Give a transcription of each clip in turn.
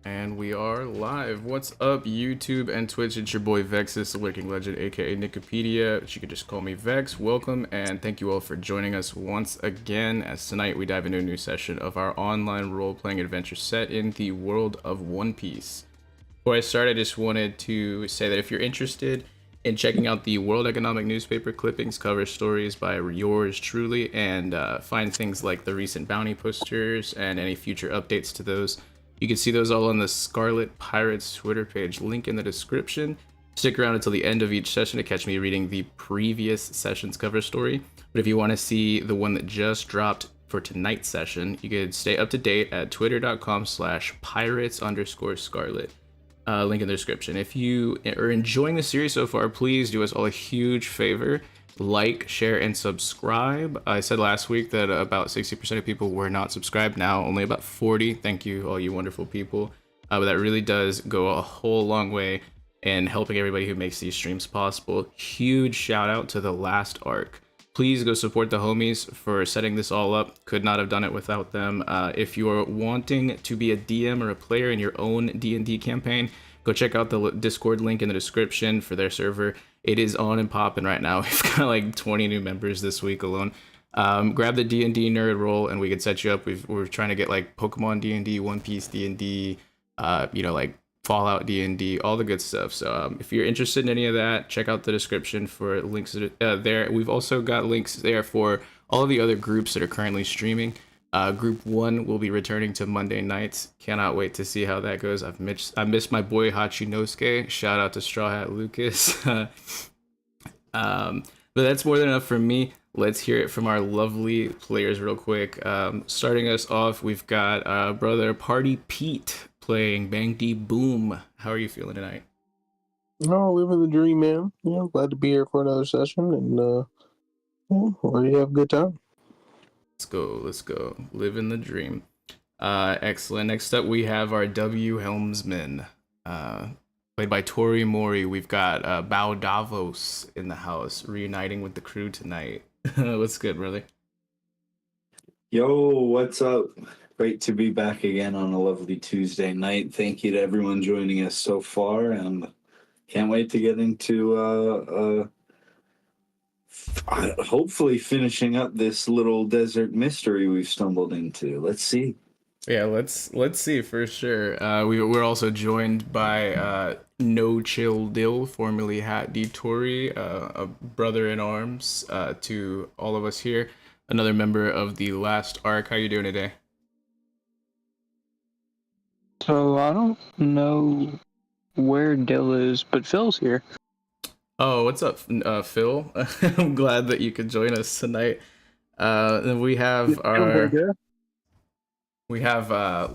And we are live. What's up, YouTube and Twitch? It's your boy vexyz, the Lurking Legend, aka Nicopedia, but you could just call me Vex. Welcome, and thank you all for joining us once again, as tonight we dive into a new session of our online role-playing adventure set in the world of One Piece. Before I start, I just wanted to say that if you're interested in checking out the World Economic newspaper clippings, cover stories by yours truly, and find things like the recent bounty posters and any future updates to those, you can see those all on the Scarlet Pirates Twitter page, link in the description. Stick around until the end of each session to catch me reading the previous session's cover story. But if you want to see the one that just dropped for tonight's session, you can stay up to date at twitter.com/pirates_scarlet. Link in the description. If you are enjoying the series so far, please do us all a huge favor. Like, share, and subscribe. I said last week that about 60% of people were not subscribed. Now only about 40. Thank you, all you wonderful people. But that really does go a whole long way in helping everybody who makes these streams possible. Huge shout out to the last arc. Please go support the homies for setting this all up. Could not have done it without them. If you're wanting to be a DM or a player in your own D&D campaign, go check out the Discord link in the description for their server. It is on and popping right now. We've got like 20 new members this week alone. Grab the D&D nerd roll and we can set you up. We're trying to get like Pokemon D&D, One Piece D&D, like Fallout D&D, all the good stuff. So if you're interested in any of that, check out the description for links there. We've also got links there for all of the other groups that are currently streaming. Group 1 will be returning to Monday nights. Cannot wait to see how that goes. I missed my boy Hachinosuke. Shout out to Straw Hat Lucas. But that's more than enough for me. Let's hear it from our lovely players real quick. Starting us off, we've got brother Partypete playing Bang D Boom. How are you feeling tonight? Oh, living the dream, man. Glad to be here for another session, and ready to have a good time. Let's go. Living the dream. Excellent. Next up, we have our Helmsman, played by Torimori. We've got Davos in the house, reuniting with the crew tonight. What's good, brother? Yo, what's up? Great to be back again on a lovely Tuesday night. Thank you to everyone joining us so far, and can't wait to get into hopefully finishing up this little desert mystery we've stumbled into. Let's see. Yeah, let's see for sure. We're also joined by NoChill Dill, formerly Hat D Tori, a brother in arms to all of us here. Another member of the last arc. How you doing today? So I don't know where Dill is, but Phil's here. Oh, what's up, Phil? I'm glad that you could join us tonight. Then we have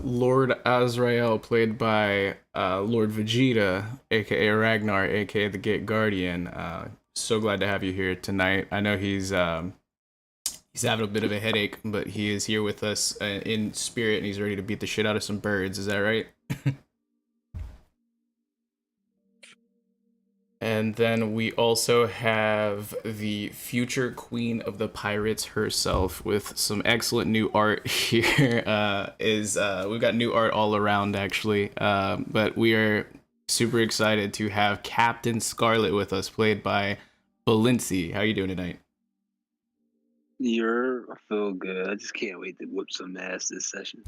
Lord Azrael, played by Lord Vegeta, aka Ragnar, aka the Gate Guardian. So glad to have you here tonight. I know he's having a bit of a headache, but he is here with us in spirit, and he's ready to beat the shit out of some birds. Is that right? And then we also have the future queen of the pirates herself, with some excellent new art here. We've got new art all around, actually. But we are super excited to have Captain Scarlet with us, played by Balincc. How you doing tonight? I feel good. I just can't wait to whip some ass this session.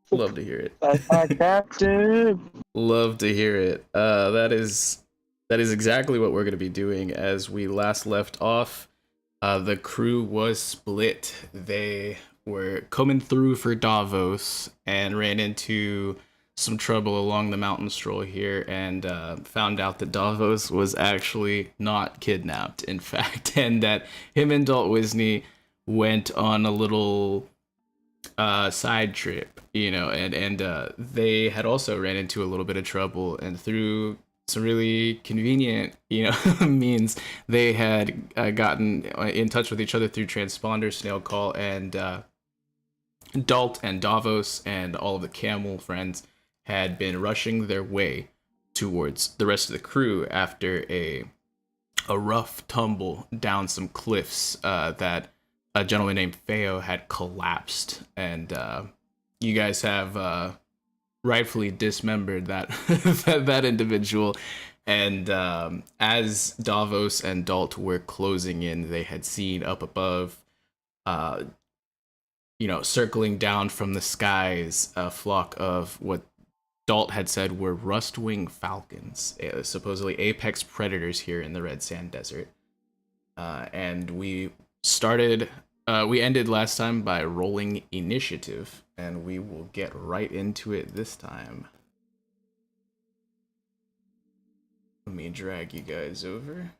Love to hear it. Captain. Love to hear it. That is exactly what we're going to be doing. As we last left off, the crew was split. They were coming through for Davos and ran into some trouble along the mountain stroll here, and found out that Davos was actually not kidnapped, in fact, and that him and Dalt Wisney went on a little side trip, and they had also ran into a little bit of trouble, and through some really convenient, means, they had gotten in touch with each other through transponder, snail call, and Dalt and Davos and all of the camel friends had been rushing their way towards the rest of the crew after a rough tumble down some cliffs that a gentleman named Feo had collapsed. And you guys have rightfully dismembered that that individual. And as Davos and Dalt were closing in, they had seen up above, uh, circling down from the skies, a flock of what Dalt had said were rust-winged falcons, supposedly apex predators here in the Red Sand Desert. And we ended last time by rolling initiative, and we will get right into it this time. Let me drag you guys over.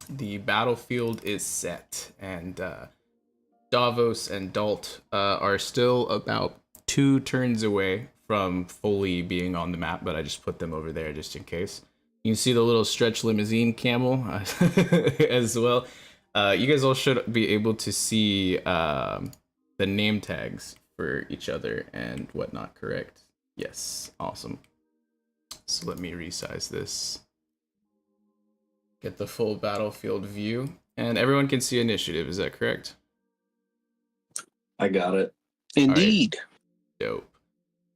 The battlefield is set, and Davos and Dalt are still about 2 turns away from fully being on the map, but I just put them over there just in case. You can see the little stretch limousine camel as well. You guys all should be able to see the name tags for each other and whatnot, correct? Yes, awesome. So let me resize this. Get the full battlefield view. And everyone can see initiative, is that correct? I got it. Indeed. Right. Dope.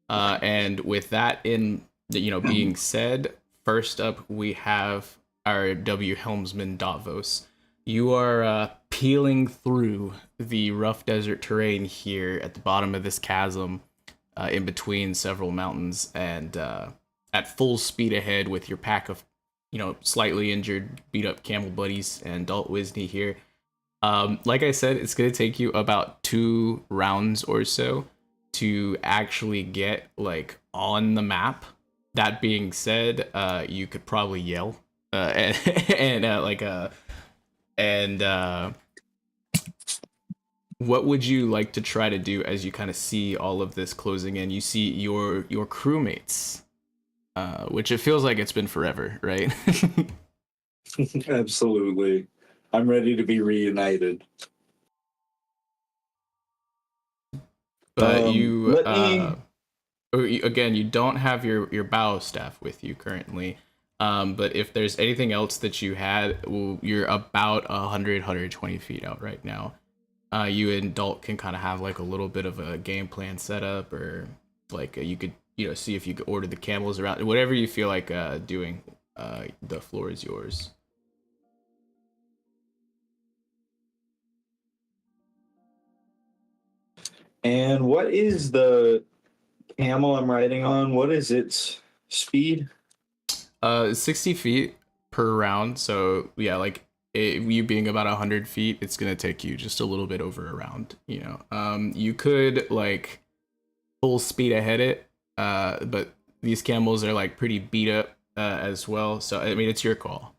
And with that being said, first up we have our W Helmsman Davos. You are peeling through the rough desert terrain here at the bottom of this chasm, in between several mountains, and at full speed ahead with your pack of, slightly injured, beat up camel buddies and Dalt Wisney here. Like I said, it's going to take you about 2 rounds or so to actually get on the map. That being said, you could probably yell what would you like to try to do as you kind of see all of this closing in? You see your crewmates, which it feels like it's been forever, right? Absolutely. I'm ready to be reunited. But again, you don't have your bow staff with you currently. But if there's anything else that you had, you're about 120 feet out right now. You and Dalt can kind of have a little bit of a game plan set up, or you could see if you could order the camels around, whatever you feel like doing. The floor is yours. And what is the camel I'm riding on? What is its speed? 60 feet per round. So yeah, you being about 100 feet, it's gonna take you just a little bit over a round. You could full speed ahead it, but these camels are pretty beat up as well. So I mean, it's your call.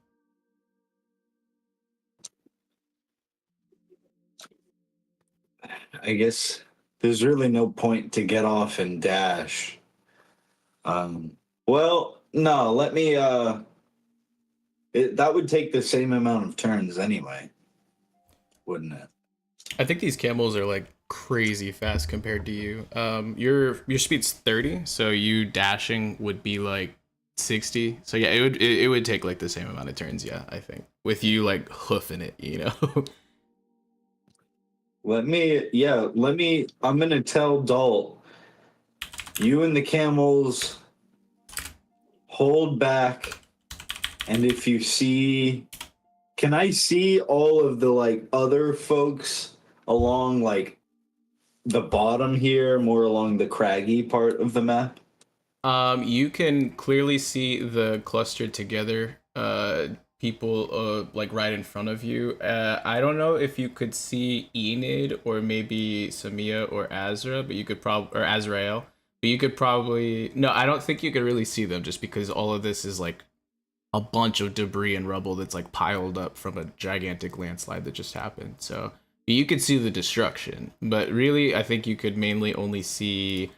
I guess there's really no point to get off and dash. Well, no, let me, that would take the same amount of turns anyway, wouldn't it? I think these camels are crazy fast compared to you. Your speed's 30, so you dashing would be 60. So yeah, it would take the same amount of turns, yeah, I think. With you hoofing it, I'm gonna tell Dalt, you and the camels hold back, and if you see, can I see all of the other folks along the bottom here, more along the craggy part of the map? You can clearly see the clustered together people right in front of you. I don't know if you could see Enid or maybe Samia or Azra, but you could or Azrael. But you could probably... No, I don't think you could really see them, just because all of this is a bunch of debris and rubble that's piled up from a gigantic landslide that just happened. So you could see the destruction, but really I think you could mainly only see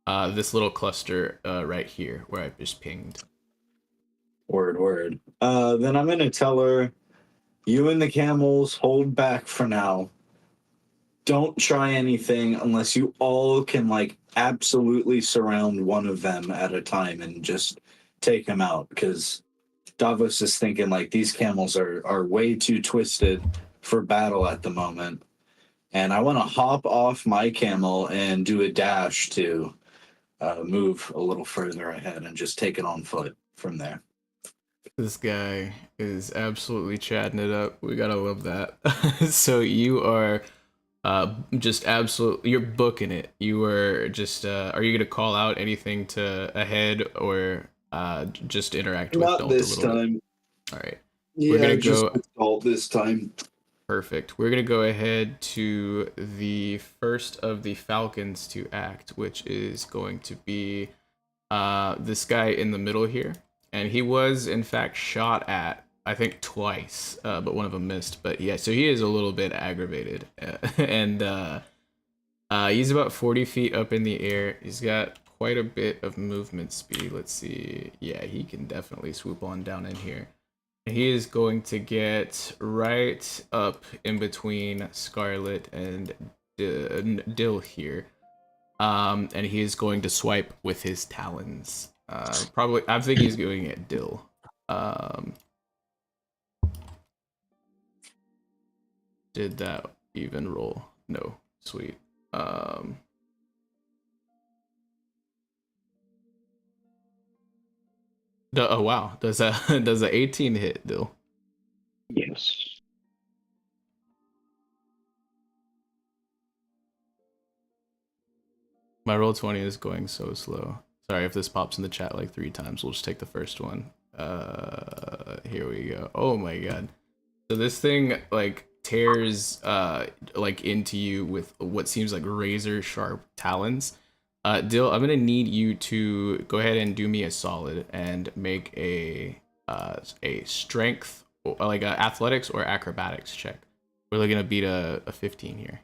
this little cluster right here where I've just pinged. Word. Then I'm gonna tell her, you and the camels hold back for now. Don't try anything unless you all can absolutely surround one of them at a time and just take them out, because Davos is thinking these camels are way too twisted for battle at the moment, and I want to hop off my camel and do a dash to move a little further ahead and just take it on foot from there. This guy is absolutely chatting it up. We gotta love that. So you are just absolutely, you're booking it. You are just, are you gonna call out anything to ahead or just interact with Not Dalt this a little time. bit? All right. Yeah, We're gonna just go with Gol this time. Perfect. We're gonna go ahead to the first of the Falcons to act, which is going to be this guy in the middle here. And he was, in fact, shot at, I think, twice, but one of them missed. But yeah, so he is a little bit aggravated. And he's about 40 feet up in the air. He's got quite a bit of movement speed. Let's see. Yeah, he can definitely swoop on down in here. He is going to get right up in between Scarlet and Dill here. And he is going to swipe with his talons. Probably, I think he's going at Dill. Did that even roll? No. Sweet. Oh wow. Does a 18 hit, Dill? Yes. My roll 20 is going so slow. Sorry if this pops in the chat like 3 times. We'll just take the first one. Here we go. Oh my god. So this thing like tears like into you with what seems like razor sharp talons. Dill, I'm gonna need you to go ahead and do me a solid and make a strength, like a athletics or acrobatics check. We're really gonna beat a 15 here.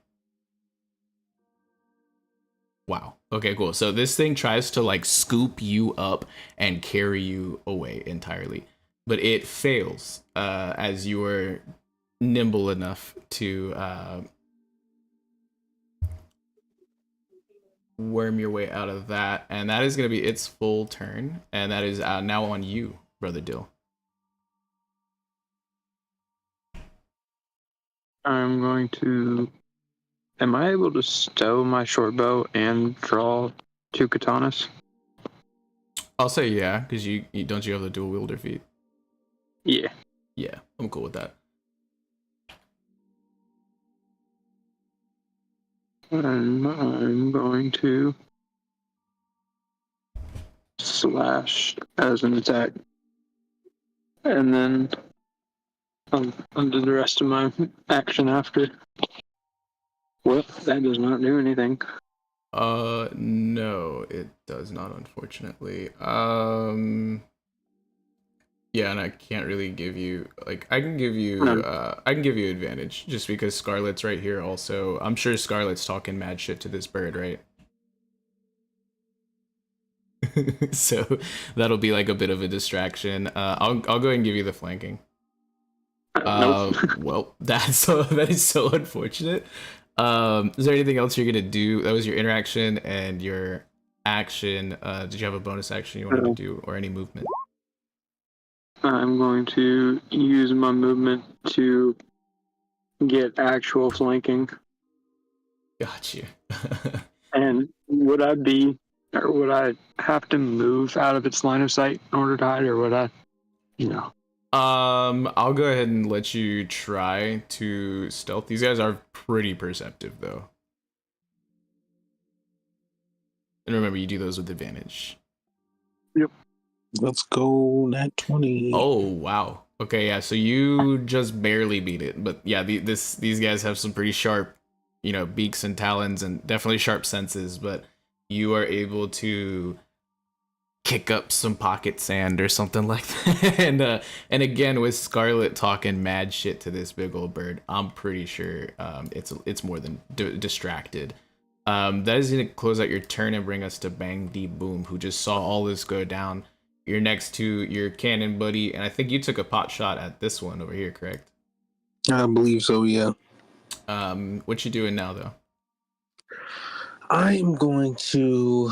Wow. Okay, cool. So this thing tries to like scoop you up and carry you away entirely, but it fails as you are nimble enough to worm your way out of that, and that is going to be its full turn, and that is now on you, Brother Dill. I'm going to. Am I able to stow my short bow and draw 2 katanas? I'll say yeah, because you don't you have the dual wielder feat? Yeah. Yeah, I'm cool with that. And I'm going to slash as an attack. And then I'll do the rest of my action after. Well, that does not do anything. No, it does not, unfortunately. Yeah, and I can't really give you like I can give you advantage just because Scarlet's right here also. I'm sure Scarlet's talking mad shit to this bird, right? So that'll be like a bit of a distraction. I'll go ahead and give you the flanking. Nope. Well, that is so unfortunate. Is there anything else you're gonna do? That was your interaction and your action. Did you have a bonus action you wanted to do or any movement? I'm going to use my movement to get actual flanking. Got you. And would I have to move out of its line of sight in order to hide, or would I, I'll go ahead and let you try to stealth. These guys are pretty perceptive though. And remember, you do those with advantage. Yep. Let's go nat 20. Oh, wow. Okay, yeah, so you just barely beat it. But yeah, these guys have some pretty sharp, beaks and talons and definitely sharp senses, but you are able to kick up some pocket sand or something like that. And again, with Scarlet talking mad shit to this big old bird, I'm pretty sure it's more than distracted. That is going to close out your turn and bring us to Bang D Boom, who just saw all this go down. You're next to your cannon buddy, and I think you took a pot shot at this one over here, correct? I believe so, yeah. What you doing now, though? I'm going to,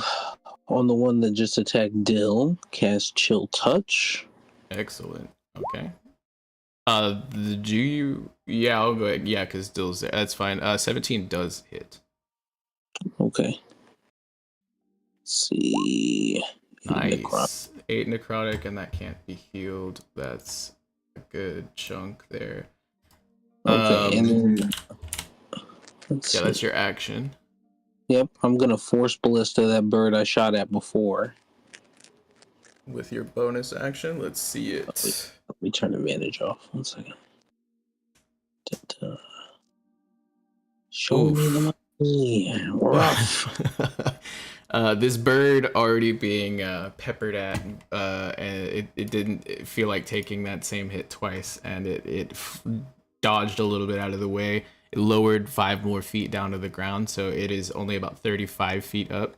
on the one that just attacked Dill, cast Chill Touch. Excellent. Okay. Do you Yeah, I'll go ahead. Yeah, because Dill's there. That's fine. 17 does hit. Okay. Let's see. Nice. 8 necrotic, and that can't be healed. That's a good chunk there. Okay, and then yeah, that's your action. Yep, I'm gonna force ballista that bird I shot at before. With your bonus action, let's see it. Let me turn advantage off. 1 second. Show me the money. Rough. This bird already being peppered at, and it didn't feel like taking that same hit twice, and it dodged a little bit out of the way. It lowered 5 more feet down to the ground, so it is only about 35 feet up.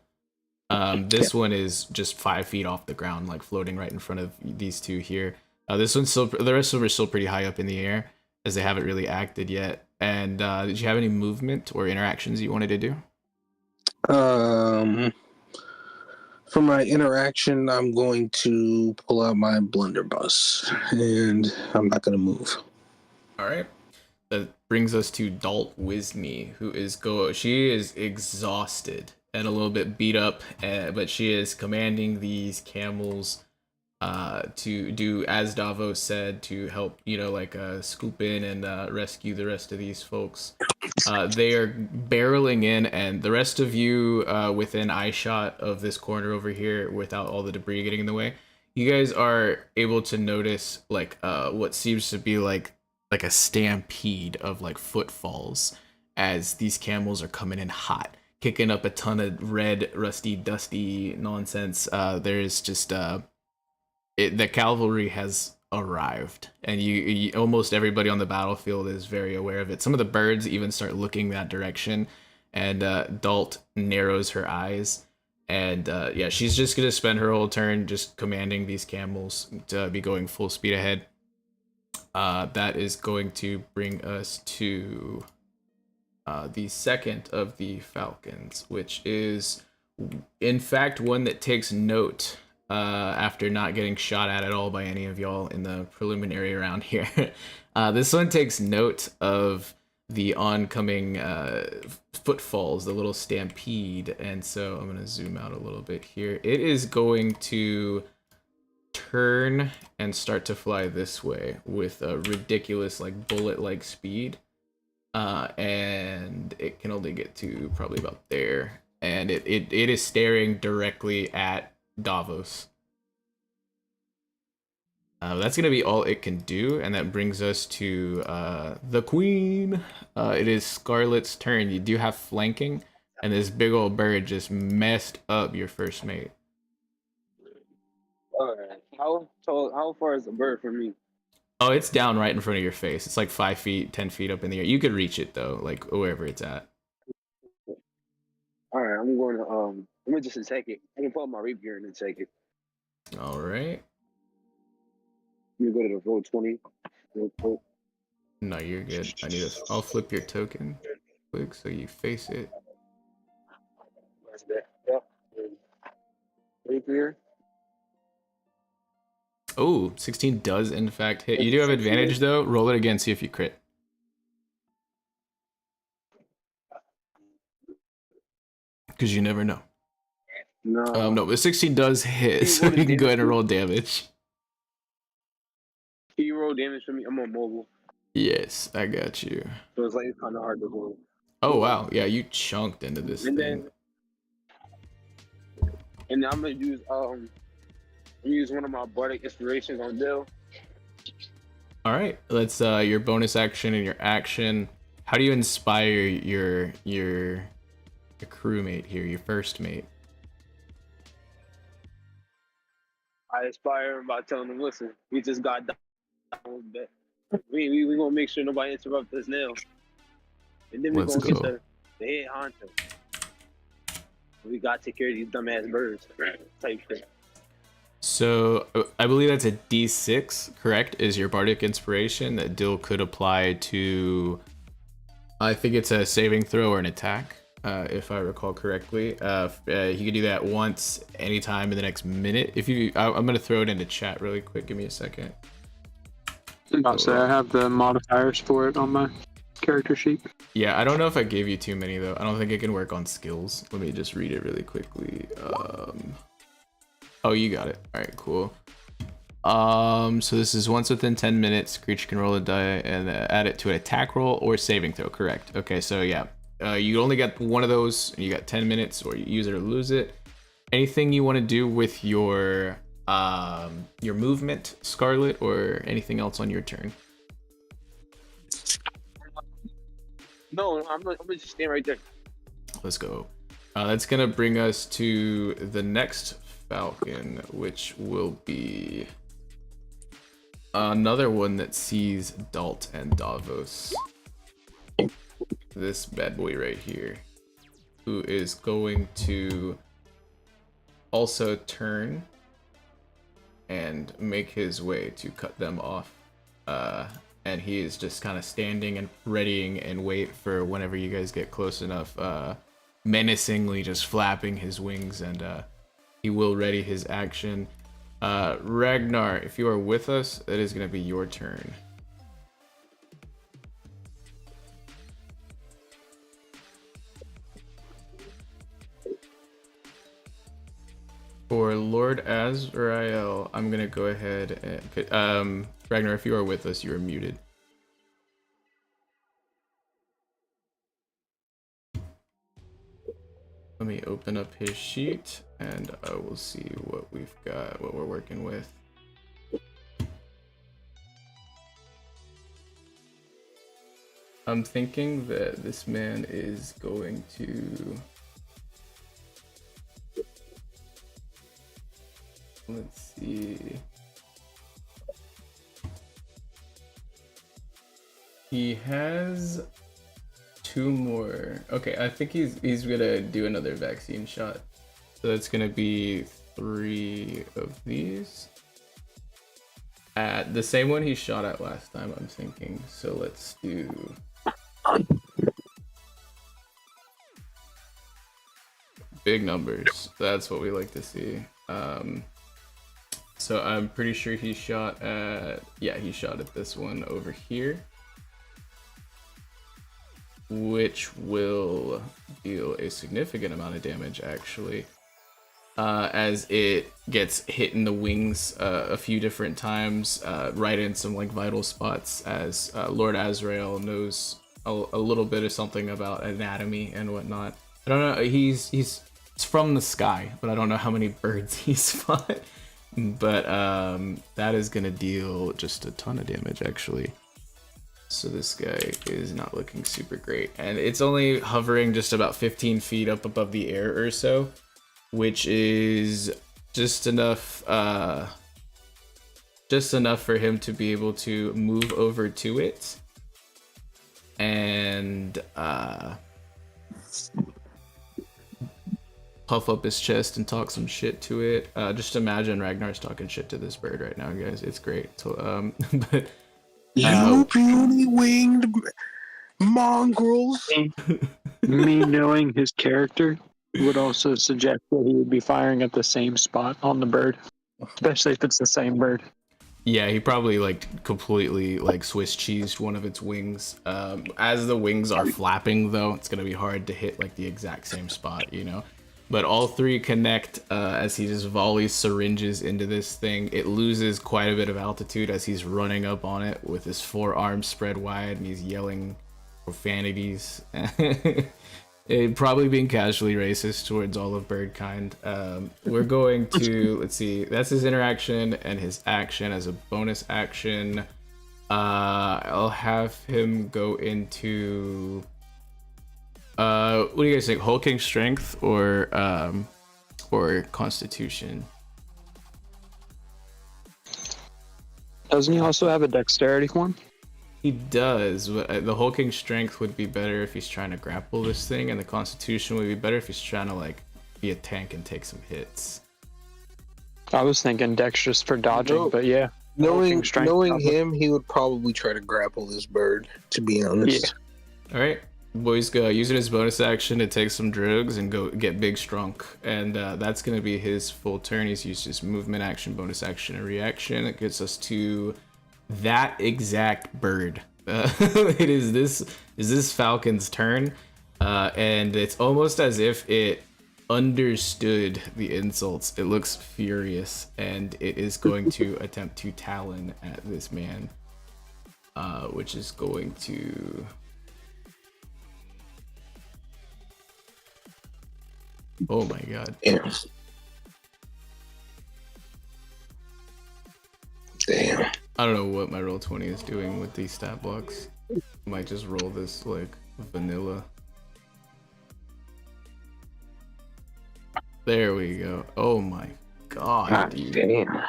This one is just 5 feet off the ground, like floating right in front of these two here. This one's still, the rest of them are still pretty high up in the air, as they haven't really acted yet. And did you have any movement or interactions you wanted to do? For my interaction, I'm going to pull out my blunderbuss, and I'm not going to move. All right. That brings us to Dalt Wisney, who is she is exhausted and a little bit beat up, but she is commanding these camels to do as Davos said, to help, scoop in and rescue the rest of these folks. They are barreling in, and the rest of you within eyeshot of this corner over here, without all the debris getting in the way, you guys are able to notice what seems to be like a stampede of footfalls as these camels are coming in hot, kicking up a ton of red, rusty, dusty nonsense. There's just the cavalry has arrived, and you almost everybody on the battlefield is very aware of it. Some of the birds even start looking that direction, and Dalt narrows her eyes, and she's just gonna spend her whole turn just commanding these camels to be going full speed ahead. That is going to bring us to the second of the falcons, which is in fact one that takes note after not getting shot at all by any of y'all in the preliminary round here. This one takes note of the oncoming footfalls, the little stampede, and so I'm going to zoom out a little bit here. It is going to turn and start to fly this way with a ridiculous bullet-like speed, and it can only get to probably about there, and it is staring directly at Davos. That's gonna be all it can do, and that brings us to the queen. It is Scarlet's turn. You do have flanking, and this big old bird just messed up your first mate. Alright. How far is the bird from me? Oh, it's down right in front of your face. It's like 5 feet, 10 feet up in the air. You could reach it though, wherever it's at. Alright, I'm going to I'm gonna just take it. I can pull out my rapier and then take it. All right. You go to the roll 20 real quick. No, you're good. I'll flip your token quick so you face it. That's that. Yep. Rapier. Oh, 16 does in fact hit. You do have advantage though. Roll it again, see if you crit. Because you never know. No, but 16 does hit, so you can go ahead and roll damage. Can you roll damage for me? I'm on mobile. Yes, I got you. So it's kind of hard to roll. Oh wow, yeah, you chunked into this thing. And then I'm gonna use one of my bardic inspirations on Dill. All right, let's your bonus action and your action. How do you inspire your crewmate here, your first mate? I inspire him by telling him, listen, we just got done. We gonna make sure nobody interrupts us now. And then we're gonna get the head honcho. We gotta take care of these dumbass birds. Type shit. So I believe that's a D6, correct? Is your bardic inspiration that Dill could apply to? I think it's a saving throw or an attack, if I recall correctly. He could do that once, anytime in the next minute. I'm gonna throw it into chat really quick. Give me a second. I'm about to say I have the modifiers for it on my character sheet. Yeah, I don't know if I gave you too many though. I don't think it can work on skills. Let me just read it really quickly. Oh, you got it. All right, cool. So this is once within 10 minutes, creature can roll a die and add it to an attack roll or saving throw. Correct. Okay, so yeah, you only got one of those. And you got 10 minutes, or you use it or lose it. Anything you want to do with your movement, Scarlet, or anything else on your turn? No, I'm gonna just stand right there. Let's go. That's gonna bring us to the next Falcon, which will be another one that sees Dalt and Davos. This bad boy right here, who is going to also turn and make his way to cut them off. And he is just kind of standing and readying and wait for whenever you guys get close enough, menacingly just flapping his wings, and he will ready his action. Ragnar, if you are with us, it is going to be your turn. For Lord Azrael, I'm going to go ahead and... Ragnar, if you are with us, you are muted. Let me open up his sheet, and I will see what we've got, what we're working with. I'm thinking that this man is going to... Let's see. He has 2 more. Okay, I think he's gonna do another vaccine shot. So that's gonna be 3 of these. At the same one he shot at last time, I'm thinking. So let's do... big numbers. That's what we like to see. So I'm pretty sure he shot at... yeah, he shot at this one over here, which will deal a significant amount of damage, actually, as it gets hit in the wings a few different times, right in some like vital spots, as Lord Azrael knows a little bit of something about anatomy and whatnot. I don't know, he's from the sky, but I don't know how many birds he's fought. But that is gonna deal just a ton of damage, actually. So this guy is not looking super great, and it's only hovering just about 15 feet up above the air or so, which is just enough for him to be able to move over to it and puff up his chest and talk some shit to it. Just imagine Ragnar's talking shit to this bird right now, guys. It's great. So, but you puny winged mongrels. Me knowing his character would also suggest that he would be firing at the same spot on the bird, especially if it's the same bird. yeah, he probably like completely like Swiss cheesed one of its wings. As the wings are flapping, though, it's gonna be hard to hit like the exact same spot, you know. But all 3 connect as he just volleys syringes into this thing. It loses quite a bit of altitude as he's running up on it with his 4 arms spread wide, and he's yelling profanities. Probably being casually racist towards all of bird kind. We're going to, let's see, that's his interaction, and his action as a bonus action. I'll have him go into... what do you guys think? Hulking strength or constitution? Doesn't he also have a dexterity form? He does, but the hulking strength would be better if he's trying to grapple this thing, and the constitution would be better if he's trying to like be a tank and take some hits. I was thinking dex just for dodging, but yeah. Knowing probably. him, he would probably try to grapple this bird, to be honest. All right. Boys, go using his bonus action to take some drugs and go get big strunk, and that's gonna be his full turn. He's used his movement action, bonus action, and reaction. It gets us to that exact bird. It is this falcon's turn, and it's almost as if it understood the insults. It looks furious, and it is going to attempt to talon at this man, which is going to... Oh my god. Damn. Damn. I don't know what my Roll20 is doing with these stat blocks. I might just roll this like vanilla. There we go. Oh my god. God damn.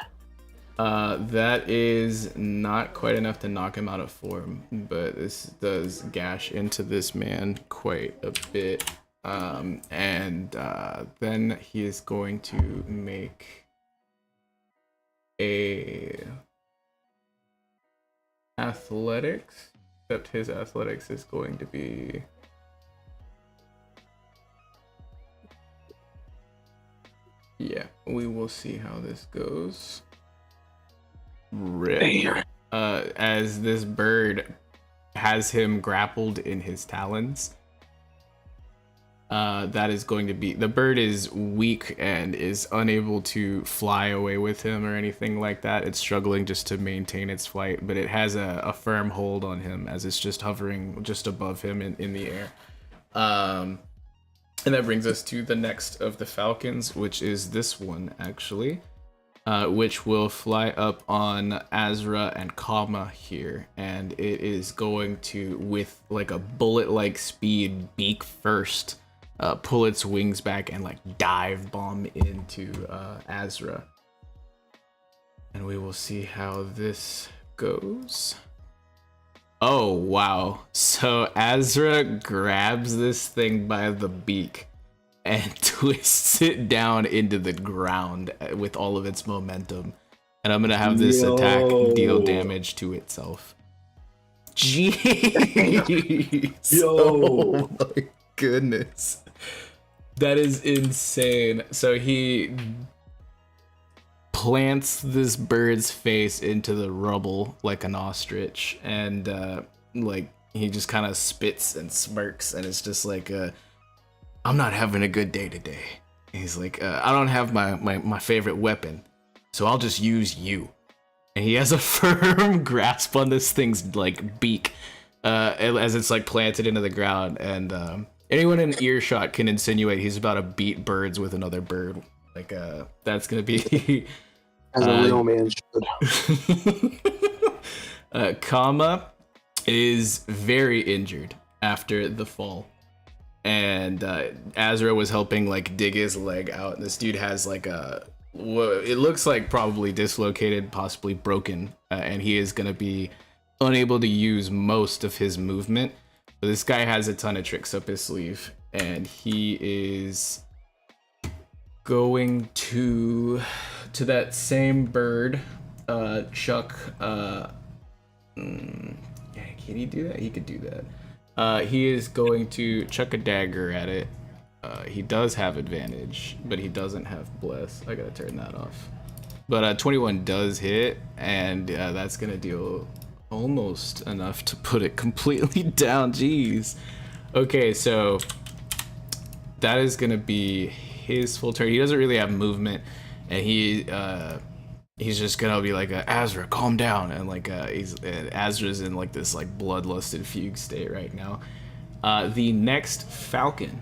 That is not quite enough to knock him out of form, but this does gash into this man quite a bit. And then he is going to make a athletics, except his athletics is going to be we will see how this goes. Damn. As this bird has him grappled in his talons, that is going to be... The bird is weak and is unable to fly away with him or anything like that. It's struggling just to maintain its flight, but it has a firm hold on him as it's just hovering just above him in the air. And that brings us to the next of the falcons, which is this one, actually, which will fly up on Azrael and Kama here. And it is going to, with like a bullet-like speed, beak first, pull its wings back and like dive bomb into Azrael. And we will see how this goes. Oh wow. So Azrael grabs this thing by the beak and twists it down into the ground with all of its momentum. And I'm gonna have this attack deal damage to itself. Jeez. Yo. Oh my goodness. That is insane. So he plants this bird's face into the rubble like an ostrich, and like he just kind of spits and smirks, and it's just like, I'm not having a good day today. And he's like, I don't have my favorite weapon, so I'll just use you. And he has a firm grasp on this thing's like beak as it's like planted into the ground, and anyone in earshot can insinuate he's about to beat birds with another bird. Like, that's gonna be As a real man should. Kama is very injured after the fall, and Azrael was helping like dig his leg out, and this dude has like it looks like probably dislocated, possibly broken, and he is gonna be unable to use most of his movement. But this guy has a ton of tricks up his sleeve, and he is going to that same bird, chuck. Can he do that? He could do that. He is going to chuck a dagger at it. He does have advantage, but he doesn't have bless. I gotta turn that off. But 21 does hit, and that's gonna deal almost enough to put it completely down. Jeez. Okay, so that is gonna be his full turn. He doesn't really have movement, and he's just gonna be like, Azrael, calm down, and like Azrael's in like this like bloodlusted fugue state right now. The next falcon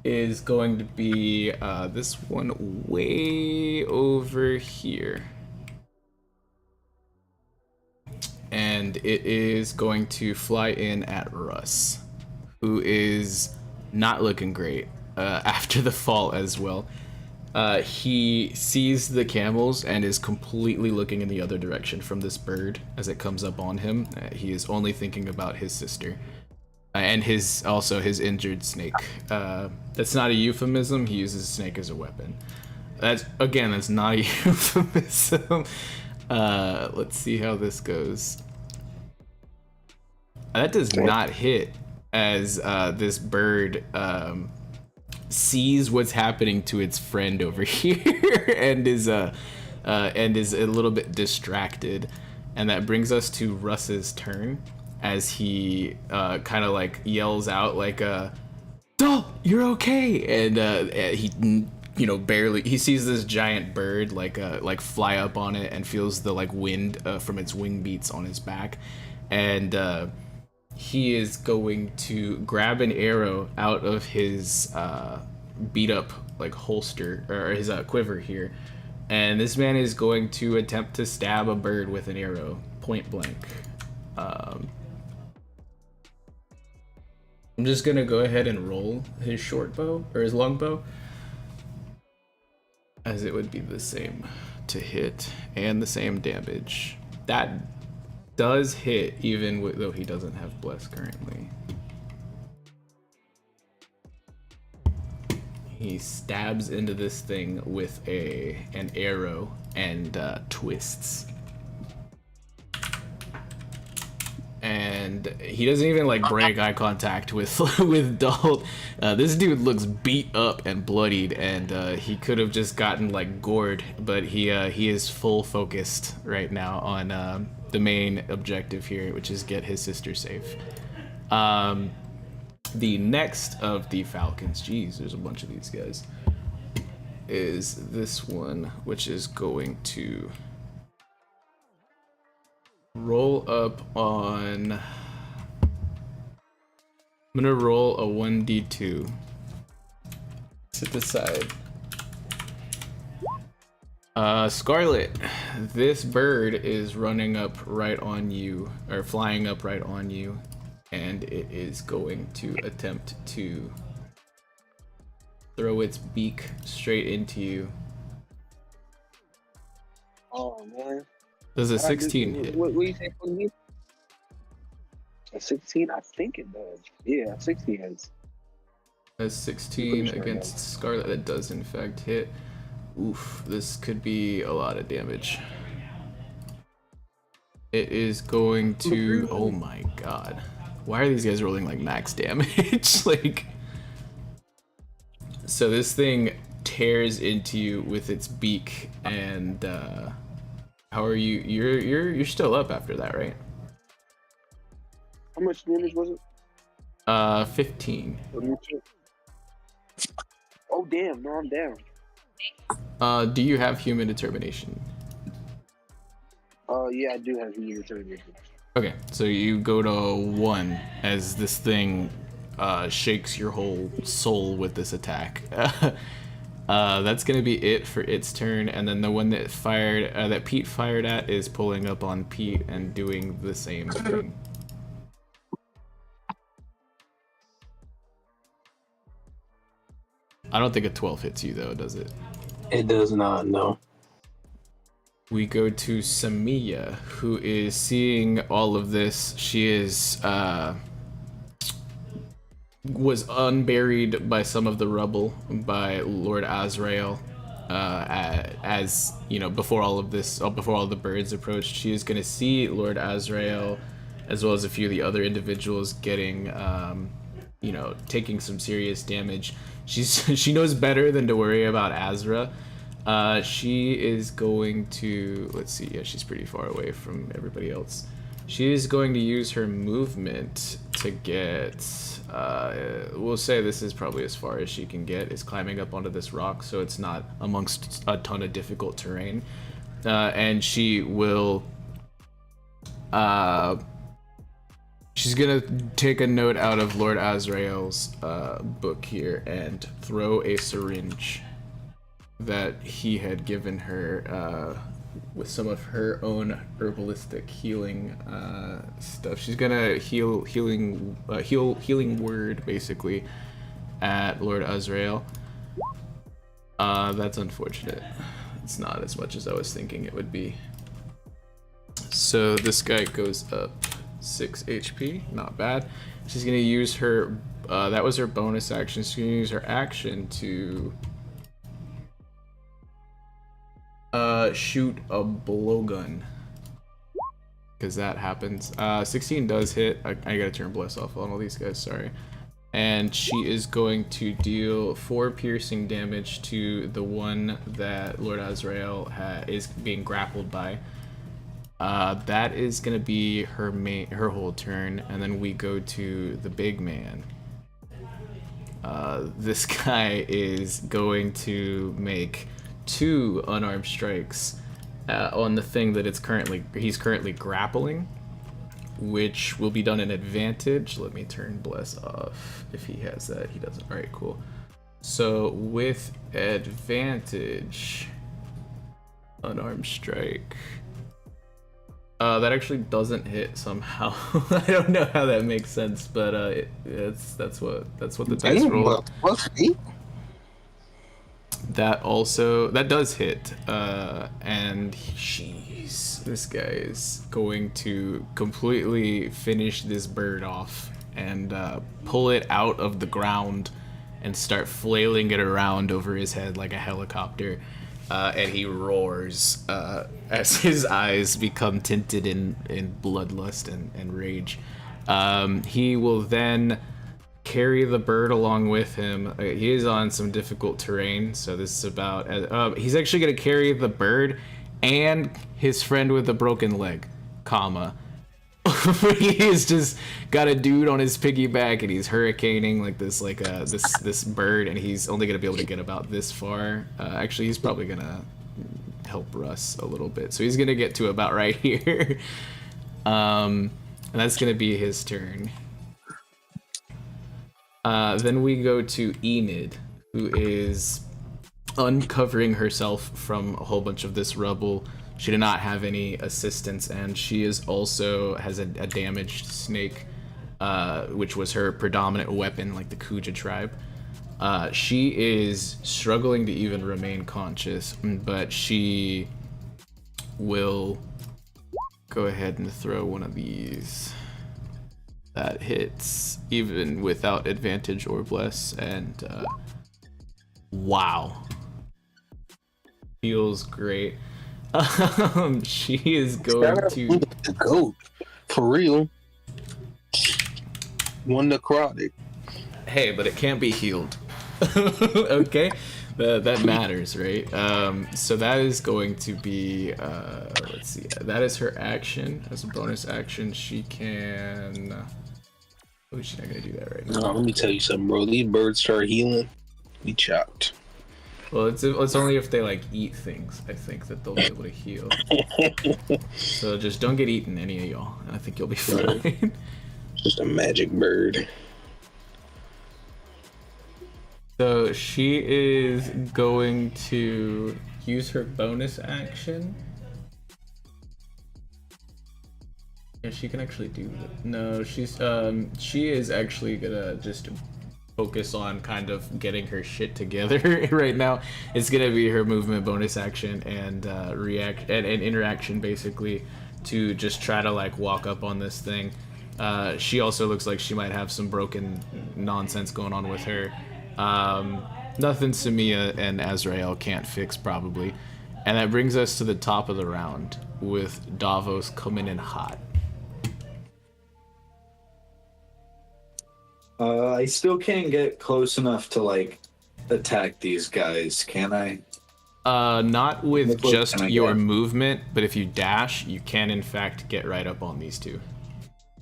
is going to be this one way over here, and it is going to fly in at Russ, who is not looking great after the fall as well. He sees the camels and is completely looking in the other direction from this bird as it comes up on him. He is only thinking about his sister and his injured snake. That's not a euphemism. He uses snake as a weapon. That's not a euphemism. Let's see how this goes. That does not hit, as this bird sees what's happening to its friend over here and is a little bit distracted, And that brings us to Russ's turn as he kind of like yells out like, Dull, you're okay. And he, you know, barely, he sees this giant bird like fly up on it and feels the like wind from its wing beats on his back. And he is going to grab an arrow out of his beat up like holster or his quiver here. And this man is going to attempt to stab a bird with an arrow, point blank. I'm just gonna go ahead and roll his short bow, or his long bow, as it would be the same to hit and the same damage. That does hit, even though he doesn't have bless currently. He stabs into this thing with an arrow and twists. And he doesn't even like break eye contact with with Dull. This dude looks beat up and bloodied, and he could have just gotten like gored, but he is full focused right now on the main objective here, which is get his sister safe. The next of the Falcons, geez, there's a bunch of these guys, is this one, which is going to roll up on, I'm gonna roll a 1d2 to decide. Scarlet, this bird is running up right on you, or flying up right on you, and it is going to attempt to throw its beak straight into you. Oh man. Does a 16 hit? What do you say for me? A 16? I think it does. Yeah, 16 hits. A 16 against Scarlet, that does in fact hit. Oof, this could be a lot of damage. It is going to, oh my god. Why are these guys rolling like max damage? Like, so this thing tears into you with its beak, and how are you? You're still up after that, right? How much damage was it? 15. Oh damn, no, I'm down. Do you have human determination? Yeah, I do have human determination. Okay, so you go to 1 as this thing shakes your whole soul with this attack. That's gonna be it for its turn, and then the one that fired, that Pete fired at, is pulling up on Pete and doing the same thing. I don't think a 12 hits you though, does it? It does not, no. We go to Samia, who is seeing all of this. She is was unburied by some of the rubble by Lord Azrael. As you know, before all of this, before all the birds approached, she is going to see Lord Azrael, as well as a few of the other individuals getting, you know, taking some serious damage. She knows better than to worry about Azra. She is going to, let's see, yeah, she's pretty far away from everybody else. She is going to use her movement to get, we'll say this is probably as far as she can get, is climbing up onto this rock, so it's not amongst a ton of difficult terrain. And she will, she's gonna take a note out of Lord Azrael's book here and throw a syringe that he had given her with some of her own herbalistic healing stuff. She's gonna healing word basically at Lord Azrael. That's unfortunate. It's not as much as I was thinking it would be. So this guy goes up 6 HP, not bad. She's gonna use her, that was her bonus action. She's gonna use her action to shoot a blowgun, because that happens. 16 does hit. I gotta turn bless off on all these guys, sorry. And she is going to deal 4 piercing damage to the one that Lord Azrael is being grappled by. That is gonna be her whole turn, and then we go to the big man. This guy is going to make 2 unarmed strikes on the thing that he's currently grappling, which will be done in advantage. Let me turn bless off if he has that. He doesn't. All right, cool. So with advantage, unarmed strike. That actually doesn't hit somehow. I don't know how that makes sense, but that's what the dice roll. That does hit, and jeez, this guy is going to completely finish this bird off and pull it out of the ground and start flailing it around over his head like a helicopter. And he roars as his eyes become tinted in bloodlust and rage. He will then carry the bird along with him. He is on some difficult terrain, so this is about... he's actually going to carry the bird and his friend with a broken leg, comma. He's just got a dude on his piggyback and he's hurricaning like this bird, and he's only gonna be able to get about this far. Actually, he's probably gonna help Russ a little bit, so he's gonna get to about right here. And that's gonna be his turn. Then we go to Enid, who is uncovering herself from a whole bunch of this rubble. She did not have any assistance, and she is also has a damaged snake, which was her predominant weapon, like the Kuja tribe. She is struggling to even remain conscious, but she will go ahead and throw one of these. That hits even without advantage or bless, and wow. Feels great. She is going to go for real. One necrotic. Hey, but it can't be healed. Okay, that matters, right? So that is going to be let's see. That is her action. As a bonus action, she can. Oh, she's not gonna do that right now. No, let me tell you something, bro. These birds start healing. We chopped. Well, it's only if they like eat things, I think, that they'll be able to heal. So just don't get eaten, any of y'all, and I think you'll be fine. Just a magic bird. So she is going to use her bonus action. Yeah, she can actually do that. No, she is actually gonna just focus on kind of getting her shit together right now. It's gonna be her movement bonus action and react and interaction basically to just try to like walk up on this thing. She also looks like she might have some broken nonsense going on with her. Nothing Samia and Azrael can't fix probably. And that brings us to the top of the round with Davos coming in hot. I still can't get close enough to like attack these guys, can I? Not with just your movement, but if you dash, you can in fact get right up on these two.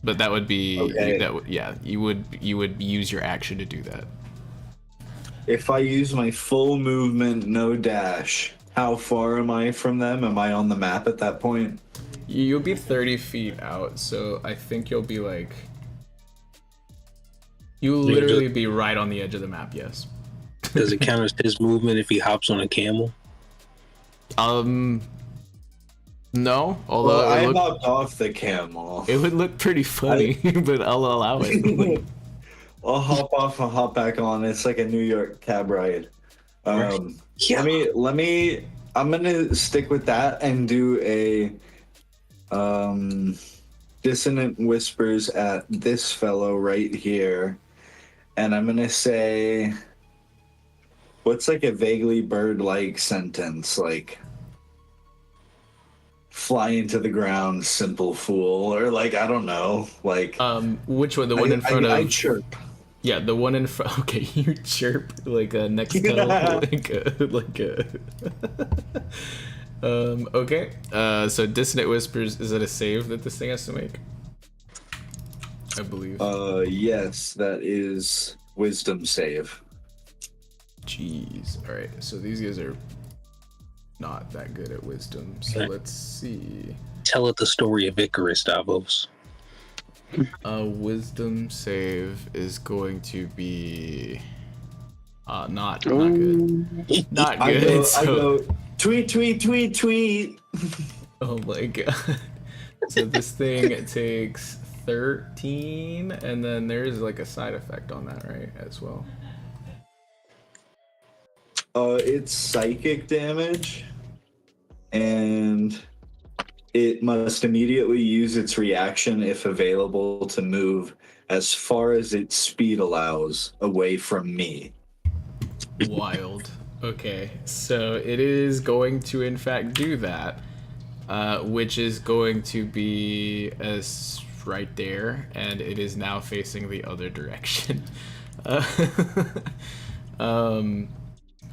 But that would be you would use your action to do that. If I use my full movement, no dash, how far am I from them? Am I on the map at that point? You'll be 30 feet out, so I think you'll be like... You'll literally be right on the edge of the map, yes. Does it count as his movement if he hops on a camel? No, although I hopped off the camel. It would look pretty funny, but I'll allow it. I'll hop off and hop back on. It's like a New York cab ride. Yeah. Let me. I'm gonna stick with that and do a dissonant whispers at this fellow right here, and I'm gonna say, what's like a vaguely bird-like sentence, like fly into the ground, simple fool, or like I don't know, like which one? The one in front of? I chirp. Yeah, the one in front. Okay, you chirp like a next time, like a. Okay. So Dissonant Whispers, is it a save that this thing has to make? I believe. Yes, that is wisdom save. Jeez. All right. So these guys are not that good at wisdom. So let's see. Tell it the story of Icarus, Davos. Wisdom save is going to be not good. Not good. I go tweet, tweet, tweet, tweet. Oh my god. So this thing takes 13, and then there's like a side effect on that, right, as well? It's psychic damage, and it must immediately use its reaction if available to move as far as its speed allows away from me. Wild. Okay, so it is going to in fact do that, which is going to be as right there, and it is now facing the other direction.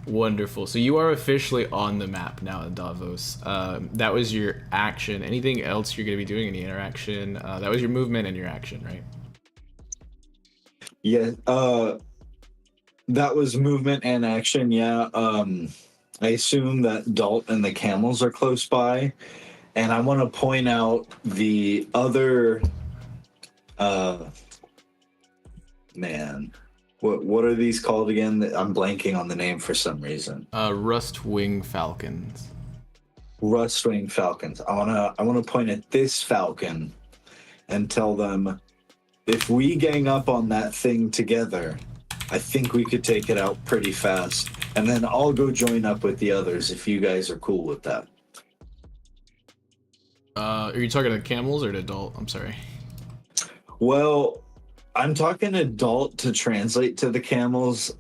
Wonderful. So you are officially on the map now in Davos. That was your action. Anything else you're going to be doing? Any interaction? That was your movement and your action, right? Yeah. That was movement and action. Yeah. I assume that Dalt and the camels are close by, and I want to point out the other. Man. What are these called again? I'm blanking on the name for some reason. Rustwing Falcons. Rustwing Falcons. I wanna point at this falcon and tell them, if we gang up on that thing together, I think we could take it out pretty fast. And then I'll go join up with the others if you guys are cool with that. Are you talking to camels or to adult? I'm sorry. Well, I'm talking adult to translate to the camels,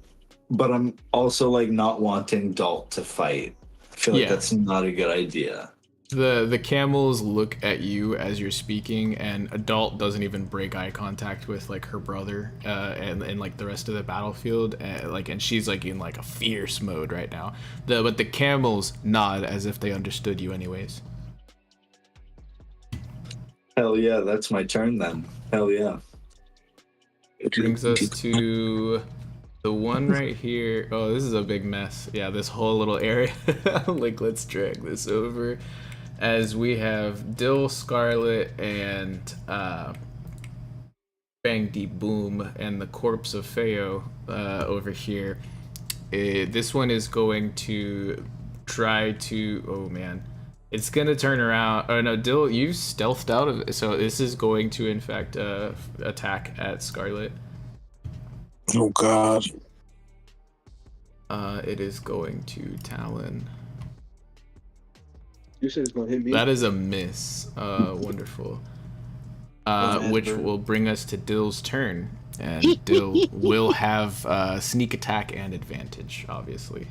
but I'm also like not wanting Dalt to fight. I feel like that's not a good idea. The camels look at you as you're speaking, and adult doesn't even break eye contact with like her brother and like the rest of the battlefield, and she's like in like a fierce mode right now. But the camels nod as if they understood you anyways. Hell yeah, that's my turn then. Hell yeah. It brings us to the one right here. Oh, this is a big mess. Yeah, this whole little area. Like, let's drag this over. As we have Dill, Scarlet, and Bang Deep Boom, and the corpse of Feo over here. This one is going to try to... Oh, man. It's going to turn around. Oh, no, Dill, you stealthed out of it. So this is going to, in fact, attack at Scarlet. Oh, God. It is going to Talon. You said it's gonna hit me. That is a miss. Wonderful. Which will bring us to Dill's turn. And Dill will have sneak attack and advantage, obviously.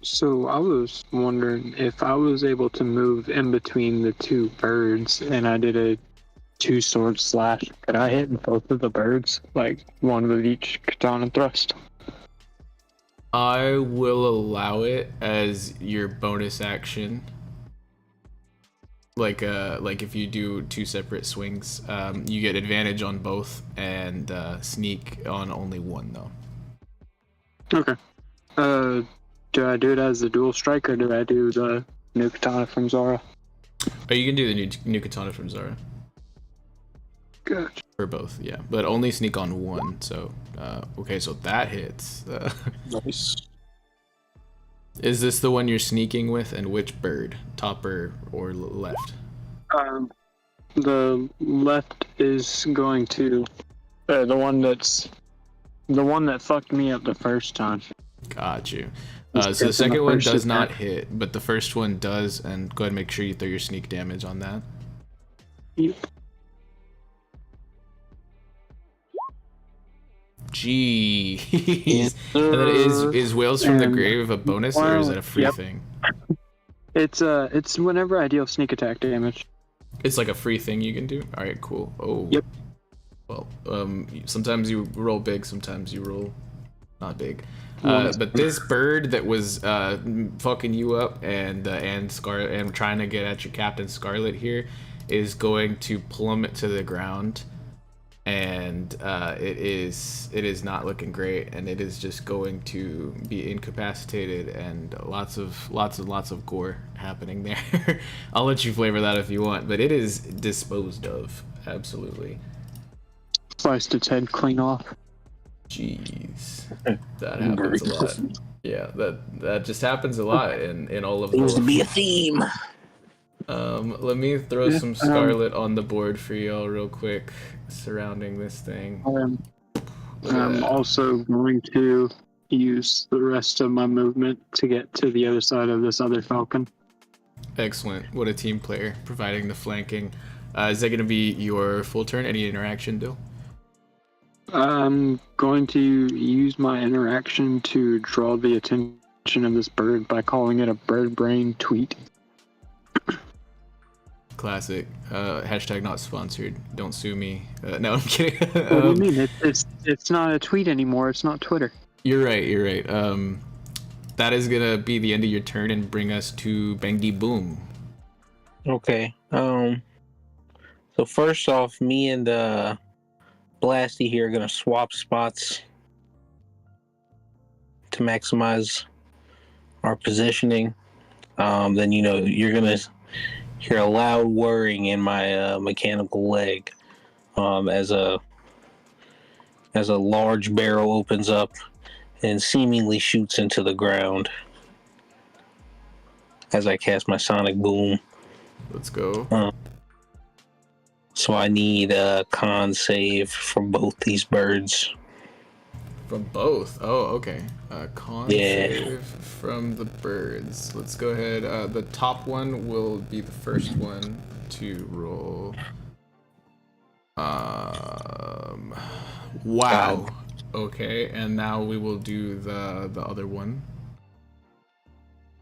So I was wondering if I was able to move in between the two birds and I did a 2-sword slash, could I hit both of the birds? Like one with each katana thrust? I will allow it as your bonus action. Like if you do 2 separate swings, you get advantage on both and sneak on only one though. Okay. Do I do it as the dual strike or do I do the new katana from Zara? Oh, you can do the new katana from Zara. Good. For both, yeah. But only sneak on one, so... okay, so that hits. Nice. Is this the one you're sneaking with, and which bird? Top or left? The left is going to... the one that fucked me up the first time. Got you. So the second one does not hit, but the first one does, and go ahead and make sure you throw your sneak damage on that. Yep. Jeez. And then is Whales from the Grave a bonus, or is it a free thing? It's whenever I deal sneak attack damage. It's like a free thing you can do? Alright, cool. Oh. Yep. Well, sometimes you roll big, sometimes you roll not big. But this bird that was fucking you up and Scarlet and trying to get at your Captain Scarlet here is going to plummet to the ground, and it is not looking great, and it is just going to be incapacitated, and lots of gore happening there. I'll let you flavor that if you want, but it is disposed of absolutely. Sliced its head clean off. Jeez, that happens a lot. Yeah, that just happens a lot in all of Seems to be a those. theme. Let me throw some Scarlet on the board for y'all real quick surrounding this thing. I'm also going to use the rest of my movement to get to the other side of this other falcon. Excellent. What a team player, providing the flanking. Is that going to be your full turn? Any interaction, Dill? I'm going to use my interaction to draw the attention of this bird by calling it a bird brain tweet. Classic. Hashtag not sponsored. Don't sue me. No, I'm kidding. What do you mean? It's not a tweet anymore. It's not Twitter. You're right. That is going to be the end of your turn and bring us to Bengi Boom. Okay. So first off, me and Blasty here are gonna swap spots to maximize our positioning. Then you're gonna hear a loud whirring in my mechanical leg as a large barrel opens up and seemingly shoots into the ground as I cast my sonic boom. Let's go. So I need a con save from both these birds. From both? Oh, okay. Con save from the birds. Let's go ahead. The top one will be the first one to roll. Wow. Okay, and now we will do the other one.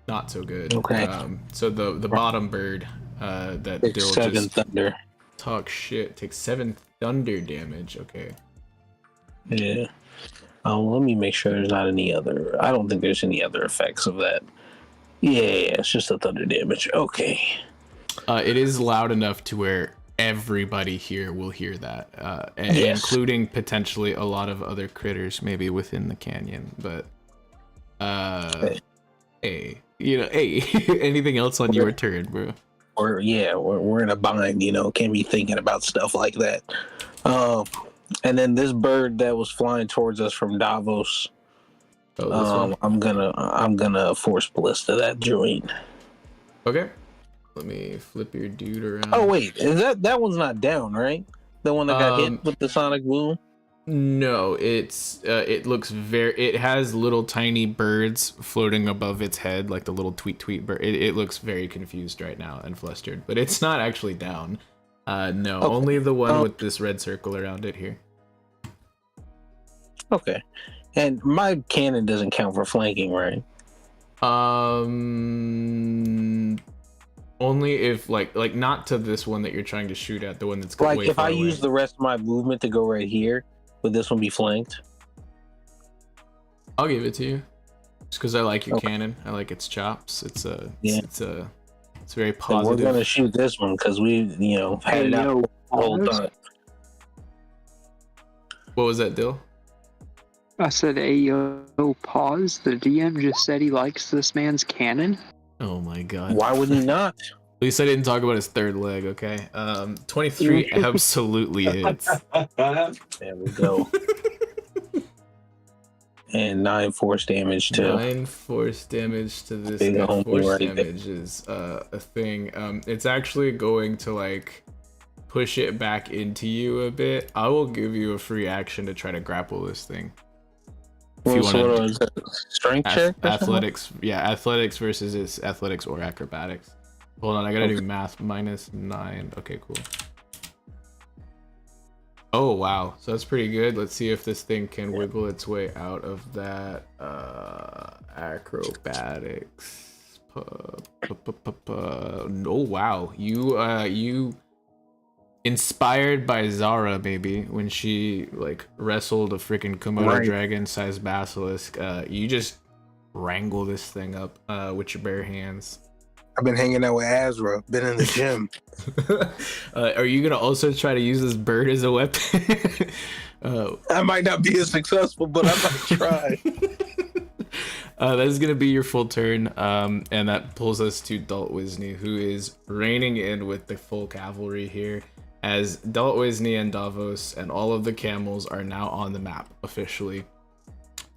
Not so good. Okay. So the bottom bird that Dill 7 just thunder. talk shit takes 7 thunder damage. Okay. Yeah. Let me make sure there's not any other. I don't think there's any other effects of that. Yeah, it's just a thunder damage. Okay. It is loud enough to where everybody here will hear that, Yes. including potentially a lot of other critters maybe within the canyon. But hey, anything else on your turn, bro? We're in a bind, can't be thinking about stuff like that. And then this bird that was flying towards us from Davos, Oh, this one? I'm gonna force ballista that joint. Okay. Let me flip your dude around. Oh wait, is that one's not down, right? The one that got hit with the sonic boom? No, it has little tiny birds floating above its head, like the little tweet bird. It looks very confused right now and flustered, but it's not actually down. No, okay. Only the one with this red circle around it here. Okay. And my cannon doesn't count for flanking, right? Only if like not to this one that you're trying to shoot at, the one that's Like way if far I away. use the rest of my movement to go right here, would this one be flanked? I'll give it to you, just because I like your cannon. I like its chops. It's very positive. And we're gonna shoot this one because we had it out the whole time. What was that, Dill? I said, hey, yo, pause. The DM just said he likes this man's cannon. Oh my god. Why would he not? At least I didn't talk about his third leg, okay? 23 absolutely hits. There we go. And 9 force damage too. 9 force damage to this Big guy. homie Force right damage is a thing. It's actually going to like push it back into you a bit. I will give you a free action to try to grapple this thing. If you want to strength check? Athletics, yeah, athletics versus its athletics or acrobatics. Hold on, I gotta do math. -9. Okay, cool. Oh wow, so that's pretty good. Let's see if this thing can wiggle its way out of that. Acrobatics. Oh wow, you inspired by Zara, maybe when she like wrestled a freaking Komodo dragon-sized basilisk. You just wrangle this thing up with your bare hands. I've been hanging out with Azrael. Been in the gym. Are you gonna also try to use this bird as a weapon? I might not be as successful, but I might try. That is gonna be your full turn, and that pulls us to Dalt Wisney, who is reining in with the full cavalry here, as Dalt Wisney and Davos and all of the camels are now on the map officially.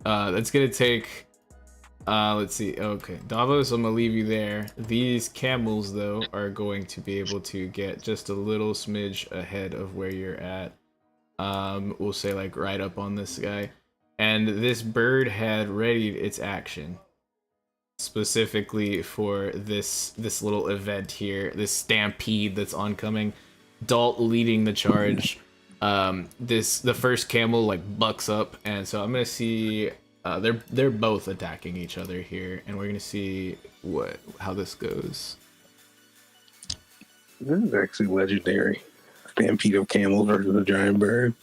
That's gonna take. Let's see. Okay, Davos, I'm gonna leave you there. These camels, though, are going to be able to get just a little smidge ahead of where you're at. We'll say like right up on this guy. And this bird had readied its action specifically for this little event here, this stampede that's oncoming. Dalt leading the charge. The first camel like bucks up, and so I'm gonna see. They're both attacking each other here, and we're gonna see how this goes. This is actually legendary. Stampede of camels versus a giant bird.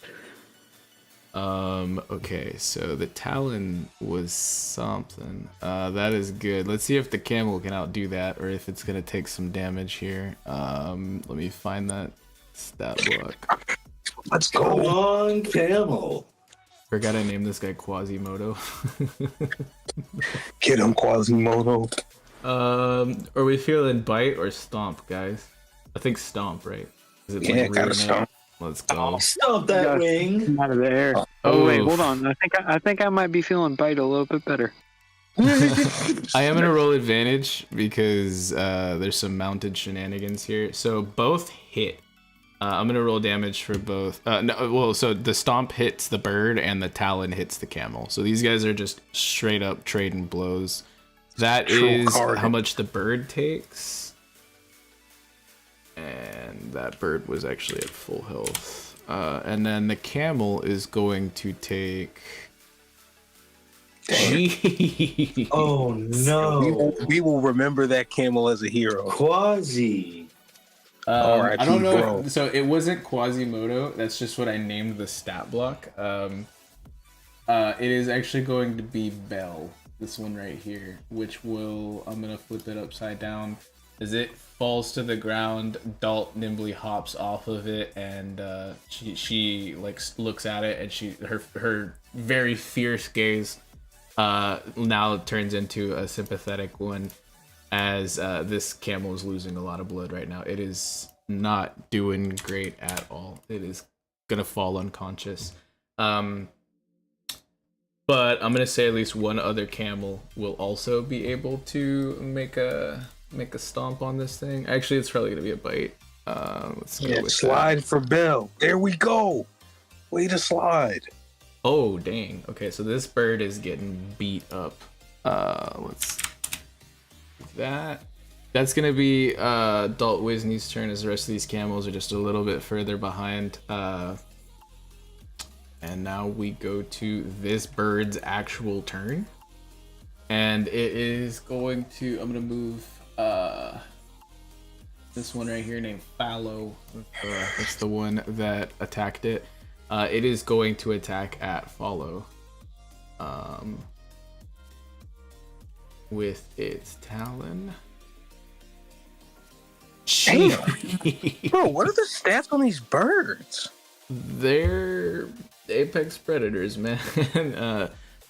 Okay, so the Talon was something. That is good. Let's see if the camel can outdo that, or if it's gonna take some damage here. Let me find that stat block. Let's go. Come on, camel. Forgot I named this guy Quasimodo. Get him, Quasimodo. Are we feeling bite or stomp, guys? I think stomp, right? Is it Yeah, gotta stomp. Let's go. Stop that wing. Come out of the air. Oh wait, hold on. I think I might be feeling bite a little bit better. I am gonna roll advantage because there's some mounted shenanigans here. So both hit. I'm gonna roll damage for both. So the stomp hits the bird and the talon hits the camel. So these guys are just straight up trading blows. That is how much the bird takes. And that bird was actually at full health. And then the camel is going to take. Jeez. Oh no! We will remember that camel as a hero. Quasi. I don't know. Bro. So it wasn't Quasimodo. That's just what I named the stat block. It is actually going to be Bell. This one right here, which will I'm gonna flip it upside down. As it falls to the ground, Dalt nimbly hops off of it, and she like looks at it, and her very fierce gaze now turns into a sympathetic one. As this camel is losing a lot of blood right now. It is not doing great at all. It is gonna fall unconscious. But I'm gonna say at least one other camel will also be able to make a stomp on this thing. Actually, it's probably gonna be a bite. Let's go with slide for Bell. There we go. Way to slide. Oh dang. Okay, so this bird is getting beat up. Let's. That's gonna be Dalt Wisney's turn, as the rest of these camels are just a little bit further behind. And now we go to this bird's actual turn, and it is going to. I'm gonna move this one right here named Fallow. That's the one that attacked it. It is going to attack at Follow. With its talon. Damn. Bro, what are the stats on these birds? They're apex predators, man.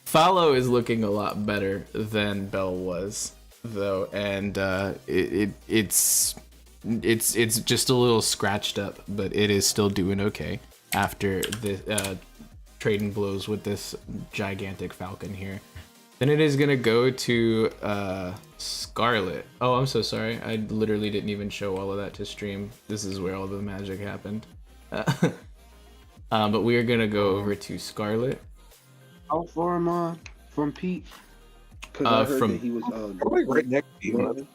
Fallow is looking a lot better than Bell was, though, and it's just a little scratched up, but it is still doing okay after the trading blows with this gigantic falcon here. Then it is gonna go to Scarlet. Oh, I'm so sorry. I literally didn't even show all of that to stream. This is where all the magic happened. But we are gonna go over to Scarlet. How far am I from Pete? Because I heard that he was right next to you.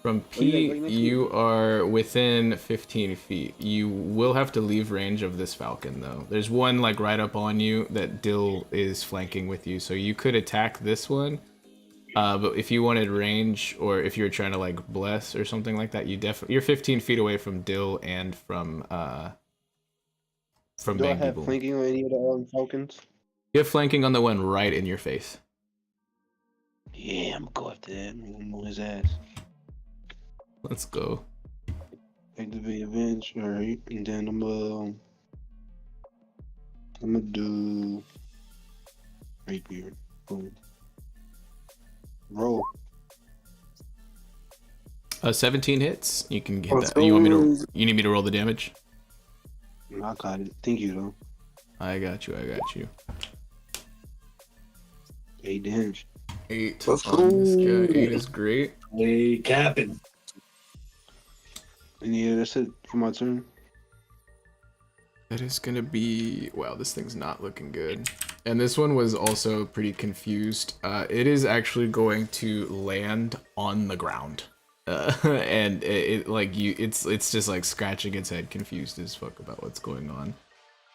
From Pete, you are within 15 feet. You will have to leave range of this falcon, though. There's one like right up on you that Dill is flanking with you, so you could attack this one. But if you wanted range, or if you were trying to like bless or something like that, you're 15 feet away from Dill and from Do I have Boom. flanking on any of the Falcons? You have flanking on the one right in your face. Yeah, I'm going after that. I'm gonna move his ass. Let's go. Activate events, alright. And then I'm gonna do right here. Boom. Roll. 17 hits. You can get Let's that. You go. you need me to roll the damage? I got it. Thank you though. I got you. 8 damage. 8. Let's on this go. guy. 8 is great. Hey, Captain. And yeah, that's it for my turn. That is gonna be... Wow, this thing's not looking good. And this one was also pretty confused. It is actually going to land on the ground. And it's just like scratching its head, confused as fuck about what's going on.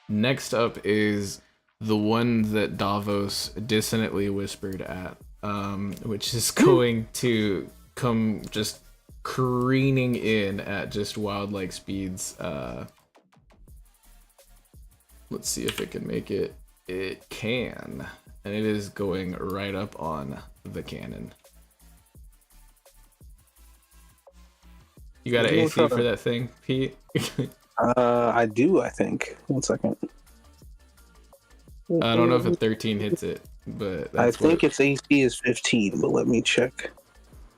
Next up is the one that Davos dissonantly whispered at, which is going to come just careening in at just wildlike speeds. Let's see if it can make it. It can, and it is going right up on the cannon. You got an AC for that thing, Pete? I do, I think. 1 second. I don't know if a 13 hits it, but I that's think its AC is 15, but let me check.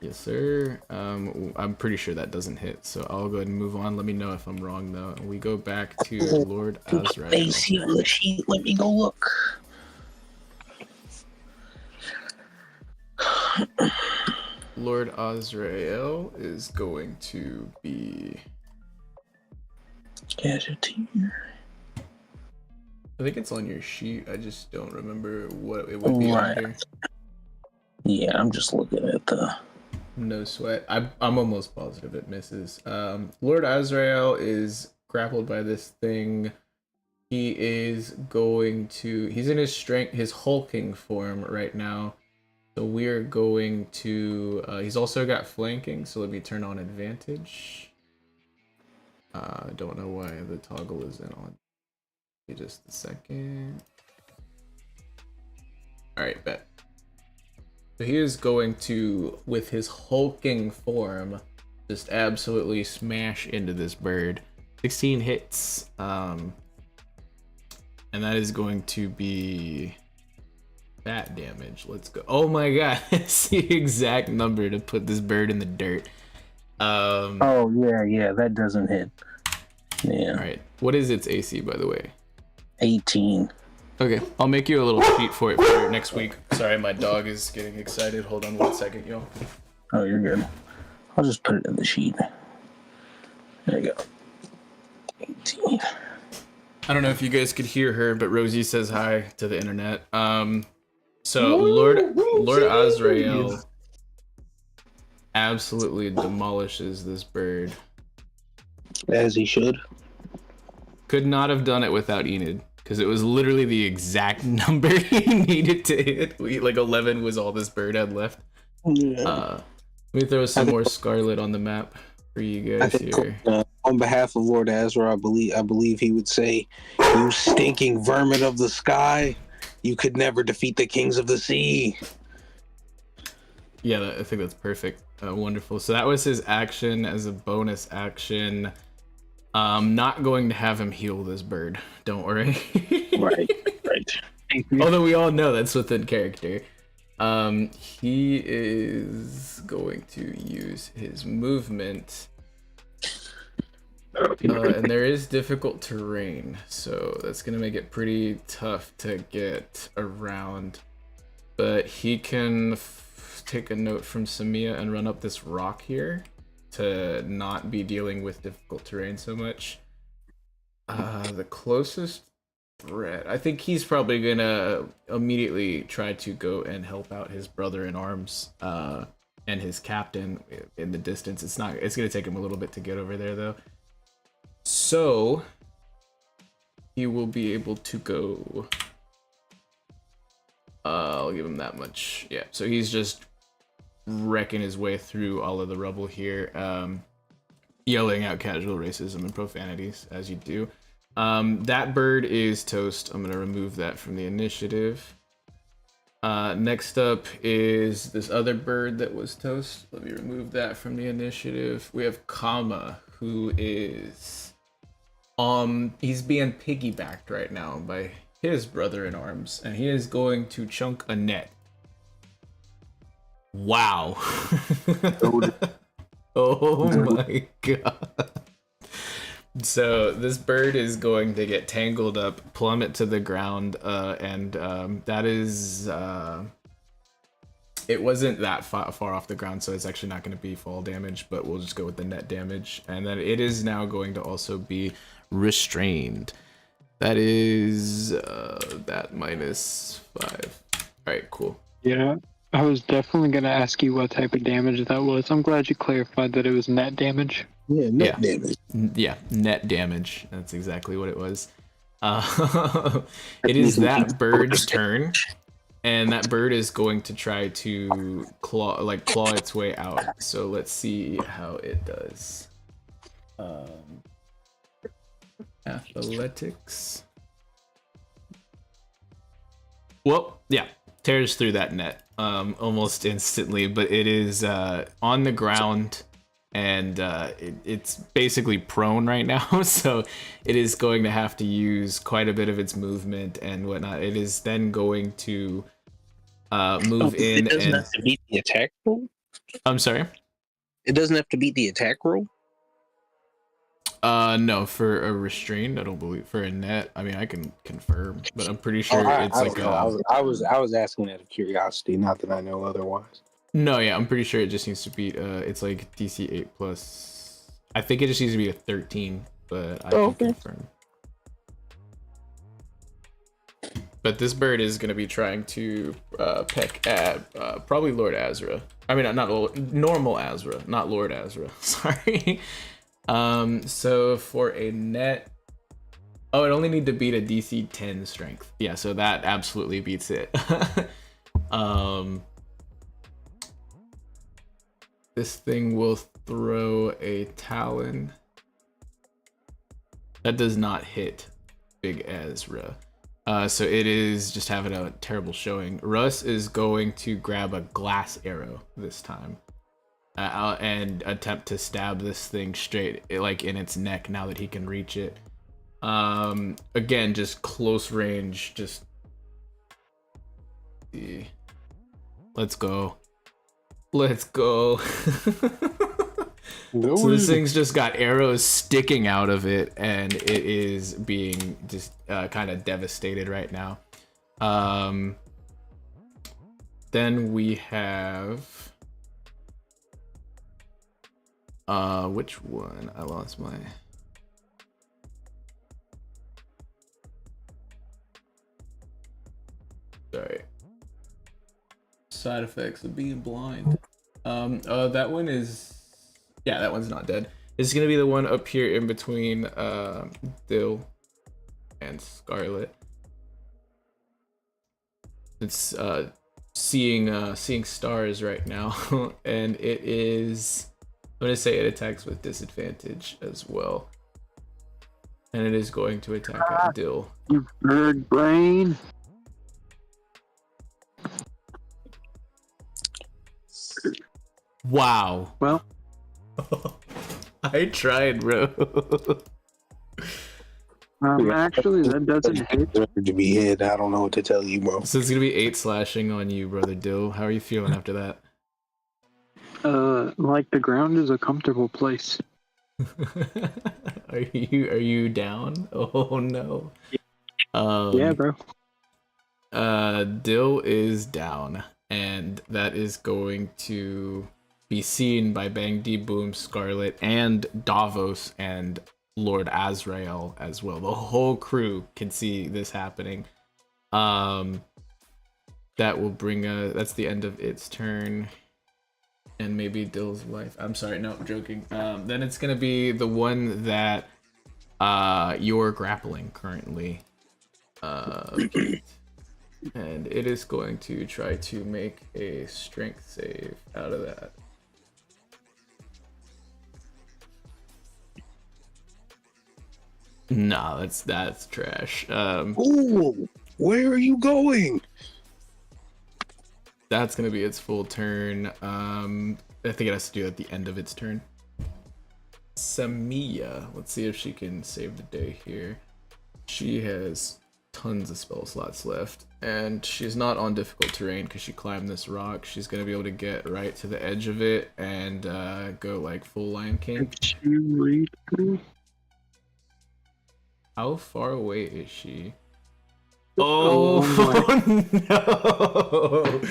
Yes, sir. I'm pretty sure that doesn't hit, so I'll go ahead and move on. Let me know if I'm wrong, though. And we go back to Lord Azrael. AC on the sheet. Let me go look. Lord Azrael is going to be... Casualty. I think it's on your sheet. I just don't remember what it would be under. Yeah, I'm just looking at the... No sweat. I'm almost positive it misses. Lord Azrael is grappled by this thing. He is going to... He's in his hulking form right now. So we're going to... he's also got flanking, so let me turn on advantage. I don't know why the toggle isn't on. Give me just a second. Alright, bet. So he is going to, with his hulking form, just absolutely smash into this bird. 16 hits. And that is going to be that damage. Let's go. Oh my god, it's the exact number to put this bird in the dirt. Oh, yeah, that doesn't hit. Yeah. Alright, what is its AC, by the way? 18. Okay, I'll make you a little sheet for it for next week. Sorry, my dog is getting excited. Hold on 1 second, yo. Oh, you're good. I'll just put it in the sheet. There you go. 18. I don't know if you guys could hear her, but Rosie says hi to the internet. So Lord Azrael absolutely demolishes this bird. As he should. Could not have done it without Enid, because it was literally the exact number he needed to hit. Like 11 was all this bird had left. Yeah. Let me throw some more Scarlet on the map for you guys here. On behalf of Lord Azrael, I believe he would say, "You stinking vermin of the sky, you could never defeat the kings of the sea." Yeah, I think that's perfect. Wonderful. So that was his action. As a bonus action, not going to have him heal this bird. Don't worry. Right. Although we all know that's within character. He is going to use his movement. And there is difficult terrain, so that's going to make it pretty tough to get around. But he can take a note from Samia and run up this rock here to not be dealing with difficult terrain so much. The closest threat, I think he's probably going to immediately try to go and help out his brother-in-arms and his captain in the distance. It's going to take him a little bit to get over there, though. So he will be able to go. I'll give him that much. Yeah. So he's just wrecking his way through all of the rubble here, yelling out casual racism and profanities, as you do. That bird is toast. I'm going to remove that from the initiative. Next up is this other bird that was toast. Let me remove that from the initiative. We have Kama, who is he's being piggybacked right now by his brother in arms, and he is going to chunk a net. Wow. Oh my god. So this bird is going to get tangled up, plummet to the ground, and that is it wasn't that far off the ground, so it's actually not going to be fall damage, but we'll just go with the net damage. And then it is now going to also be restrained. That is that -5. All right, cool. Yeah, I was definitely going to ask you what type of damage that was. I'm glad you clarified that it was net damage. Yeah, net damage. Yeah, net damage. That's exactly what it was. It is that bird's turn, and that bird is going to try to claw its way out. So let's see how it does. Athletics. Well, yeah, tears through that net almost instantly, but it is on the ground. And it's basically prone right now, so it is going to have to use quite a bit of its movement and whatnot. It is then going to move in It doesn't and... have to beat the attack roll? I'm sorry? It doesn't have to beat the attack roll? No, for a restrained, I don't believe. For a net, I mean, I can confirm, but I'm pretty sure it's like a... I was asking out of curiosity, not that I know otherwise. No, yeah, I'm pretty sure it just needs to beat, it's like DC 8 plus... I think it just needs to be a 13, but I can confirm. But this bird is going to be trying to peck at probably Lord Azrael. I mean, not normal Azrael, not Lord Azrael. Sorry. So for a net... Oh, it only need to beat a DC 10 strength. Yeah, so that absolutely beats it. This thing will throw a Talon. That does not hit Big Ezra. So it is just having a terrible showing. Russ is going to grab a glass arrow this time. And attempt to stab this thing straight, like in its neck now that he can reach it. Again, just close range, just... Let's go. Let's go. So this thing's just got arrows sticking out of it, and it is being just kind of devastated right now. Then we have which one? I lost my... Sorry. Side effects of being blind. That one is... Yeah, that one's not dead. It's gonna be the one up here in between Dill and Scarlet. It's seeing stars right now, and it is... I'm gonna say it attacks with disadvantage as well, and it is going to attack at Dill. You bird brain. Wow. Well, I tried, bro. actually, that doesn't hit. To be hit, I don't know what to tell you, bro. So it's gonna be 8 slashing on you, brother Dill. How are you feeling after that? Like the ground is a comfortable place. Are you down? Oh no. Yeah, bro. Dill is down, and that is going to be seen by Bang D Boom, Scarlet, and Davos, and Lord Azrael as well. The whole crew can see this happening. That will bring that's the end of its turn. And maybe Dill's wife. I'm sorry, no, I'm joking. Then it's gonna be the one that you're grappling currently. And it is going to try to make a strength save out of that. Nah, that's trash. Ooh, where are you going? That's gonna be its full turn. I think it has to do it at the end of its turn. Samia, let's see if she can save the day here. She has tons of spell slots left, and she's not on difficult terrain because she climbed this rock. She's gonna be able to get right to the edge of it and go like full Lion King. How far away is she? Oh, no!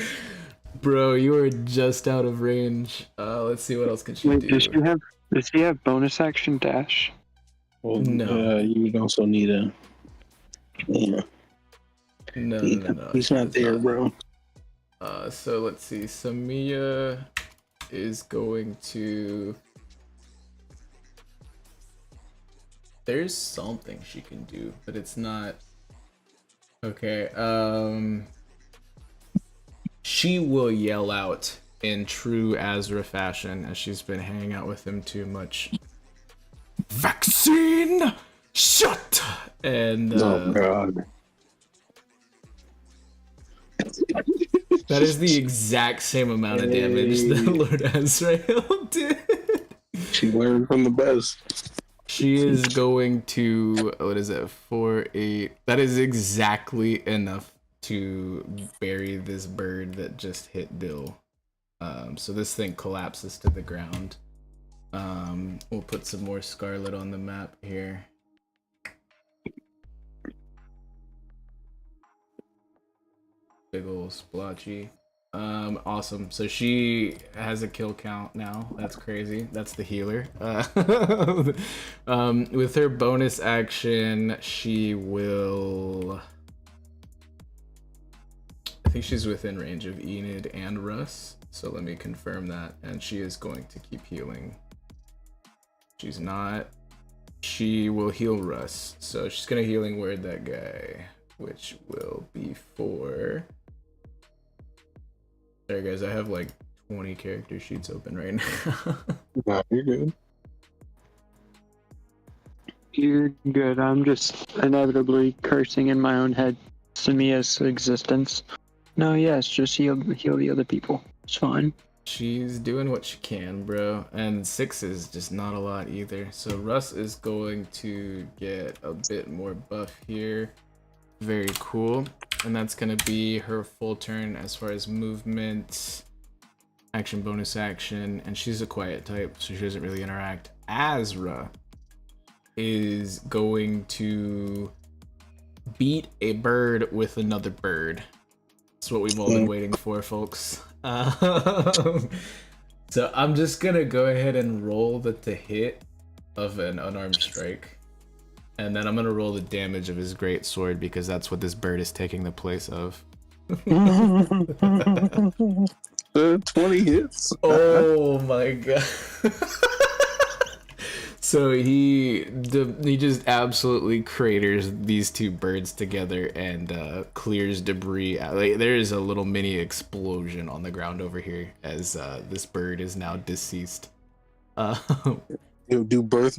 Bro, you are just out of range. Let's see what else can she do. Does she have bonus action dash? Well, No. you would also need a. Yeah. No. He's not there, bro. So let's see. Samia is going to. There's something she can do, but it's not. Okay. She will yell out in true Azra fashion, as she's been hanging out with him too much. Vaccine! Shut! And Oh god. that is the exact same amount of damage that Lord Azrael did. She learned from the best. She is going to, what is it, 4, 8. That is exactly enough to bury this bird that just hit Dill. So this thing collapses to the ground. We'll put some more Scarlet on the map here. Big ol' splotchy. Awesome. So she has a kill count now. That's crazy. That's the healer. With her bonus action, she will. I think she's within range of Enid and Russ. So let me confirm that. And she is going to keep healing. She's not. She will heal Russ. So she's gonna healing word that guy, which will be for. Sorry guys, I have like 20 character sheets open right now. Nah, you're good. You're good. I'm just inevitably cursing in my own head Samia's existence. No, yes, just heal the other people. It's fine. She's doing what she can, bro. And 6 is just not a lot either. So Russ is going to get a bit more buff here. Very cool. And that's going to be her full turn as far as movement, action, bonus action. And she's a quiet type, so she doesn't really interact. Azra is going to beat a bird with another bird. That's what we've all been waiting for, folks. So I'm just going to go ahead and roll the hit of an unarmed strike. And then I'm gonna roll the damage of his great sword because that's what this bird is taking the place of. 20 hits. Oh my god. So he just absolutely craters these two birds together and clears debris. Like, there is a little mini explosion on the ground over here as this bird is now deceased. Do both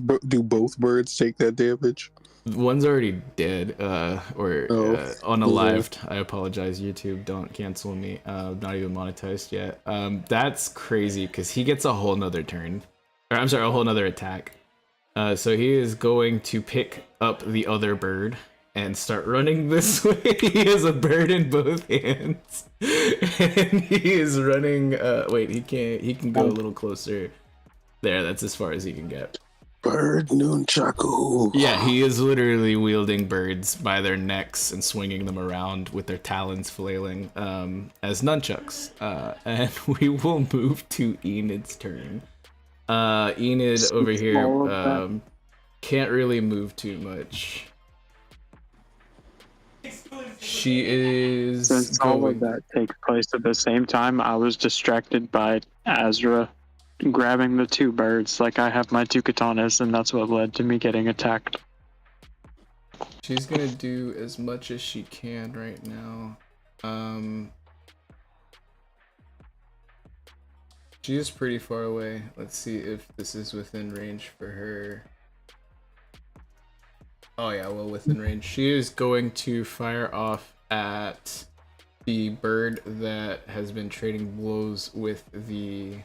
birds take that damage? One's already dead, or unalived. I apologize, YouTube. Don't cancel me. Not even monetized yet. That's crazy because he gets a whole nother turn. Or I'm sorry, a whole nother attack. So he is going to pick up the other bird and start running this way. He has a bird in both hands, and he is running. Wait, he can't. He can go a little closer. There, that's as far as he can get. Bird nunchaku. Yeah, he is literally wielding birds by their necks and swinging them around with their talons flailing as nunchucks. And we will move to Enid's turn. Enid over here can't really move too much. She is. Since all of that takes place at the same time, I was distracted by Azra grabbing the two birds like I have my two katanas, and that's what led to me getting attacked. She's gonna do as much as she can right now. She is pretty far away. Let's see if this is within range for her. Oh yeah, well within range. She is going to fire off at the bird that has been trading blows with the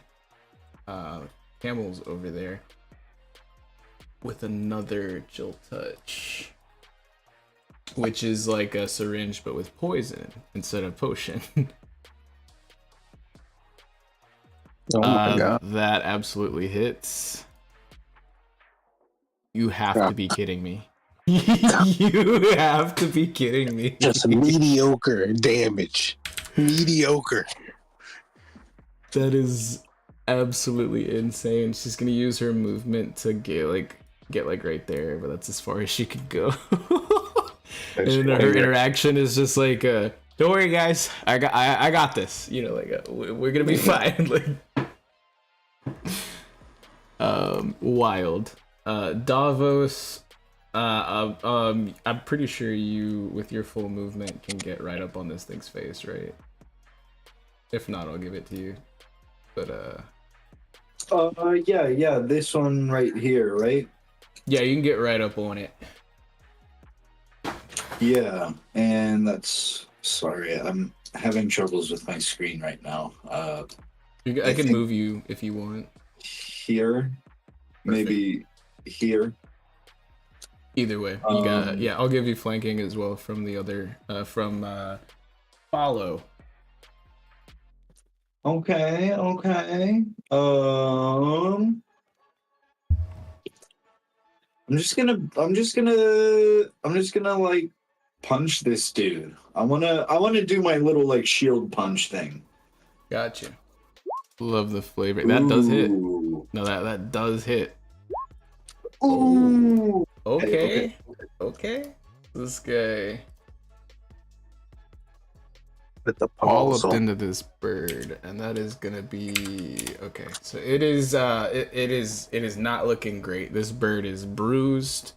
camels over there with another chill touch, which is like a syringe but with poison instead of potion. Oh my god. That absolutely hits. You have to be kidding me. You have to be kidding me. Just mediocre damage. Mediocre. That is absolutely insane. She's gonna use her movement to get like right there, but that's as far as she could go. And her interaction is just like, don't worry guys, I got this. You know, like we're gonna be fine. Like, wild. Davos. I'm pretty sure you, with your full movement, can get right up on this thing's face, right? If not, I'll give it to you. But yeah, this one right here, right? yeah, you can get right up on it. Yeah, and that's sorry, I'm having troubles with my screen right now. I can move you if you want. Here, maybe here. Either way, you got. Yeah, I'll give you flanking as well from the other from follow. Okay. I'm just gonna like punch this dude. I wanna do my little like shield punch thing. Gotcha. Love the flavor. That does hit. Ooh. No, that does hit. Ooh. Okay. This guy With the all paws up on. into this bird, and that is gonna be okay. So it is. It is not looking great. This bird is bruised.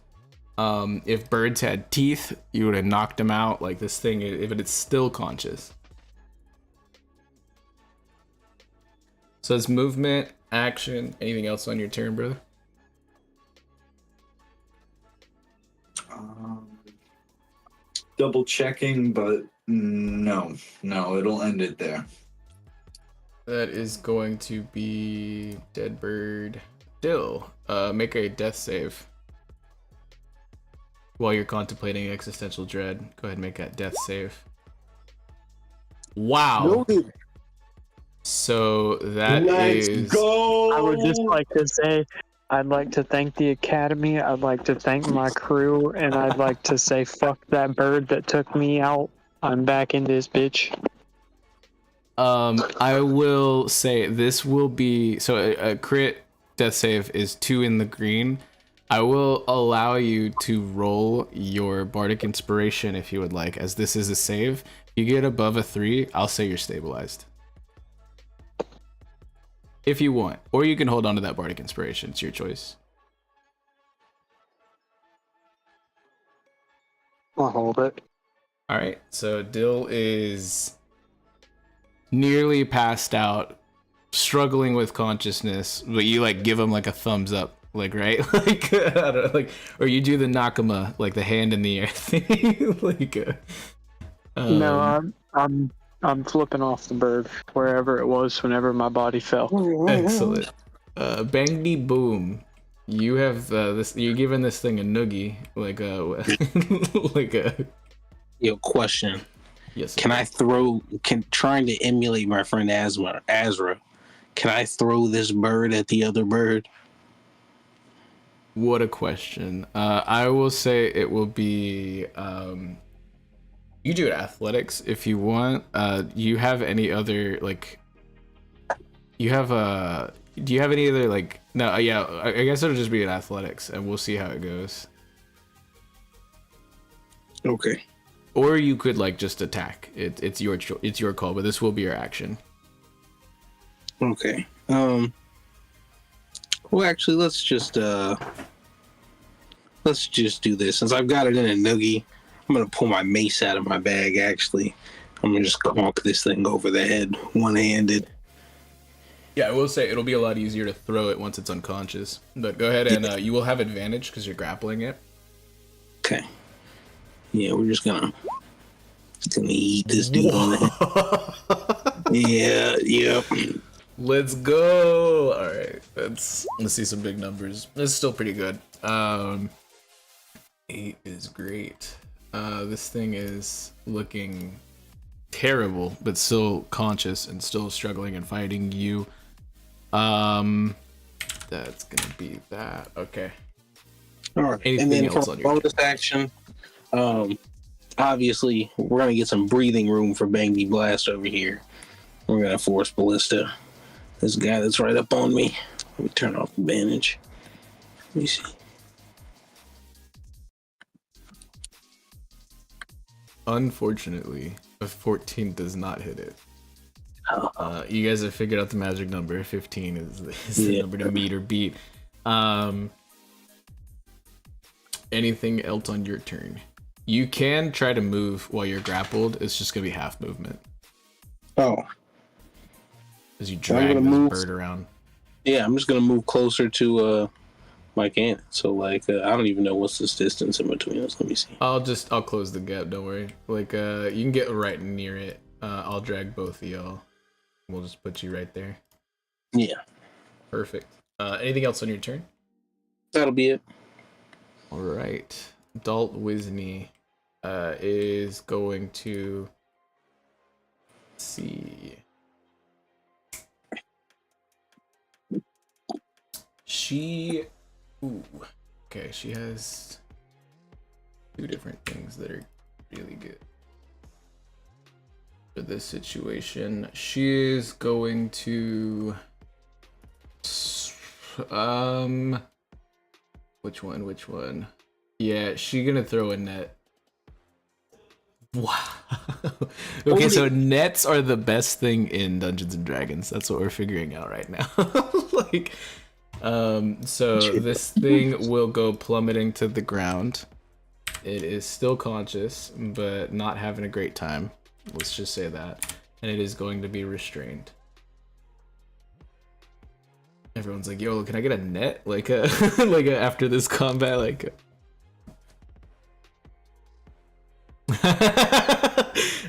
If birds had teeth, you would have knocked him out. Like this thing, if it's still conscious. So it's movement, action. Anything else on your turn, brother? Double checking, but no, it'll end it there. That is going to be dead bird. Dill, make a death save. While you're contemplating existential dread, go ahead and make that death save. Wow. So that Let's is. go. I would just like to say, I'd like to thank the Academy, I'd like to thank my crew, and I'd like to say fuck that bird that took me out. I'm back in this bitch. I will say this will be so a crit death save is 2 in the green. I will allow you to roll your bardic inspiration if you would like, as this is a save. If you get above a 3, I'll say you're stabilized. If you want, or you can hold on to that bardic inspiration. It's your choice. I'll hold it. All right, so Dill is nearly passed out, struggling with consciousness, but you like give him like a thumbs up, like right, like I don't know, like, or you do the Nakama, like the hand in the air thing, like. No, I'm flipping off the bird wherever it was whenever my body fell. Excellent. Bangdy boom. You have this. You're giving this thing a noogie, like a, like a. Yo, question. Yes. Can I trying to emulate my friend Azrael? Can I throw this bird at the other bird? What a question. I will say it will be. You do athletics if you want. You have any other like? You have do you have any other like? No, yeah. I guess it'll just be an athletics, and we'll see how it goes. Okay. Or you could like just attack. It's your it's your call, but this will be your action. Okay. Well, actually, let's just do this. Since I've got it in a noogie, I'm gonna pull my mace out of my bag. Actually, I'm I'm gonna just conk this thing over the head, one-handed. Yeah, I will say it'll be a lot easier to throw it once it's unconscious. But go ahead and you will have advantage because you're grappling it. Okay. Yeah, we're just gonna eat this dude on the head. Yeah, yep. Let's go. All right, let's see some big numbers. It's still pretty good. 8 is great. This thing is looking terrible, but still conscious and still struggling and fighting you. That's gonna be that. Okay. All right. Anything and then else for on your bonus action, obviously we're gonna get some breathing room for Bangy Blast over here. We're gonna force Ballista. This guy that's right up on me. Let me turn off advantage. Let me see. Unfortunately, a 14 does not hit it. You guys have figured out the magic number. 15 is the number to meet or beat. Anything else on your turn? You can try to move while you're grappled. It's just gonna be half movement Oh, as you drag this bird around. yeah. I'm just gonna move closer to my cannon. So like, I don't even know what's this distance in between us. Let me see. I'll close the gap. Don't worry. Like, you can get right near it. I'll drag both of y'all. We'll just put you right there. Yeah, Perfect. Anything else on your turn? that'll be it. All right. Dalt Wisney is going to see. Okay, she has 2 different things that are really good for this situation. She is going to which one? Yeah, she's gonna throw a net. Wow. Okay, so nets are the best thing in Dungeons and Dragons. That's what we're figuring out right now. Like, so this thing will go plummeting to the ground. It is still conscious, but not having a great time. Let's just say that. And it is going to be restrained. Everyone's like, yo, can I get a net? Like, after this combat, like...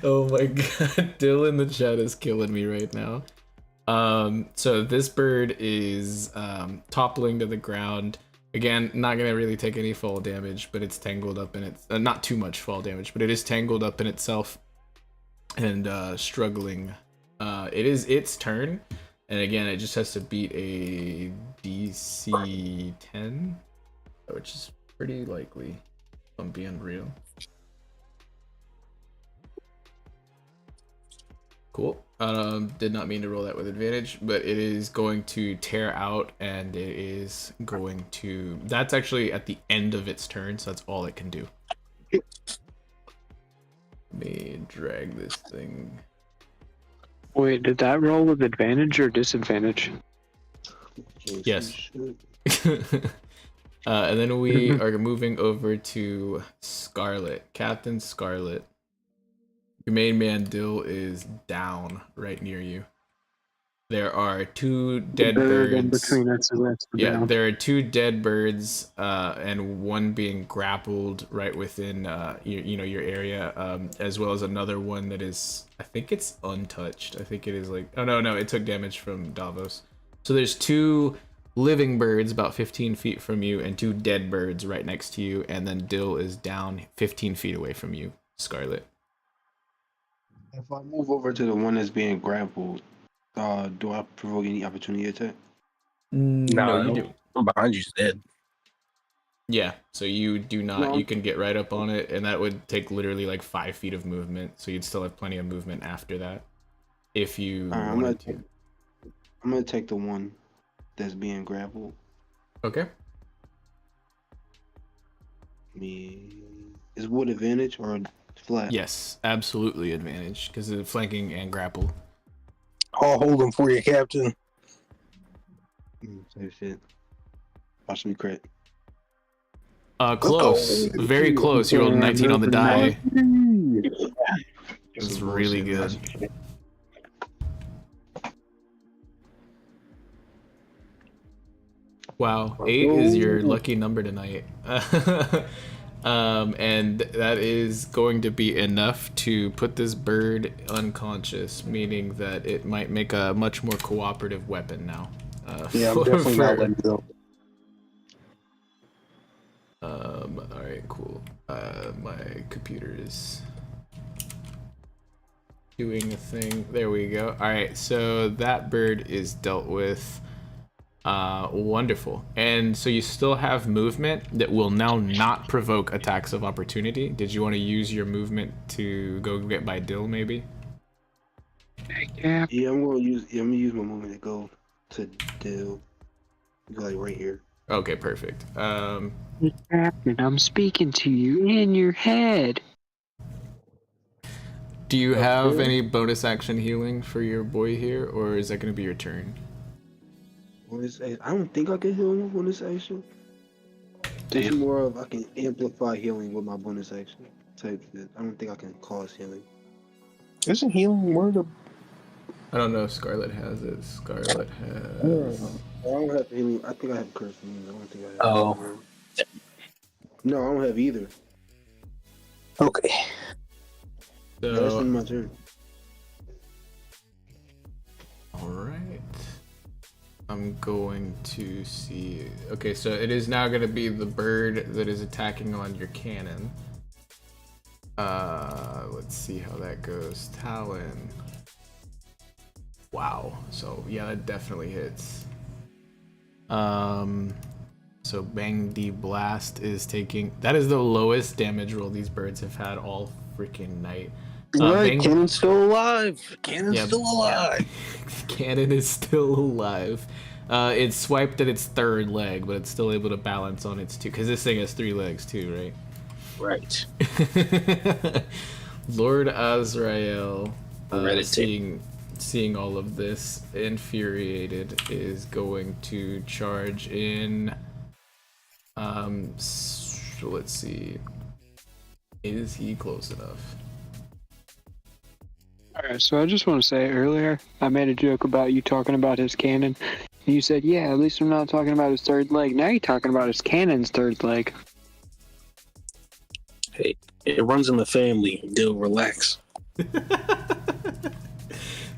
Oh my god, Dill in the chat is killing me right now. So this bird is toppling to the ground. Again, not gonna really take any fall damage, but it's tangled up in its not too much fall damage, but it is tangled up in itself and struggling. It is its turn, and again, it just has to beat a DC 10, which is pretty likely, if I'm being real. Cool. Did not mean to roll that with advantage, but it is going to tear out, and it is going to... That's actually at the end of its turn, so that's all it can do. Let me drag this thing. Wait, did that roll with advantage or disadvantage? Yes. And then we are moving over to Scarlet. Captain Scarlet. Your main man Dill is down right near you. There are 2 dead birds. Between us, so that's down. There are 2 dead birds, and one being grappled right within your area, as well as another one that is, I think it's untouched. I think it is like, oh no, it took damage from Davos. So there's 2 living birds about 15 feet from you, and 2 dead birds right next to you, and then Dill is down 15 feet away from you, Scarlet. If I move over to the one that's being grappled, do I provoke any opportunity attack? No, you do. I'm behind you, dead. Yeah, so you do not. No. You can get right up on it, and that would take literally like 5 feet of movement. So you'd still have plenty of movement after that, if you wanted to. I'm gonna take the one that's being grappled. Okay. Is wood advantage or flat? Yes, absolutely advantage because of flanking and grapple. I'll hold him for you, Captain. Same shit. Watch me crit. Close. Very close. You rolled a 19 on the die. It was really good. Wow, 8 is your lucky number tonight. And that is going to be enough to put this bird unconscious, meaning that it might make a much more cooperative weapon now. Yeah, I'm definitely not letting go. Alright, cool. My computer is doing a thing. There we go. Alright, so that bird is dealt with. Wonderful. And so you still have movement that will now not provoke attacks of opportunity. Did you want to use your movement to go get by Dill, maybe? Yeah, I'm gonna use my movement to go to Dill. Like right here. Okay, perfect. Captain, I'm speaking to you in your head. Do you have any bonus action healing for your boy here, or is that going to be your turn? I don't think I can heal him with bonus action. It's more of I can amplify healing with my bonus action type shit. I don't think I can cause healing. Isn't healing word of... I don't know if Scarlet has it. Scarlet has... I don't have healing. I think I have curse healing. I don't think I have. Oh. No, I don't have either. Okay. So... Yeah, that's in my turn. Alright. I'm going to see... Okay, so it is now going to be the bird that is attacking on your cannon. Let's see how that goes. Talon. Wow. So, yeah, that definitely hits. So Bang D Blast is taking... That is the lowest damage roll these birds have had all freaking night. Right, Cannon's still alive. Cannon's still alive. Cannon is still alive. It's swiped at its third leg, but it's still able to balance on its two. Because this thing has 3 legs too, right? Right. Lord Azrael, seeing all of this, infuriated, is going to charge in. Let's see. Is he close enough? Alright, so I just want to say earlier, I made a joke about you talking about his cannon. And you said, yeah, at least I'm not talking about his third leg. Now you're talking about his cannon's third leg. Hey, it runs in the family. Dill, relax.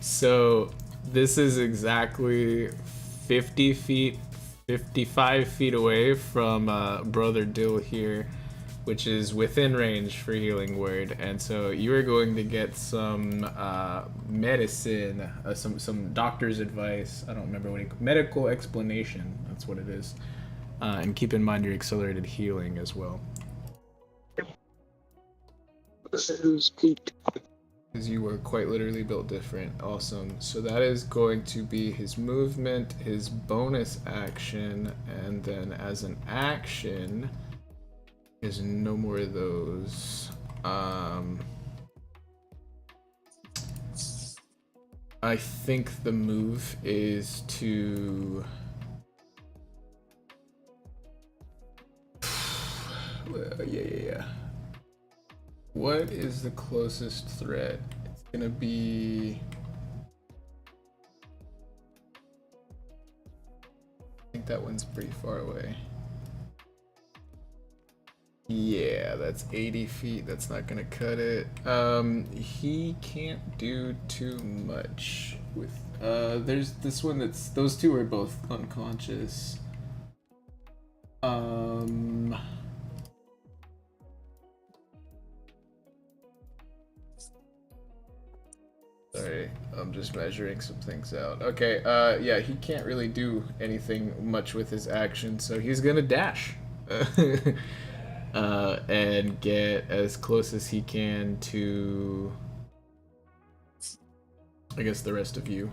So, this is exactly 50 feet, 55 feet away from Brother Dill here, which is within range for Healing Word, and so you are going to get some medicine, some doctor's advice. I don't remember what medical explanation. That's what it is. And keep in mind your accelerated healing as well. Because you were quite literally built different. Awesome. So that is going to be his movement, his bonus action, and then as an action. There's no more of those. I think the move is to... Yeah. What is the closest threat? It's gonna be... I think that one's pretty far away. Yeah, that's 80 feet. That's not gonna cut it. He can't do too much with. There's this one that's. Those two are both unconscious. Sorry, I'm just measuring some things out. Okay, yeah, he can't really do anything much with his action, so he's gonna dash. And get as close as he can to, I guess, the rest of you.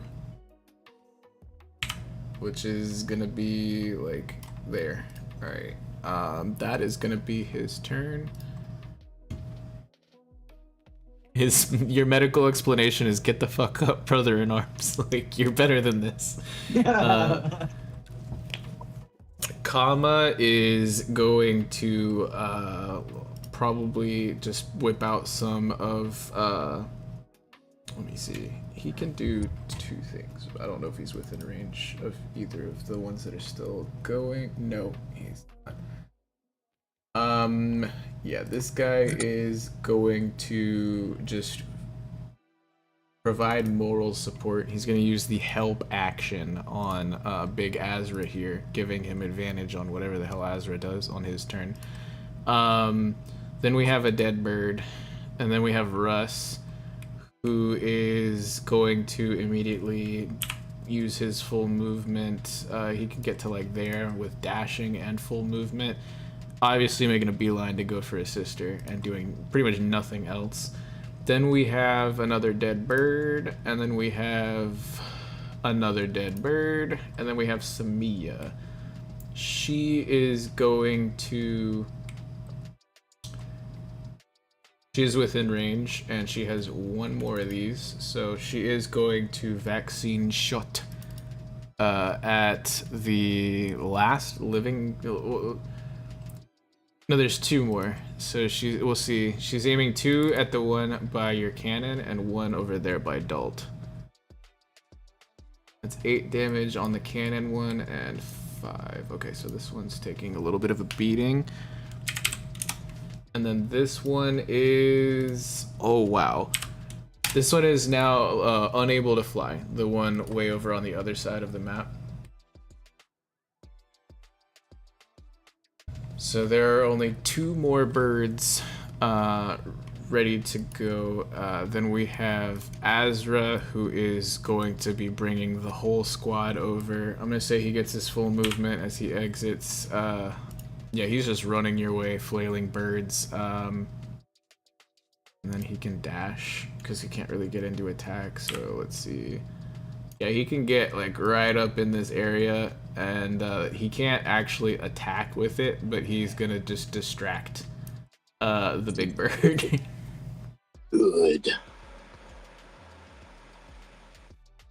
Which is gonna be, like, there. Alright. That is gonna be his turn. Your medical explanation is get the fuck up, brother in arms. Like, you're better than this. Kama is going to probably just whip out some of Let me see. He can do 2 things. I don't know if he's within range of either of the ones that are still going. No, he's not. Yeah, this guy is going to just provide moral support. He's going to use the help action on Big Azra here, giving him advantage on whatever the hell Azra does on his turn. Then we have a dead bird, and then we have Russ, who is going to immediately use his full movement. He can get to like there with dashing and full movement. Obviously making a beeline to go for his sister and doing pretty much nothing else. Then we have another dead bird, and then we have another dead bird, and then we have Samia. She is going to... She is within range, and she has 1 more of these, so she is going to vaccine shot at the last living... No, there's 2 more. So we'll see. She's aiming 2 at the one by your cannon and 1 over there by Dalt. That's 8 damage on the cannon one and 5. Okay, so this one's taking a little bit of a beating. And then this one is... Oh, wow. This one is now unable to fly. The one way over on the other side of the map. So there are only 2 more birds ready to go. Then we have Azra, who is going to be bringing the whole squad over. I'm going to say he gets his full movement as he exits. Yeah, he's just running your way, flailing birds. And then he can dash, because he can't really get into attack. So let's see. Yeah, he can get like right up in this area, and he can't actually attack with it, but he's gonna just distract the big bird. Good.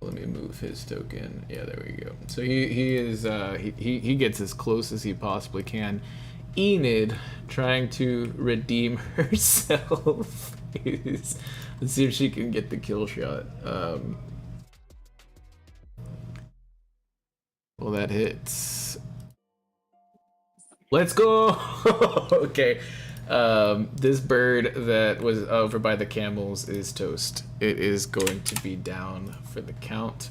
Let me move his token. Yeah, there we go. So he gets as close as he possibly can. Enid trying to redeem herself. Let's see if she can get the kill shot. Well, that hits. Let's go! Okay. This bird that was over by the camels is toast. It is going to be down for the count.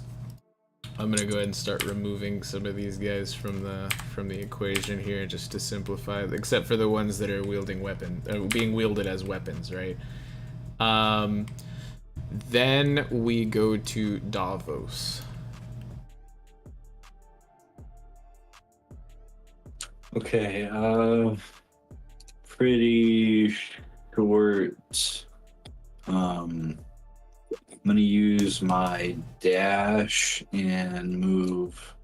I'm gonna go ahead and start removing some of these guys from the equation here, just to simplify, except for the ones that are wielding being wielded as weapons, right? Then we go to Davos. Okay, pretty short. I'm gonna use my dash and move.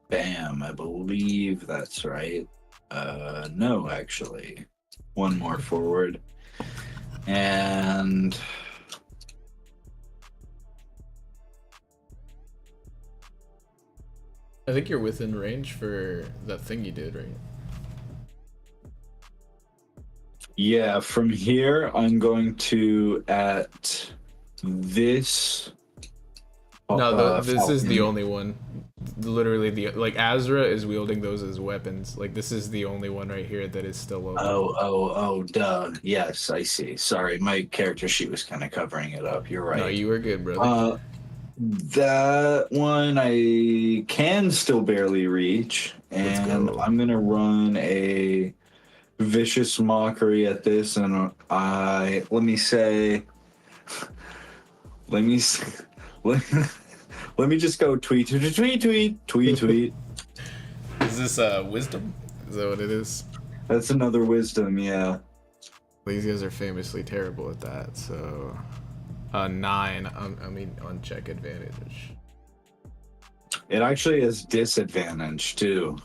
Bam, I believe that's right. No, actually. 1 more forward. And I think you're within range for that thing you did, right? yeah, from here, I'm going to at this. No, this is the Falcon. only one. Literally, like Azra is wielding those as weapons. Like this is the only one right here that is still open. Oh, duh. Yes, I see. Sorry, my character sheet was kind of covering it up. You're right. No, you were good, brother. That one I can still barely reach, and go. I'm gonna run a vicious mockery at this, and let me just go tweet. Is this wisdom? Is that what it is? That's another wisdom, yeah. These guys are famously terrible at that. So 9. I mean, on check advantage. It actually has disadvantage too.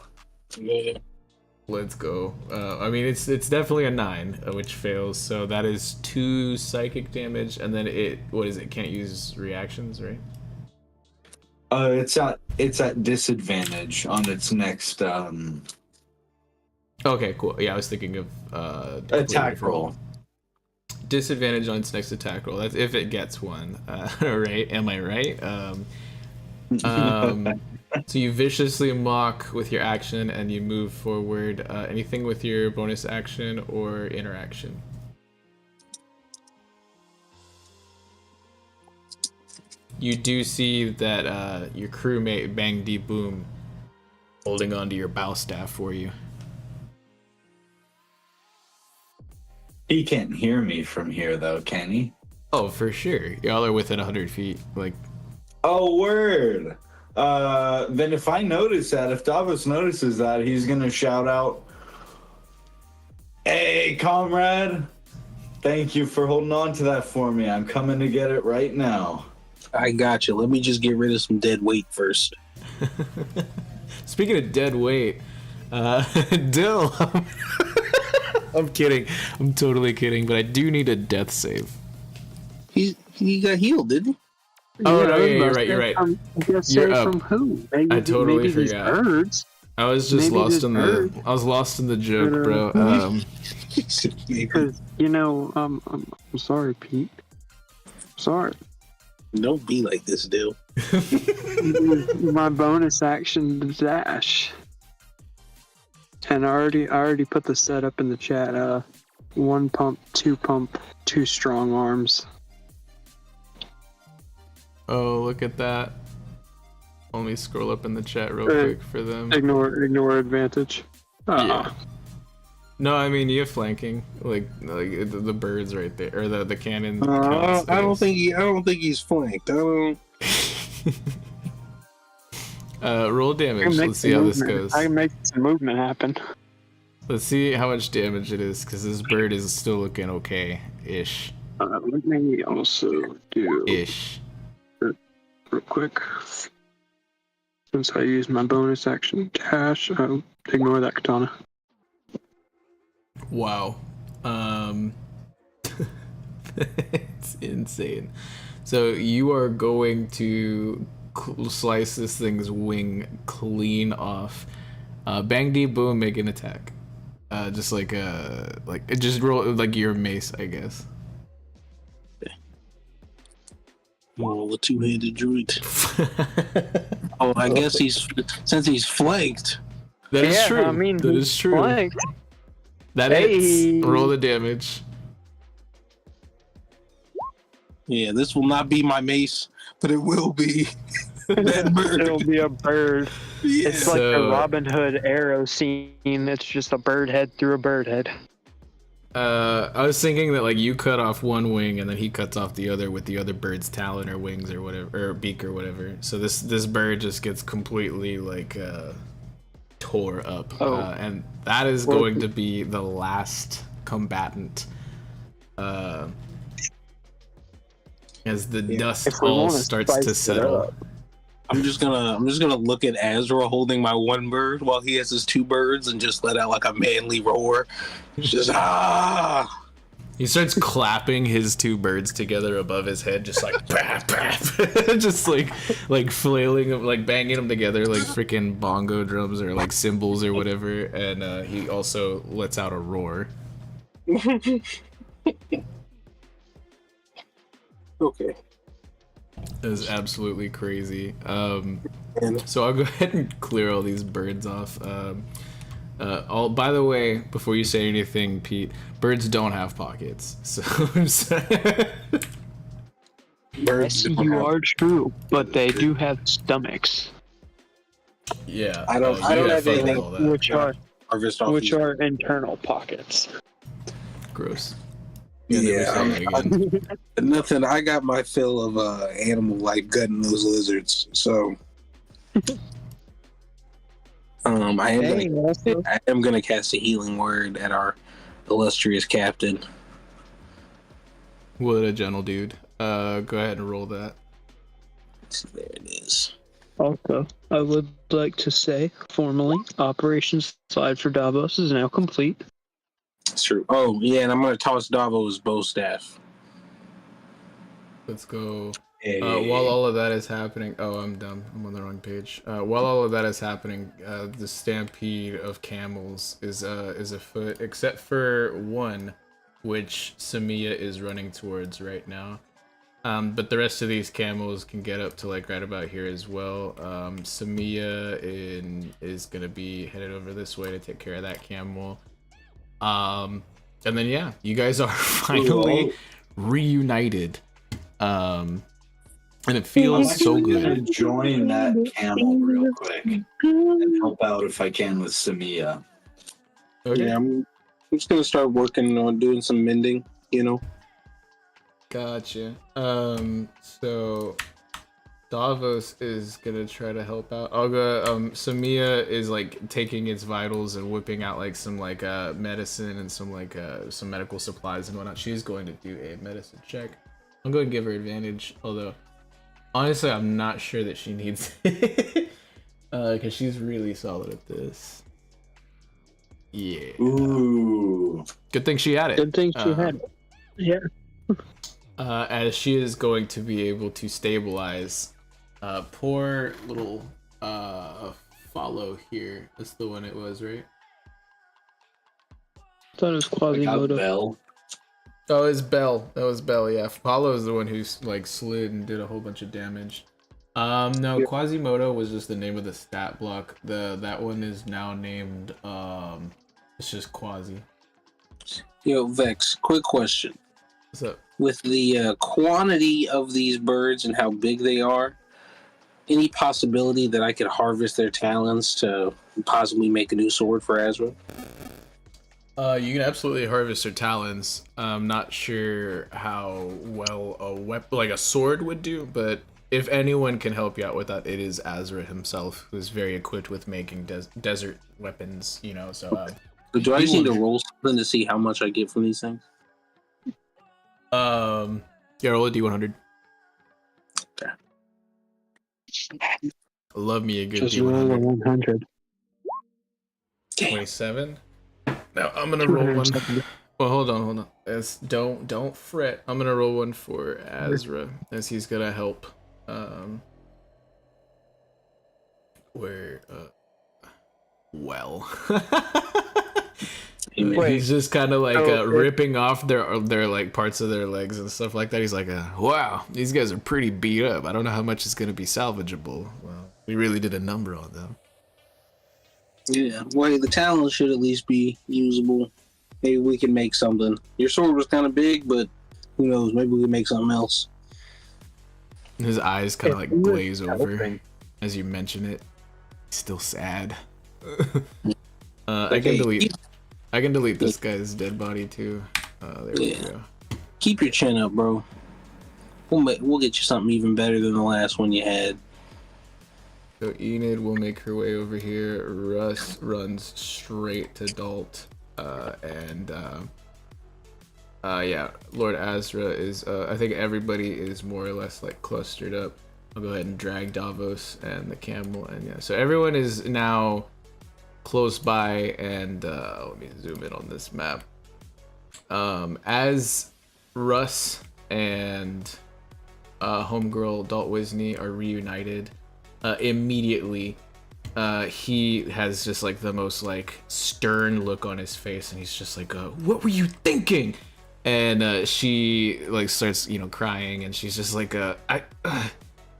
Let's go. I mean, it's definitely a 9, which fails. So that is 2 psychic damage, and then it can't use reactions, right? It's at disadvantage on its next Okay, cool. Yeah, I was thinking of attack roll. disadvantage on its next attack roll. That's if it gets one. Right? Am I right? So you viciously mock with your action and you move forward. Anything with your bonus action or interaction? You do see that your crewmate Bang D Boom holding onto your bow staff for you. He can't hear me from here, though, can he? Oh, for sure. Y'all are within 100 feet. Like, oh, word. Then if I notice that, if Davos notices that, he's gonna shout out, "Hey, comrade! Thank you for holding on to that for me. I'm coming to get it right now." I got you. Let me just get rid of some dead weight first. Speaking of dead weight, Dill. I'm kidding. I'm totally kidding, but I do need a death save. He got healed, didn't he? Oh, no, you're right. You're right. You're up. From who? Maybe, I totally maybe forgot. These birds. I was just lost in the. I was lost in the joke, bro. Because I'm sorry, Pete. Sorry. Don't be like this, Dill. My bonus action to dash. And I already put the setup in the chat. 1 pump, 2 pump, 2 strong arms. Oh, look at that. Let me scroll up in the chat real quick for them. Ignore advantage. Yeah. No, I mean you have flanking, like the birds right there, or the cannon. I don't think he's flanked. I don't. Roll damage. Let's see how this goes. I can make some movement happen. Let's see how much damage it is, because this bird is still looking okay-ish. Let me also do ish. Real quick. Since I used my bonus action dash, ignore that katana. Wow. It's insane. So you are going to slice this thing's wing clean off. Bang D Boom, make an attack. Just just roll like your mace, I guess. Roll a two-handed druid. Oh, I guess since he's flanked. That is true. I mean, that is true. Flanked. That hits. Roll the damage. Yeah, this will not be my mace, but it will be that bird. It'll be a bird. Yeah. It's like the Robin Hood arrow scene. It's just a bird head through a bird head. I was thinking that like you cut off one wing and then he cuts off the other with the other bird's talon or wings or whatever, or beak or whatever. So this bird just gets completely like tore up, and that is going to be the last combatant. As the dust all starts to settle. I'm just gonna look at Azrael holding my one bird while he has his two birds and just let out like a manly roar. Just He starts clapping his two birds together above his head, just like just like flailing them, like banging them together like freaking bongo drums or like cymbals or whatever. And he also lets out a roar. Okay. That is absolutely crazy. So I'll go ahead and clear all these birds off. By the way, before you say anything, Pete, birds don't have pockets. So Birds You are true, but they do have stomachs. Yeah. I don't have anything Which are harvest internal pockets. Gross. Yeah, nothing. I got my fill of animal life gutting those lizards. So, I am gonna cast a healing word at our illustrious captain. What a gentle dude. Go ahead and roll that. There it is. Also, I would like to say formally, operations slide for Davos is now complete. It's true. Oh yeah, and I'm gonna toss Davos' bow staff. Let's go. While all of that is happening, I'm dumb. I'm on the wrong page. While all of that is happening, the stampede of camels is afoot, except for one which Samia is running towards right now. But the rest of these camels can get up to like right about here as well. Samia is gonna be headed over this way to take care of that camel. And then yeah, you guys are finally reunited. And it feels so good. I'm gonna join that camel real quick and help out if I can with Samia. Okay. Yeah, I'm just gonna start working on doing some mending, you know. Gotcha. So Davos is gonna try to help out. Samia is like taking its vitals and whipping out like some like medicine and some like some medical supplies and whatnot. She's going to do a medicine check. I'm going to give her advantage, although honestly I'm not sure that she needs it. Because she's really solid at this. Yeah. Ooh. Good thing she had it. Good thing she had it. Yeah. As she is going to be able to stabilize poor little follow here. That's the one it was, right? I thought it was I got Quasimodo. Bell. Oh, it's Bell. That was Bell, yeah. Follow is the one who like slid and did a whole bunch of damage. No, Quasimodo was just the name of the stat block. That one is now named it's just Quasi. Yo, Vex, quick question. What's up? With the quantity of these birds and how big they are, any possibility that I could harvest their talons to possibly make a new sword for Azrael? You can absolutely harvest their talons. I'm not sure how well a weapon, like a sword, would do, but if anyone can help you out with that, it is Azrael himself, who's very equipped with making desert weapons. You know, so. So do I just need to roll something to see how much I get from these things? Yeah, roll a D100. Okay. Love me a good Just roll a D100. 100. 27. Now I'm gonna roll one. 270. Well, hold on. Don't fret. I'm gonna roll one for Azrael, as he's gonna help. He's just kind of like ripping off their like parts of their legs and stuff like that. He's like, wow, these guys are pretty beat up. I don't know how much is gonna be salvageable. Well, we really did a number on them. Yeah, well, the talons should at least be usable. Maybe we can make something. Your sword was kind of big, but who knows? Maybe we can make something else. His eyes kind of like glaze over as you mention it. He's still sad. I can delete this guy's dead body too. There we go. Keep your chin up, bro. We'll get you something even better than the last one you had. So Enid will make her way over here. Russ runs straight to Dalt. Yeah, Lord Azra is, I think everybody is more or less like clustered up. I'll go ahead and drag Davos and the camel, and yeah, so everyone is now close by, and let me zoom in on this map. As Russ and homegirl Dalt Wisney are reunited, immediately he has just like the most like stern look on his face, and he's just like, what were you thinking? And she like starts, crying, and she's just like,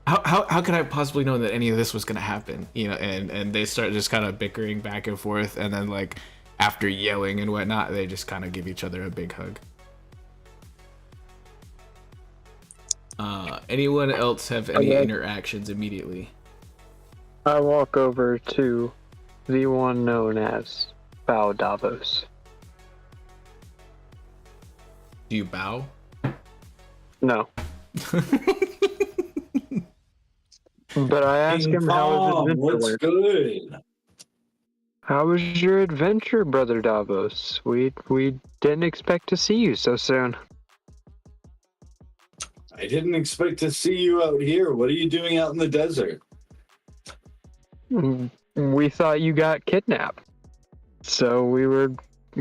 how could I possibly know that any of this was gonna happen? And they start just kind of bickering back and forth, and then like after yelling and whatnot, they just kind of give each other a big hug. Anyone else have any interactions immediately? I walk over to the one known as Bow Davos. Do you bow? No. But I ask him how his adventure what's went. good? How was your adventure, Brother Davos? We didn't expect to see you so soon. I didn't expect to see you out here. What are you doing out in the desert? We thought you got kidnapped, so we were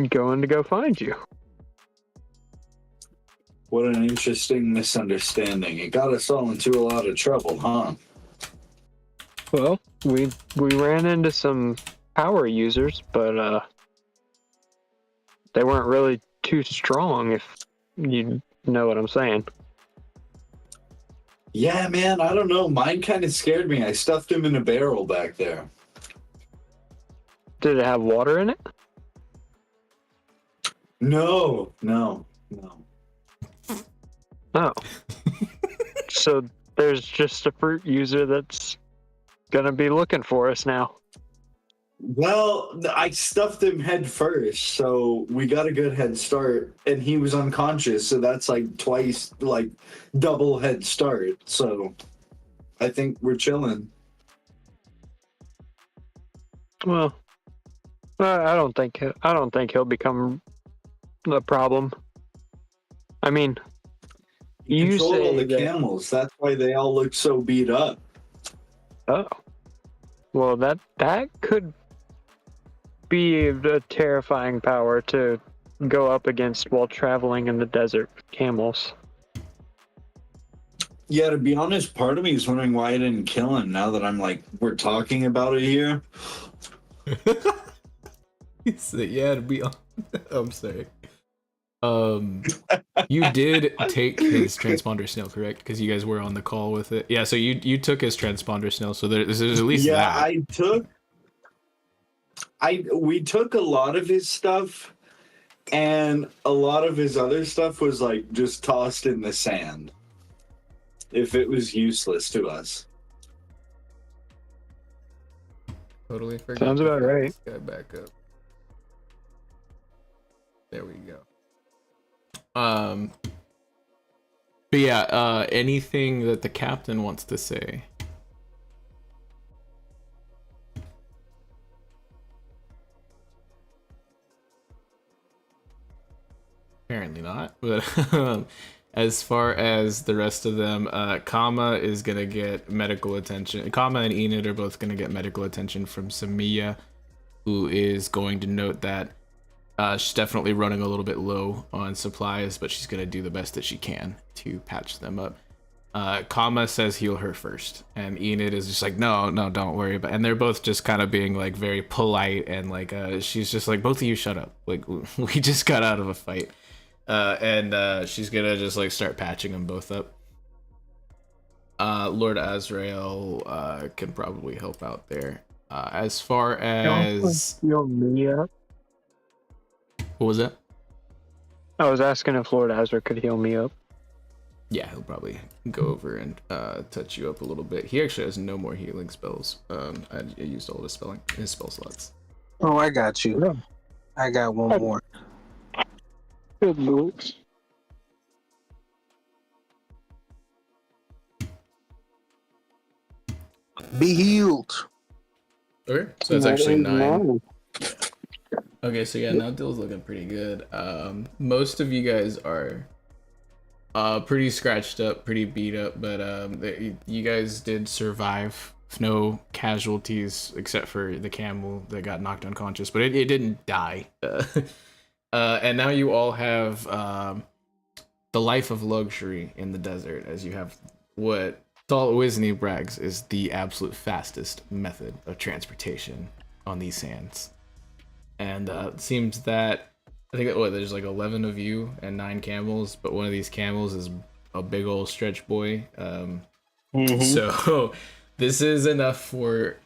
going to go find you. What an interesting misunderstanding. It got us all into a lot of trouble, huh? Well, we ran into some power users, but they weren't really too strong, if you know what I'm saying. Yeah, man, I don't know. Mine kind of scared me. I stuffed him in a barrel back there. Did it have water in it? No. Oh. So there's just a fruit user that's gonna be looking for us now. Well, I stuffed him head first, so we got a good head start, and he was unconscious, so that's like twice, like double head start. So I think we're chilling. Well, I don't think he'll become a problem. I mean, You you controlled all say the camels. That's why they all look so beat up. oh, well, that could be a terrifying power to go up against while traveling in the desert with camels. Yeah, to be honest, part of me is wondering why I didn't kill him now that we're talking about it here. He said, yeah, to be honest. I'm sorry. You did take his transponder snail, correct? Because you guys were on the call with it. Yeah, so you took his transponder snail, so there's at least that. We took a lot of his stuff, and a lot of his other stuff was like just tossed in the sand. If it was useless to us. Totally forgot. Sounds about right. This guy back up. There we go. But yeah, anything that the captain wants to say. Apparently not, but as far as the rest of them, Kama is gonna get medical attention. Kama and Enid are both gonna get medical attention from Samiya, who is going to note that she's definitely running a little bit low on supplies, but she's gonna do the best that she can to patch them up. Kama says heal her first, and Enid is just like, no, don't worry about it. And they're both just kind of being like very polite, and like she's just like, both of you shut up. Like, we just got out of a fight. And she's gonna just like start patching them both up. Lord Azrael can probably help out there. As far as heal me up. What was that? I was asking if Lord Azrael could heal me up. Yeah, he'll probably go over and touch you up a little bit. He actually has no more healing spells. I used all his spell slots. Oh, I got you. Yeah. I got one more. Good looks. Be healed. Okay, so that's actually 9. Okay, so yeah, now Dill's looking pretty good. Most of you guys are pretty scratched up, pretty beat up, but you guys did survive. No casualties except for the camel that got knocked unconscious, but it didn't die. And now you all have the life of luxury in the desert, as you have what Salt Wisney brags is the absolute fastest method of transportation on these sands. And it seems that I think there's like 11 of you and 9 camels, but one of these camels is a big old stretch boy. So this is enough for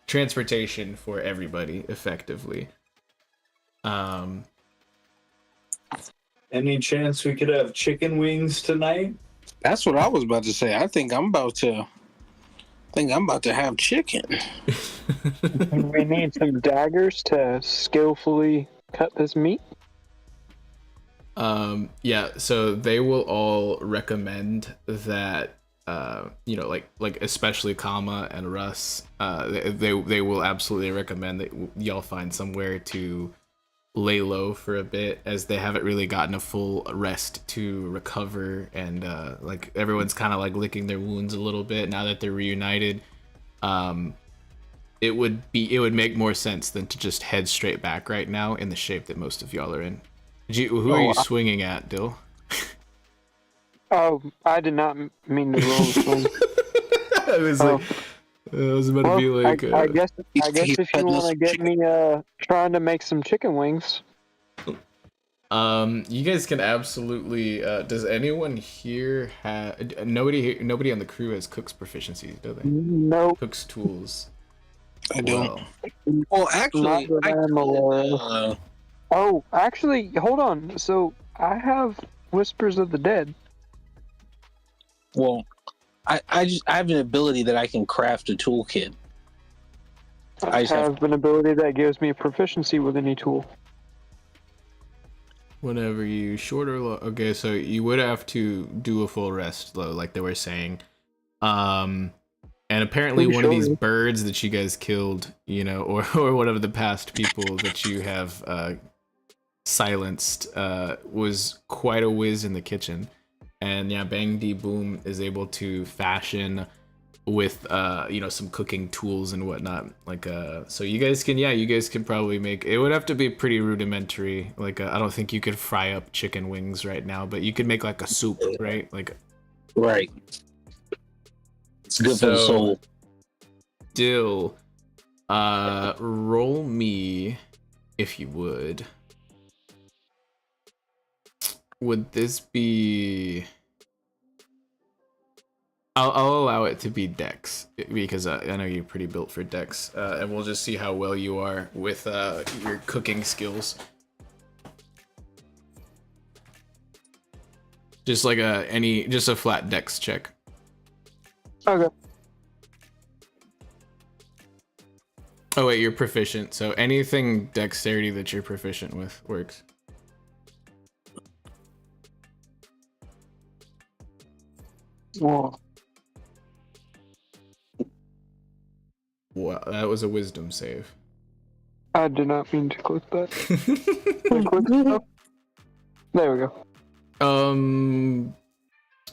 transportation for everybody effectively. Any chance we could have chicken wings tonight? That's what I was about to say. I think I'm about to have chicken. We need some daggers to skillfully cut this meat. Yeah, so they will all recommend that like especially Kama and Russ, they will absolutely recommend that y'all find somewhere to lay low for a bit, as they haven't really gotten a full rest to recover, and like everyone's kind of like licking their wounds a little bit now that they're reunited. It would make more sense than to just head straight back right now in the shape that most of y'all are in. Who are you swinging at, Dill? Oh, I did not mean to roll the swing. I was like, I was about to be like, I guess if you want to get me trying to make some chicken wings. You guys can absolutely. Does anyone here have nobody on the crew has Cook's proficiency, do they? Nope. Cook's tools. I don't. Well, Well, actually, Not that I'm aware of. Oh, actually, hold on. So I have Whispers of the Dead. well, I have an ability that I can craft a toolkit. I have an ability that gives me proficiency with any tool. whenever you short or long. Okay, so you would have to do a full rest though, like they were saying. And apparently Pretty one of these sure. birds that you guys killed, you know, or one of the past people that you have silenced was quite a whiz in the kitchen. And yeah, Bang D Boom is able to fashion with you know, some cooking tools and whatnot. Like so you guys can probably make it. Would have to be pretty rudimentary. Like I don't think you could fry up chicken wings right now, but you could make like a soup, right? Like Right. It's good for the soul. Dill, roll me, if you would. Would this be? I'll allow it to be Dex because I know you're pretty built for Dex, and we'll just see how well you are with your cooking skills. Just like just a flat Dex check. Okay. Oh wait, you're proficient, so anything dexterity that you're proficient with works. Well, Wow, that was a wisdom save. I did not mean to click that. There we go.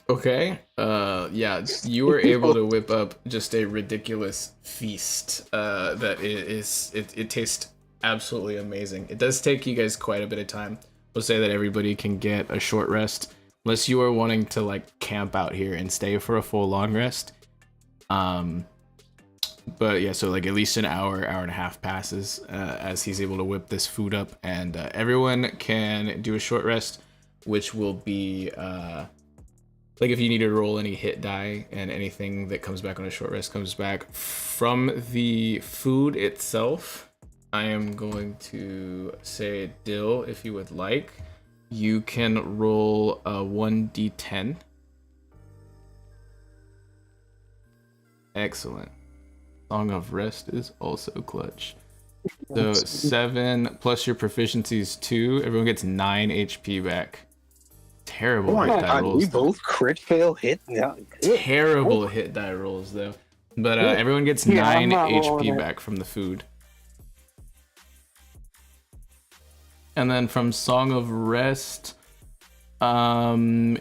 Okay. Yeah, you were able to whip up just a ridiculous feast. That it tastes absolutely amazing. It does take you guys quite a bit of time. We'll say that everybody can get a short rest, unless you are wanting to like camp out here and stay for a full long rest. But yeah, so like at least an hour and a half passes as he's able to whip this food up, and everyone can do a short rest, which will be like if you need to roll any hit die, and anything that comes back on a short rest comes back from the food itself. I am going to say, Dill, if you would like, you can roll a 1d10. Excellent. Song of Rest is also clutch. So 7 plus your proficiency is 2. Everyone gets 9 HP back. Terrible Oh my hit die god, rolls. we both crit fail hit? Yeah, good. Terrible hit die rolls though. But Good. everyone gets Yeah, 9 I'm not rolling HP it. back from the food. And then from Song of Rest, regain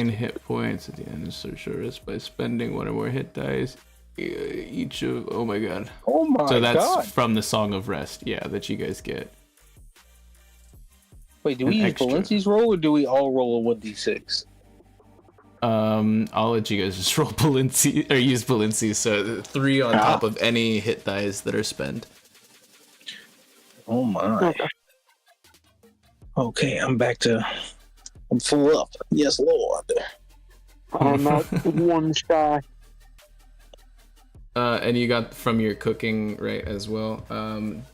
hit points at the end of search or rest by spending 1 or more hit dice. Each of oh my god. Oh my god. So that's from the Song of Rest, yeah, that you guys get. Wait, do we an use extra. Balinc's roll or do we all roll a 1d6? I'll let you guys just roll Balincc or use Balincc, so 3 on top of any hit dice that are spent. Oh my. Okay, I'm full up. Yes, Lord. I'm not one shy. And you got from your cooking, right, as well.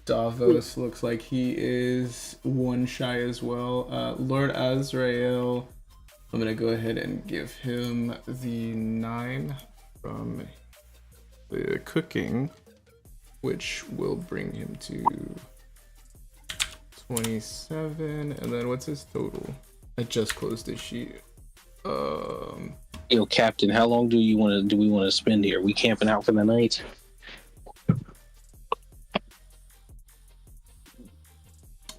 Davos looks like he is 1 shy as well. Lord Azrael, I'm gonna go ahead and give him the 9 from the cooking, which will bring him to 27. And then what's his total? I just closed his sheet. Yo, Captain, how long do we want to spend here? We camping out for the night?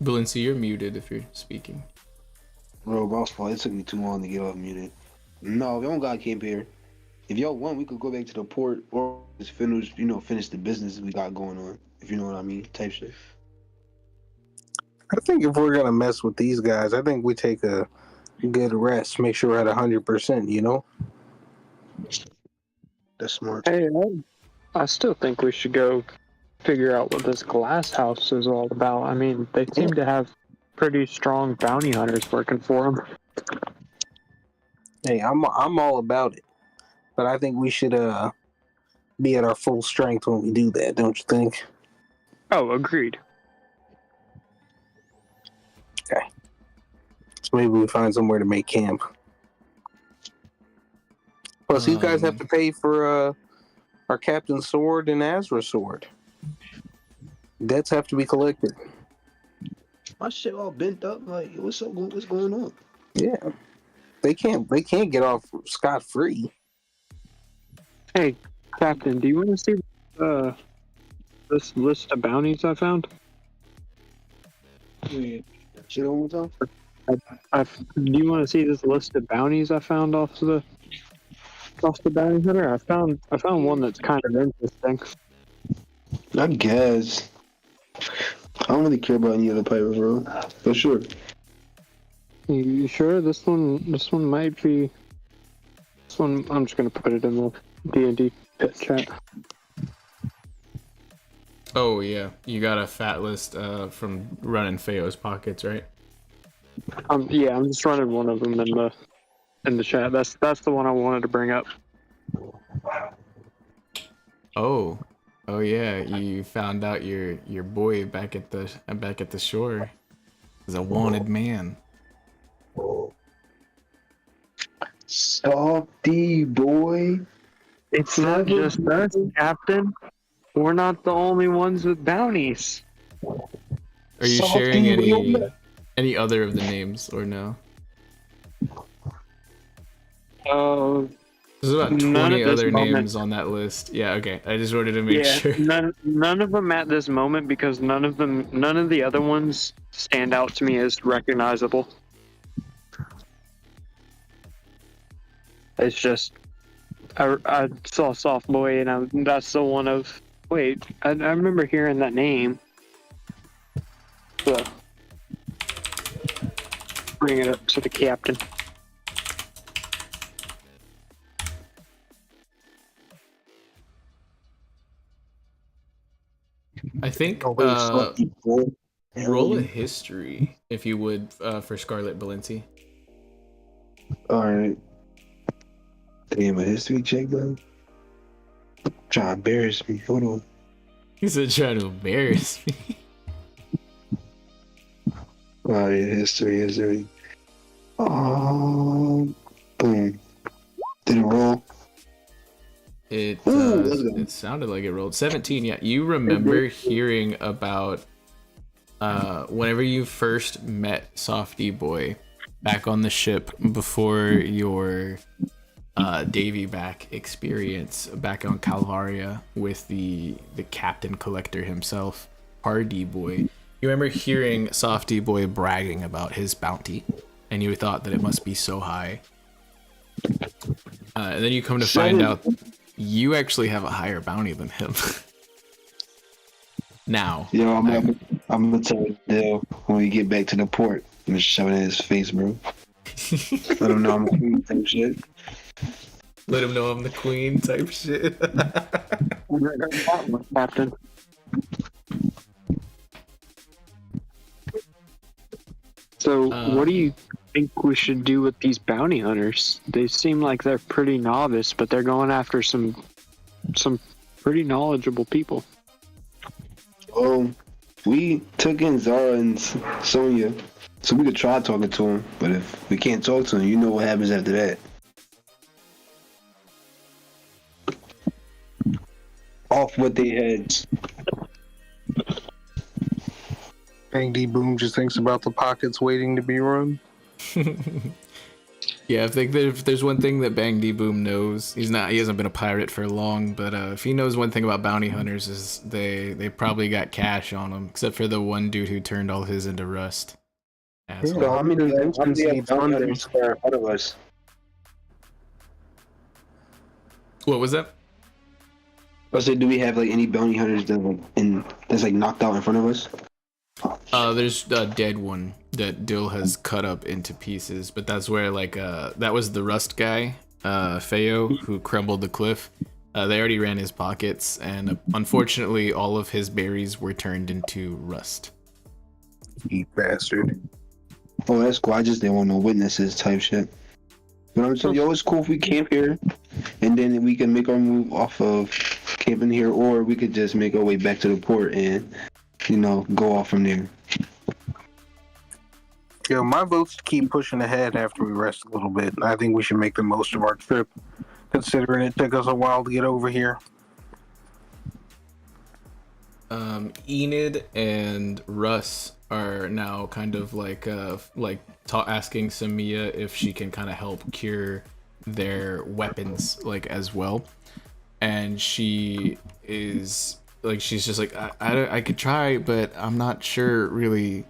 Balincc, you're muted if you're speaking. Bro, boss fault. It took me too long to get off muted. No, we don't got camp here. If y'all want, we could go back to the port or just finish the business we got going on. If you know what I mean, type shit. I think if we're gonna mess with these guys, I think we take a good rest, make sure we're at 100%, you know? That's smart. Hey, I still think we should go figure out what this glass house is all about. I mean, they seem to have pretty strong bounty hunters working for him. Hey, I'm all about it, but I think we should be at our full strength when we do that. Don't you think? Oh, agreed. Okay. So maybe we find somewhere to make camp. Plus, you guys have to pay for our captain's sword and Azrael's sword. Debts have to be collected. My shit all bent up. Like, what's up? What's going on? Yeah, they can't get off scot free. Hey, Captain, do you want to see this list of bounties I found? Shit on time. Do you want to see this list of bounties I found off the bounty hunter? I found one that's kind of interesting. I guess. I don't really care about any other pirate, bro. But sure. You sure this one might be? This one, I'm just gonna put it in the D&D pit chat. Oh yeah, you got a fat list from running Feo's pockets, right? Yeah, I'm just running one of them in the chat. That's the one I wanted to bring up. Oh yeah, you found out your boy back at the shore is a wanted man. Softy boy. It's not just us, Captain. We're not the only ones with bounties. Are you sharing any other of the names or no? There's about 20 other names on that list. Yeah, okay. I just wanted to make sure. None of them at this moment, because none of the other ones stand out to me as recognizable. It's just I saw Soft Boy and that's the one of wait. I remember hearing that name. So bring it up to the captain. I think roll a history if you would for Scarlet Balincc. Alright. Damn, a history check, bro. Trying to embarrass me. Hold on. He said trying to embarrass me. Alright, history. Boom. Did it roll? It sounded like it rolled 17. Yeah, you remember hearing about whenever you first met Softy Boy back on the ship before your Davy back experience back on Calvaria with the captain collector himself, Hardy Boy. You remember hearing Softy Boy bragging about his bounty, and you thought that it must be so high. And then you come to find out you actually have a higher bounty than him. Now. Yo, I'm gonna tell Dill when we get back to the port. I'm gonna shove it in his face, bro. Let him know I'm a queen type shit. Let him know I'm the queen type shit. Captain. So, what do you think we should do with these bounty hunters? They seem like they're pretty novice, but they're going after some pretty knowledgeable people. We took in Zara and Sonya, so we could try talking to them. But if we can't talk to them, you know what happens after that. Off with their heads. Bang D Boom just thinks about the pockets waiting to be run. Yeah, I think that if there's one thing that Bang D Boom knows, he hasn't been a pirate for long, but if he knows one thing about bounty hunters is they probably got cash on them, except for the one dude who turned all his into rust. Asshole. So how many bounty hunters are ahead of us? What was that? I said, do we have like any bounty hunters that's like knocked out in front of us? There's a dead one that Dill has cut up into pieces, but that's where that was the rust guy, Feo, who crumbled the cliff. They already ran his pockets, and unfortunately all of his berries were turned into rust. You bastard. Oh, that's cool. I just didn't want no witnesses type shit. You know what I'm saying? Yo, it's cool if we camp here, and then we can make our move off of camping here, or we could just make our way back to the port and, go off from there. Yo, my vote's to keep pushing ahead after we rest a little bit. I think we should make the most of our trip, considering it took us a while to get over here. Enid and Russ are now kind of asking Samia if she can kind of help cure their weapons as well, and she is she's just I could try, but I'm not sure really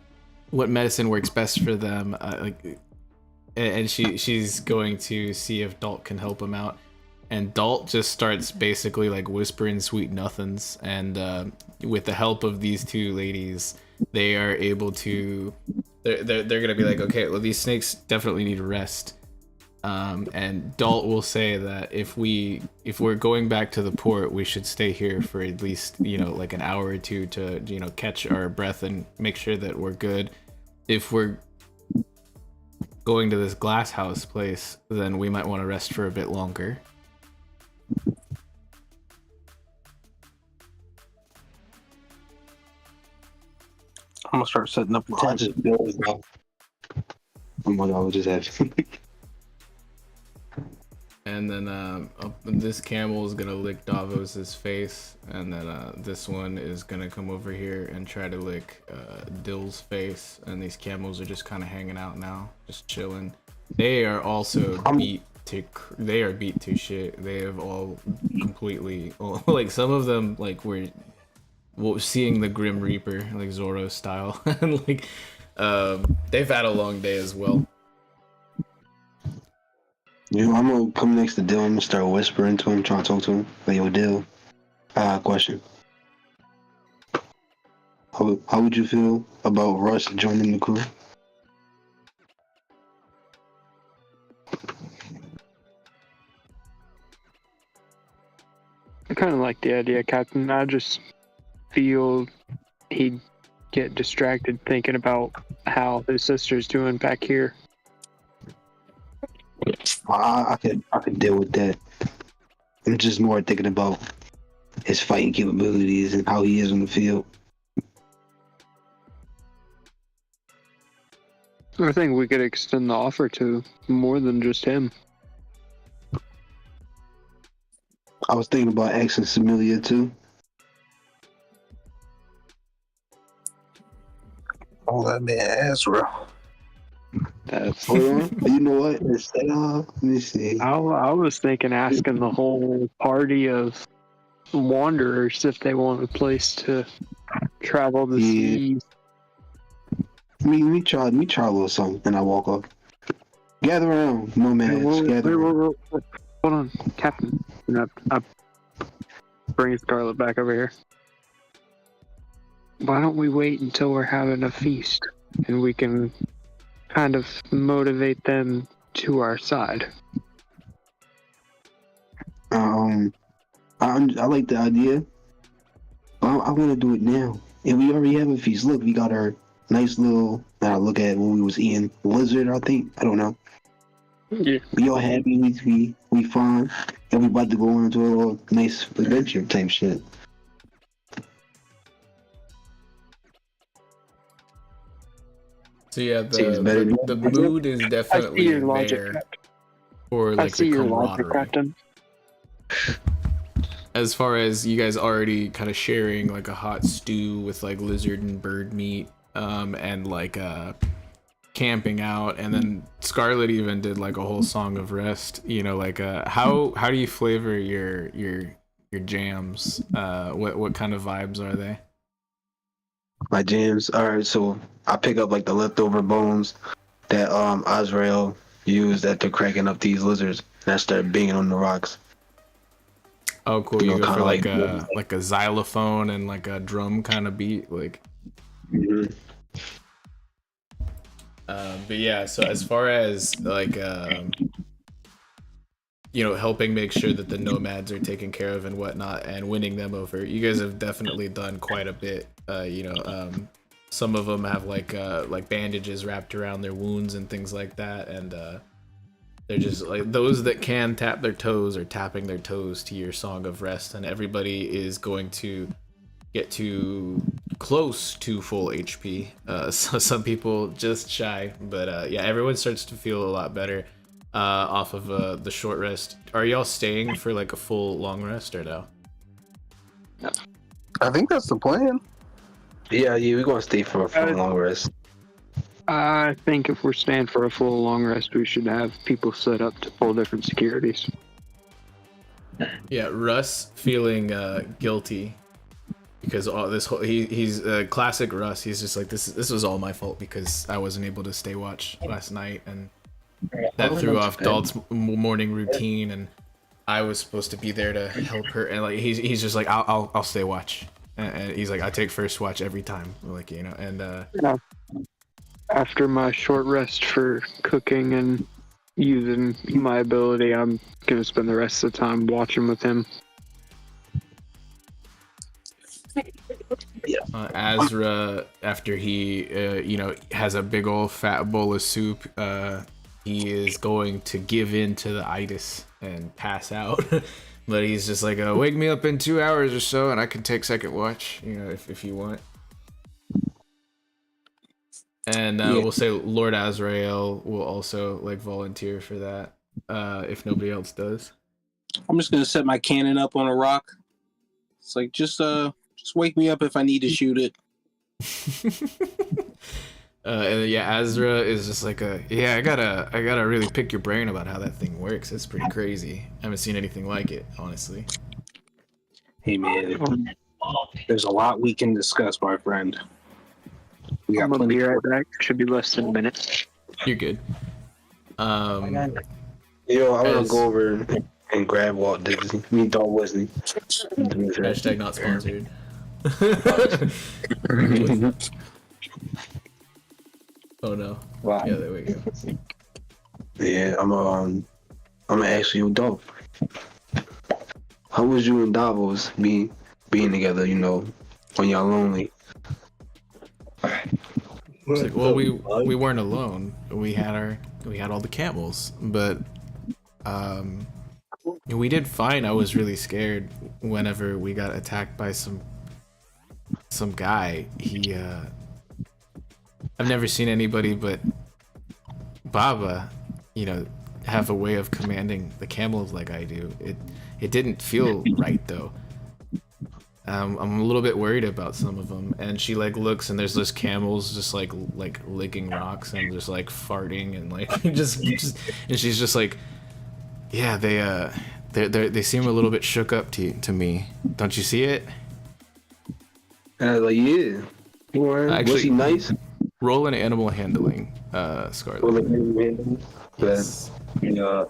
what medicine works best for them. And she's going to see if Dalt can help him out. And Dalt just starts basically whispering sweet nothings, and with the help of these two ladies, they are able to. They're gonna be okay, well, these snakes definitely need rest. And Dalt will say that if we're going back to the port, we should stay here for at least an hour or two to catch our breath and make sure that we're good. If we're going to this glass house place, then we might want to rest for a bit longer. I'm gonna start setting up the I tent. just built it up. Oh my god, I was just having. And then this camel is gonna lick Davos's face, and then this one is gonna come over here and try to lick Dill's face. And these camels are just kind of hanging out now, just chilling. They are also beat to shit. They have all completely some of them we're seeing the Grim Reaper Zoro style, and they've had a long day as well. I'm gonna come next to Dill. I'm gonna start whispering to him, trying to talk to him. Yo, Dill, question. How would you feel about Russ joining the crew? I kind of like the idea, Captain. I just feel he'd get distracted thinking about how his sister's doing back here. I could deal with that. I'm just more thinking about his fighting capabilities and how he is on the field. I think we could extend the offer to more than just him. I was thinking about asking Samilia too. Oh, that man Azrael. That's. Hold on. You know what? Instead of, let me see. I was thinking asking the whole party of wanderers if they want a place to travel the seas. Let me try a little something, and I walk up. Gather around, nomads. Gather around. Hold on, Captain. I bring Scarlet back over here. Why don't we wait until we're having a feast and we can kind of motivate them to our side? I like the idea. I want to do it now. And we already have a feast. Look, we got our nice little. Look at what we was eating. Lizard, I think. I don't know. Yeah. We all happy. We fine. And we about to go into a little nice adventure type shit. So yeah, the mood is definitely there for I see a your logic, camaraderie. Captain. As far as you guys already kind of sharing a hot stew with lizard and bird meat, and camping out, and then Scarlet even did a whole song of rest. How do you flavor your jams? What kind of vibes are they? My jams. Alright, so I pick up the leftover bones that Azrael used after cracking up these lizards, and I start banging on the rocks. Oh, cool! You go for a xylophone and a drum kind of beat, Mm-hmm. But yeah, so as far as helping make sure that the nomads are taken care of and whatnot, and winning them over, you guys have definitely done quite a bit. Some of them have like bandages wrapped around their wounds and things like that, and they're just like those that can tap their toes are tapping their toes to your song of rest, and everybody is going to get to close to full HP. So some people just shy, but yeah, everyone starts to feel a lot better off of the short rest. Are y'all staying for like a full long rest or no? I think that's the plan. Yeah, we're gonna stay for a long rest. I think if we're staying for a full long rest, we should have people set up to pull different securities. Yeah, Russ feeling guilty because all this whole he's classic Russ. He's just like this was all my fault because I wasn't able to stay watch last night, and that threw off Dalt's morning routine, and I was supposed to be there to help her, and like he's just like I'll stay watch, and he's like I take first watch every time, like you know, and after my short rest for cooking and using my ability, I'm gonna spend the rest of the time watching with him. Azra, after he has a big old fat bowl of soup, he is going to give in to the itis and pass out. But he's just like, wake me up in 2 hours or so and I can take second watch, you know, if you want. And we'll say Lord Azrael will also like volunteer for that if nobody else does. I'm just gonna set my cannon up on a rock. It's like just wake me up if I need to shoot it. And yeah, Azra is just like I gotta really pick your brain about how that thing works. It's pretty crazy. I haven't seen anything like it, honestly. Hey man, there's a lot we can discuss, my friend. We got I'm gonna plenty. be right back. Should be less than a minute. You're good. Yo, I'm gonna go over and grab Walt Disney. Dalton Wesley. Hashtag not sponsored. Oh no. Wow. Yeah, there we go. Yeah, I'm gonna ask you, Dalton. How was you and Davos being together? You know, when y'all lonely. It's like, well, we weren't alone. We had all the camels, but we did fine. I was really scared whenever we got attacked by some guy. I've never seen anybody but Baba, you know, have a way of commanding the camels like I do. It didn't feel right though. I'm a little bit worried about some of them, and she like looks and there's those camels just like licking rocks and just like farting and like just and she's just like, yeah, they seem a little bit shook up to me. Don't you see it? And I was like, yeah. Actually, was he nice? Roll an animal handling, Scarlet. Yes. Yeah,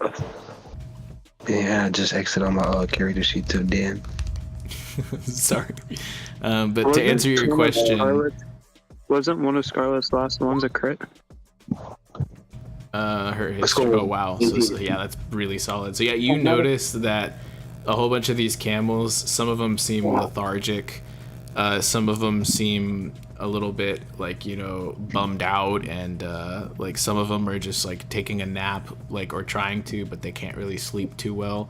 I just exited on my character sheet too, Dan. Sorry. But to answer your question... Wasn't one of Scarlet's last ones a crit? Her history. Oh, wow. So, yeah, that's really solid. So, yeah, you notice that a whole bunch of these camels, some of them seem lethargic. Some of them seem a little bit like, you know, bummed out, and like some of them are just like taking a nap, like, or trying to, but they can't really sleep too well.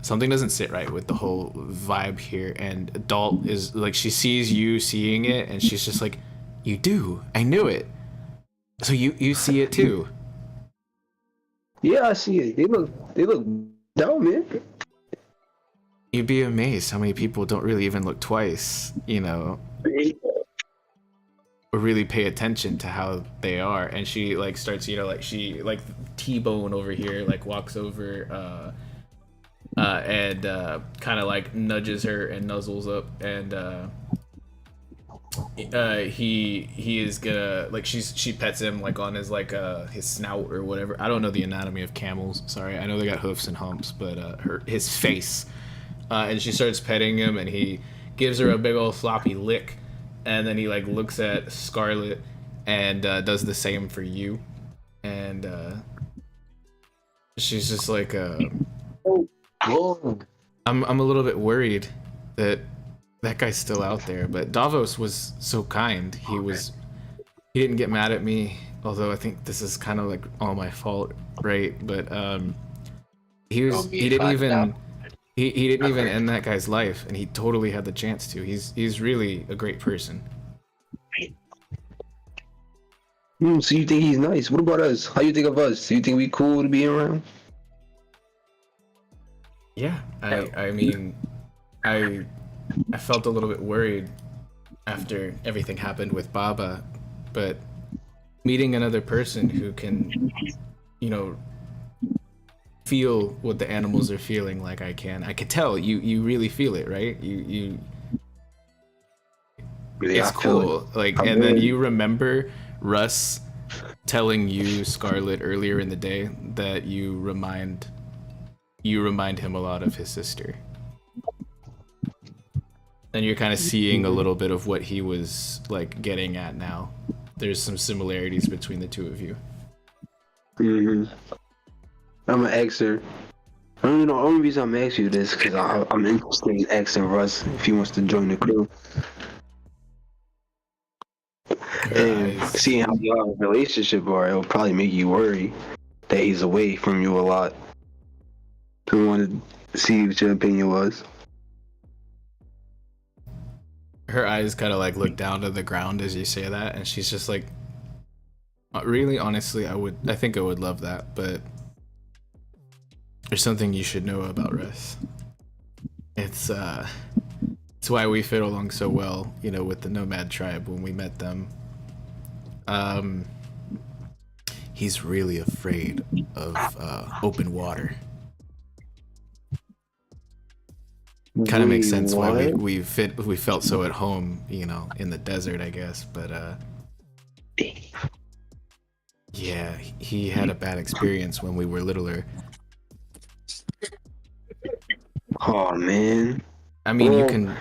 Something doesn't sit right with the whole vibe here, and Dalt is like, she sees you seeing it and she's just like, you do, I knew it. So you see it too. Yeah, I see it. They look down, man. You'd be amazed how many people don't really even look twice, you know, or really pay attention to how they are. And she like starts, you know, like she like T-Bone over here like walks over and kind of like nudges her and nuzzles up, and he is gonna like she pets him like on his like his snout or whatever. I don't know the anatomy of camels, sorry. I know they got hoofs and humps, but his face, and she starts petting him, and he gives her a big old floppy lick, and then he like looks at Scarlet and does the same for you, and she's just like I'm a little bit worried that that guy's still out there. But Davos was so kind. He didn't get mad at me, although I think this is kind of like all my fault, right? But he didn't even end that guy's life, and he totally had the chance to. He's really a great person. So you think he's nice? What about us? How you think of us? Do you think we cool to be around? Yeah, I mean, I felt a little bit worried after everything happened with Baba, but meeting another person who can, you know, feel what the animals are feeling like I could tell you really feel it, right? You Yeah, it's cool. Like, and then you remember Russ telling you, Scarlet, earlier in the day that you remind him a lot of his sister. And you're kind of seeing a little bit of what he was like getting at now. There's some similarities between the two of you. I'm an Xer. I don't know. The only reason I'm asking you this because I'm interested in asking Russ if he wants to join the crew. And seeing how y'all relationship are, it'll probably make you worry that he's away from you a lot. I wanted to see what your opinion was. Her eyes kind of like look down to the ground as you say that, and she's just like, really, honestly, I think I would love that, but there's something you should know about Russ. It's why we fit along so well, you know, with the Nomad tribe when we met them. He's really afraid of open water. Kind of makes sense why we felt so at home, you know, in the desert, I guess. But yeah, he had a bad experience when we were littler. Oh man. I mean,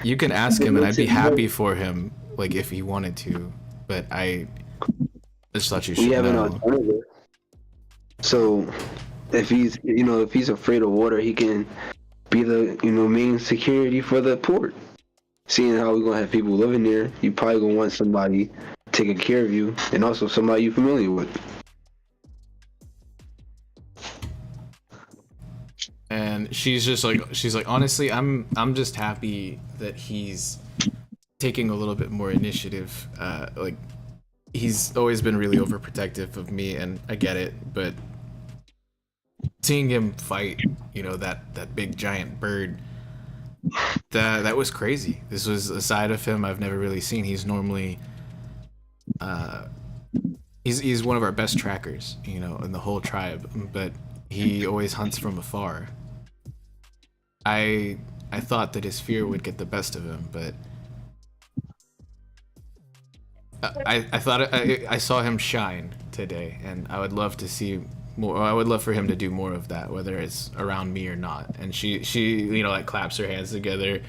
you can ask him, and I'd be happy for him, like if he wanted to. But I just thought you should know. An alternative. So, if he's afraid of water, he can be the main security for the port. Seeing how we're gonna have people living there, you probably gonna want somebody taking care of you, and also somebody you're familiar with. And she's like, honestly, I'm just happy that he's taking a little bit more initiative. Like, he's always been really overprotective of me, and I get it, but seeing him fight, you know, that big giant bird, that was crazy. This was a side of him I've never really seen. He's normally he's one of our best trackers, you know, in the whole tribe, but he always hunts from afar. I thought that his fear would get the best of him, but I saw him shine today, and I would love to see more. I would love for him to do more of that, whether it's around me or not. And she you know, like claps her hands together,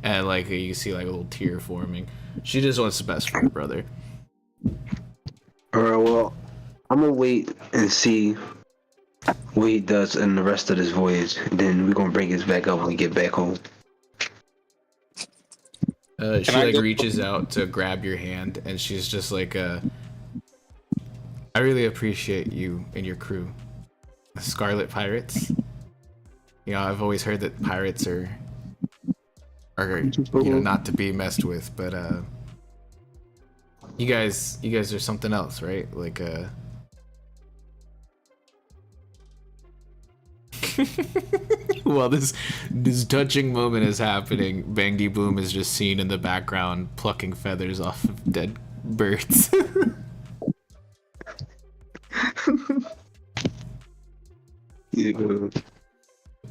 and like you see like a little tear forming. She just wants the best for her brother. All right, well, I'm gonna wait and see what he does in the rest of this voyage. Then we're gonna bring his back up when we get back home. She like reaches out to grab your hand, and she's just like, I really appreciate you and your crew, the Scarlet Pirates. You know, I've always heard that pirates are you know, not to be messed with, but you guys are something else, right? Like while this touching moment is happening, Bangy Boom is just seen in the background plucking feathers off of dead birds.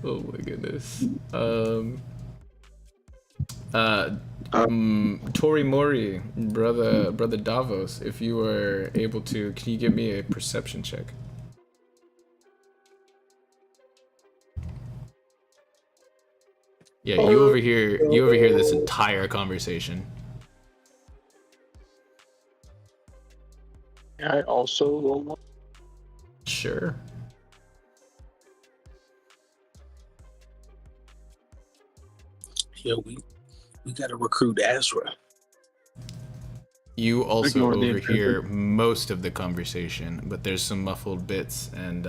Oh my goodness. Torimori, brother Davos, if you are able to, can you give me a perception check? Yeah, you overhear this entire conversation. I also will. Sure. Yeah, We gotta recruit Azrael. You also Ignore the overhear most of the conversation, but there's some muffled bits, and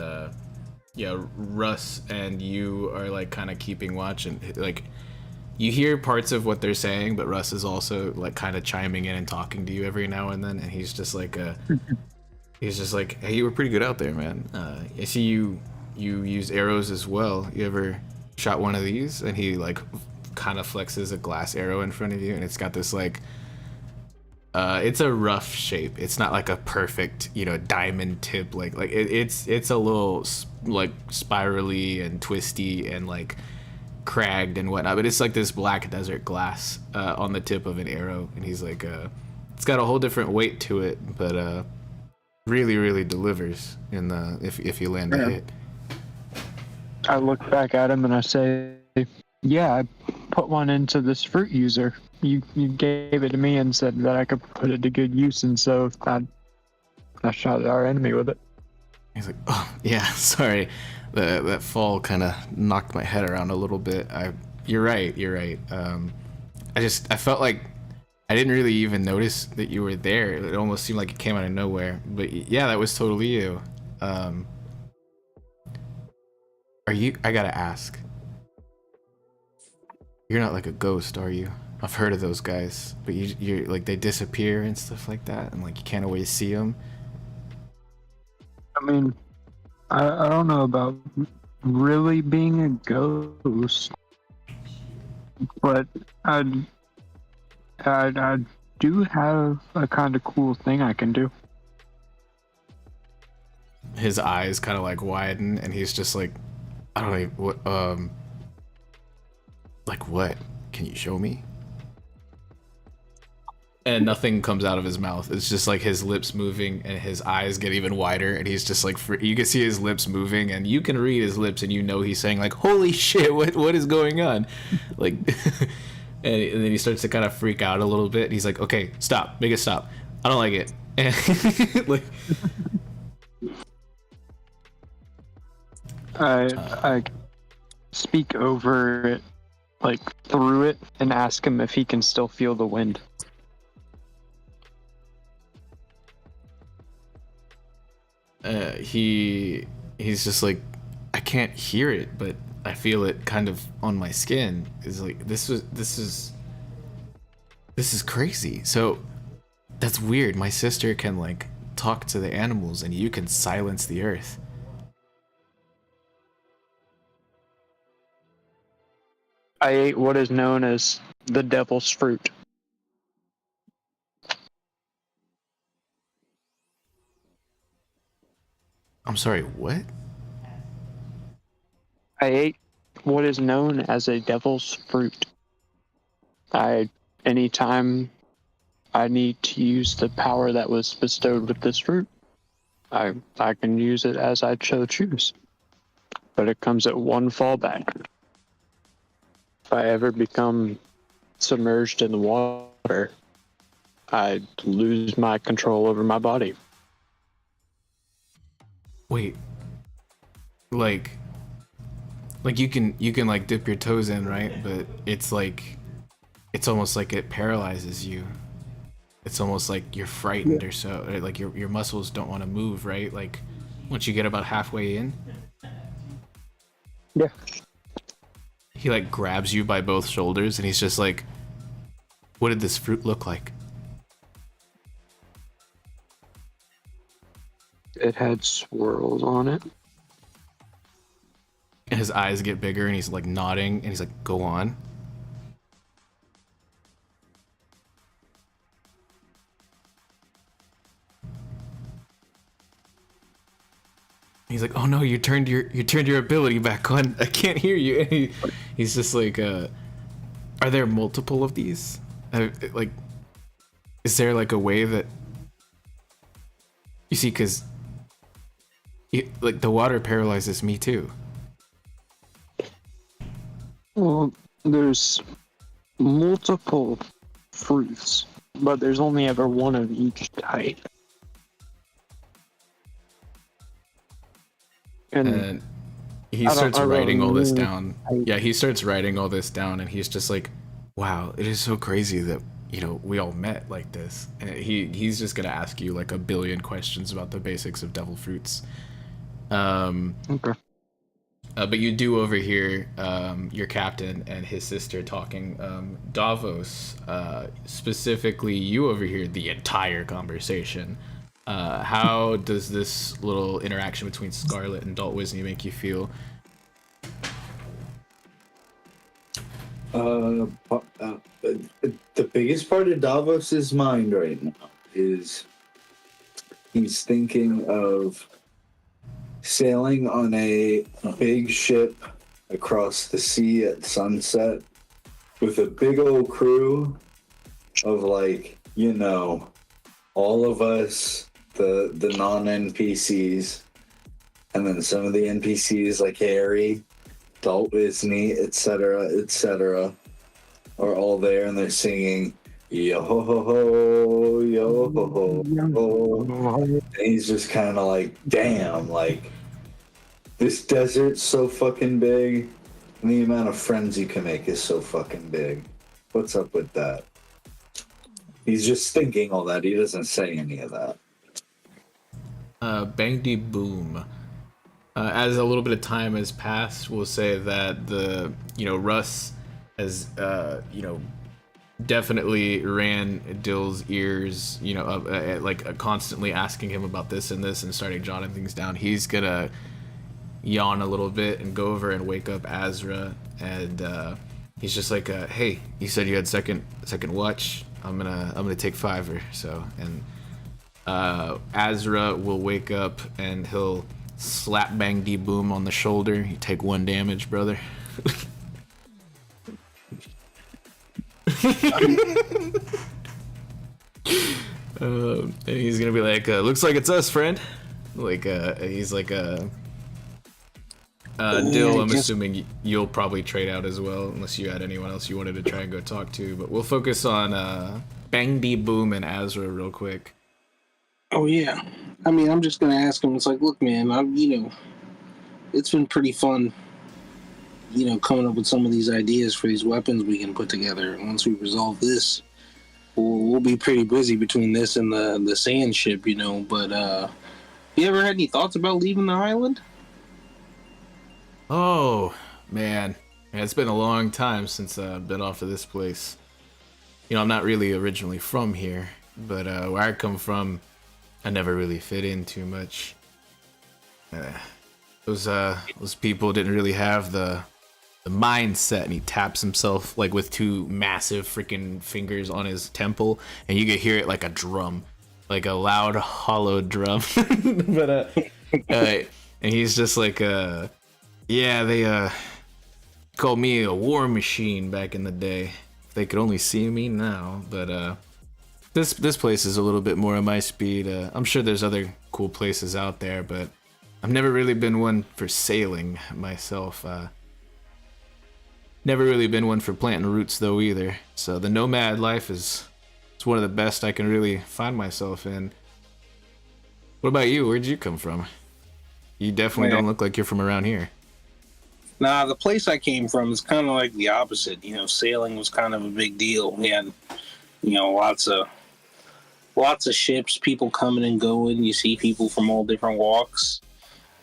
yeah, Russ and you are like kind of keeping watch, and like you hear parts of what they're saying, but Russ is also like kind of chiming in and talking to you every now and then, and he's just like hey, you were pretty good out there, man. I see you use arrows as well. You ever shot one of these? And he like kind of flexes a glass arrow in front of you, and it's got this like it's a rough shape. It's not like a perfect, diamond tip. It's a little like spirally and twisty and like cragged and whatnot. But it's like this black desert glass on the tip of an arrow, and he's like, it's got a whole different weight to it, but really, really delivers in the if you land a hit. I look back at him and I say, yeah, I put one into this fruit user. You gave it to me and said that I could put it to good use, and so I shot at our enemy with it. He's like, oh, yeah, sorry. That fall kind of knocked my head around a little bit. You're right. I felt like I didn't really even notice that you were there. It almost seemed like it came out of nowhere. But yeah, that was totally you. I gotta ask. You're not like a ghost, are you? I've heard of those guys, but you're like, they disappear and stuff like that, and like you can't always see them. I mean, I don't know about really being a ghost, but I do have a kind of cool thing I can do. His eyes kind of like widen, and he's just like, I don't know what. Like what? Can you show me? And nothing comes out of his mouth. It's just like his lips moving, and his eyes get even wider, and he's just like, you can see his lips moving, and you can read his lips, and he's saying like, holy shit, what is going on? Like, and then he starts to kind of freak out a little bit. He's like, okay, stop, make it stop. I don't like it. And like, I speak over it, like through it, and ask him if he can still feel the wind. He's just like, I can't hear it, but I feel it kind of on my skin. Is like, this is crazy. So that's weird. My sister can like talk to the animals, and you can silence the earth. I ate what is known as the devil's fruit. I'm sorry, what? I ate what is known as a devil's fruit. Anytime I need to use the power that was bestowed with this fruit, I can use it as I choose. But it comes at one fallback. If I ever become submerged in the water, I lose my control over my body. Wait, like you can like dip your toes in, right? But it's almost like it paralyzes you. It's almost like you're frightened or so, or like your muscles don't want to move, right? Like once you get about halfway in. Yeah. He like grabs you by both shoulders, and he's just like, what did this fruit look like? It had swirls on it. And his eyes get bigger, and he's like nodding, and he's like, go on. He's like, oh no, you turned your ability back on. I can't hear you. And he's just like, are there multiple of these? Like, is there like a way that you see? Because like the water paralyzes me too. Well, there's multiple fruits, but there's only ever one of each type. And he starts writing all this down. Yeah, he starts writing all this down, and he's just like, Wow, it is so crazy that we all met like this. And he's just gonna ask you like a billion questions about the basics of devil fruits. Okay. But you do overhear your captain and his sister talking. Davos, specifically, you overhear the entire conversation. How does this little interaction between Scarlet and Dalt Wisney make you feel? The biggest part of Davos's mind right now is he's thinking of sailing on a big ship across the sea at sunset with a big old crew of all of us, the non-NPCs, and then some of the NPCs like Harry, Dalt Wisney, etc., are all there, and they're singing yo ho ho ho, yo ho ho ho. And he's just kind of like, damn, like this desert's so fucking big, and the amount of friends you can make is so fucking big. What's up with that? He's just thinking all that. He doesn't say any of that. Bang de boom. As a little bit of time has passed, we'll say that Russ has definitely ran Dill's ears, constantly asking him about this and this and starting jotting things down. He's gonna yawn a little bit and go over and wake up Azrael, and he's just like, hey, you said you had second watch. I'm gonna take 5 or so, and Azrael will wake up and he'll slap Bang D Boom on the shoulder. You take 1 damage, brother. And he's gonna be like, looks like it's us, friend. He's like, Dill, I'm assuming you'll probably trade out as well, unless you had anyone else you wanted to try and go talk to. But we'll focus on Bang D Boom and Azrael real quick. Oh yeah, I mean, I'm just gonna ask him. It's like, look, man, it's been pretty fun, coming up with some of these ideas for these weapons we can put together. And once we resolve this, we'll be pretty busy between this and the sand ship, But you ever had any thoughts about leaving the island? Oh man, it's been a long time since I've been off of this place. I'm not really originally from here, but where I come from, I never really fit in too much. Those people didn't really have the mindset, and he taps himself like with 2 massive freaking fingers on his temple, and you could hear it like a drum, like a loud hollow drum. But and he's just like, yeah, they called me a war machine back in the day. If they could only see me now. But this place is a little bit more of my speed. I'm sure there's other cool places out there, but I've never really been one for sailing myself. Never really been one for planting roots though either. So the nomad life it's one of the best I can really find myself in. What about you? Where'd you come from? You definitely don't look like you're from around here. Nah, the place I came from is kind of like the opposite. Sailing was kind of a big deal. We had, lots of ships, people coming and going. You see people from all different walks.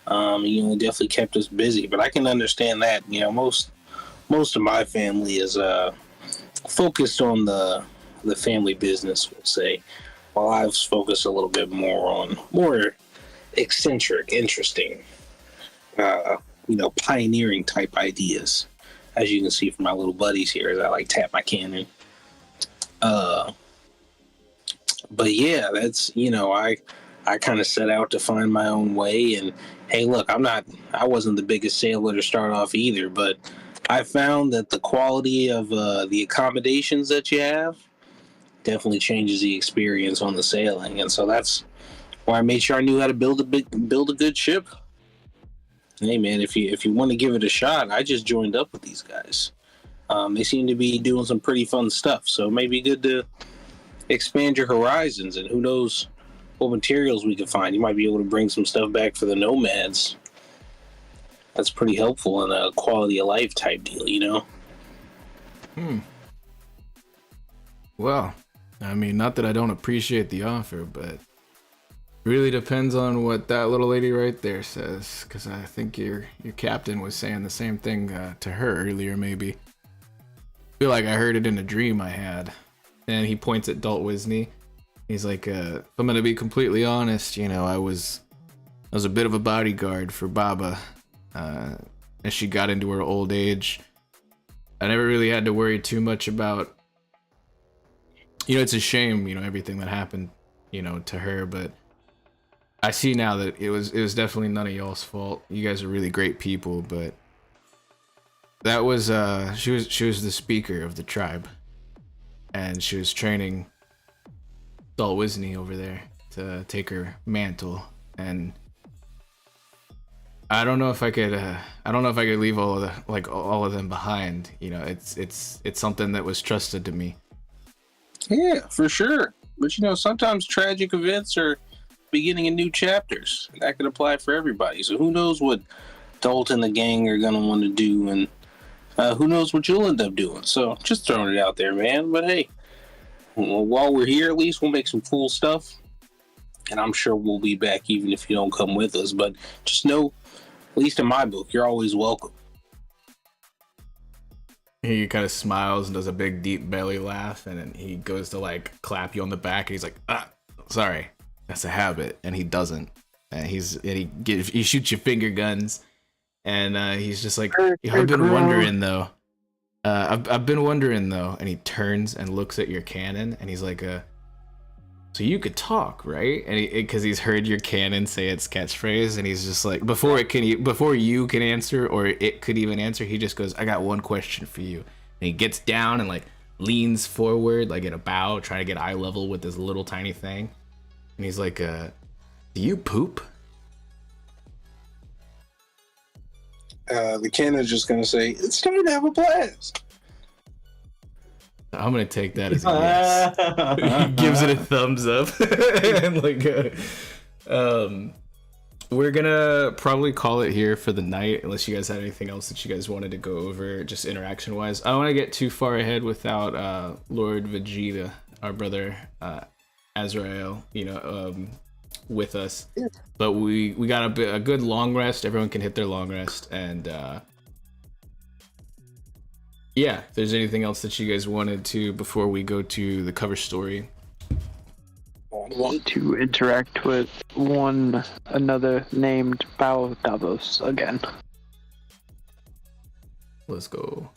Definitely kept us busy. But I can understand that. Most of my family is focused on the family business, we'll say, while I've focused a little bit more on more eccentric, interesting, pioneering type ideas, as you can see from my little buddies here as I tap my cannon. But yeah, that's, I kind of set out to find my own way. And hey, look, I wasn't the biggest sailor to start off either, but I found that the quality of the accommodations that you have definitely changes the experience on the sailing. And so that's why I made sure I knew how to build a good ship. Hey man, if you want to give it a shot, I just joined up with these guys. They seem to be doing some pretty fun stuff, so it may be good to expand your horizons, and who knows what materials we can find. You might be able to bring some stuff back for the nomads. That's pretty helpful in a quality of life type deal, Well, I mean, not that I don't appreciate the offer, but really depends on what that little lady right there says, because I think your captain was saying the same thing to her earlier, maybe. I feel like I heard it in a dream I had. And he points at Dalt Wisney. He's like, if I'm gonna be completely honest, you know, I was a bit of a bodyguard for Baba. As she got into her old age, I never really had to worry too much about, you know, it's a shame, you know, everything that happened, you know, to her, but I see now that it was definitely none of y'all's fault. You guys are really great people, but that was she was the speaker of the tribe, and she was training Dalt Wisney over there to take her mantle, and I don't know if I could leave all of them behind. You know, it's something that was trusted to me. Yeah, for sure. But you know, sometimes tragic events are beginning of new chapters. That could apply for everybody. So who knows what Dalt and the gang are gonna want to do, and who knows what you'll end up doing. So just throwing it out there, man. But hey, while we're here, at least we'll make some cool stuff, and I'm sure we'll be back even if you don't come with us. But just know, at least in my book, you're always welcome. He kind of smiles and does a big deep belly laugh, and then he goes to like clap you on the back, and he's like, sorry, that's a habit. And he doesn't, and he shoots you finger guns, and he's just like, I've been wondering though, and he turns and looks at your cannon, and he's like, so you could talk, right? And because he's heard your cannon say its catchphrase, and he's just like, before you can answer, or it could even answer, he just goes, I got one question for you. And he gets down and like leans forward, like in a bow, trying to get eye level with this little tiny thing. And he's like, do you poop? The cannon's just gonna say, it's time to have a blast. I'm gonna take that as a yes. He gives it a thumbs up. And like, we're gonna probably call it here for the night, unless you guys had anything else that you guys wanted to go over, just interaction wise. I don't want to get too far ahead without Lord Vegeta, our brother Azrael, you know, with us. But we got a good long rest. Everyone can hit their long rest, and yeah, if there's anything else that you guys wanted to before we go to the cover story. I want to interact with another named Bow Davos again. Let's go.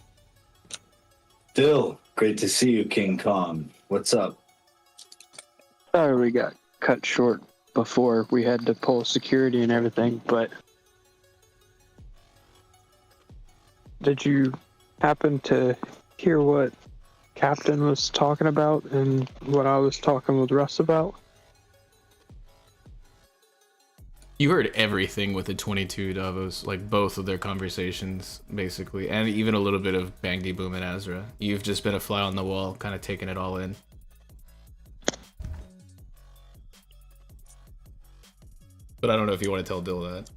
Dill, great to see you, King Kong. What's up? Sorry we got cut short before we had to pull security and everything, but did you happen to hear what Captain was talking about and what I was talking with Russ about? You heard everything with the 22 Davos, like both of their conversations, basically, and even a little bit of Bangdy Boom and Azra. You've just been a fly on the wall, kind of taking it all in. But I don't know if you want to tell Dill that.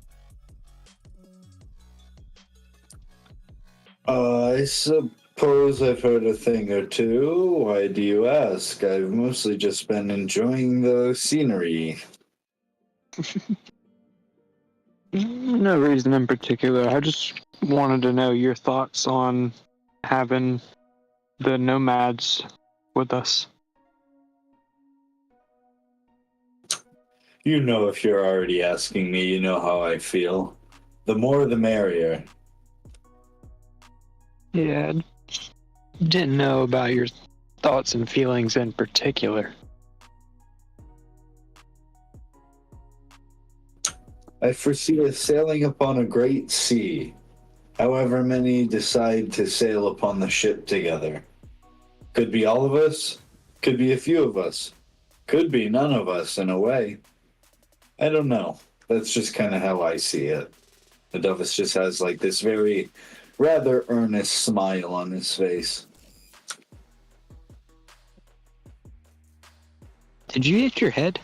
I suppose I've heard a thing or two. Why do you ask? I've mostly just been enjoying the scenery. No reason in particular. I just wanted to know your thoughts on having the nomads with us. You know, if you're already asking me, you know how I feel. The more the merrier. Yeah, didn't know about your thoughts and feelings in particular. I foresee us sailing upon a great sea. However many decide to sail upon the ship together. Could be all of us, could be a few of us, could be none of us in a way. I don't know. That's just kind of how I see it. The Davos just has like this very rather earnest smile on his face. Did you hit your head?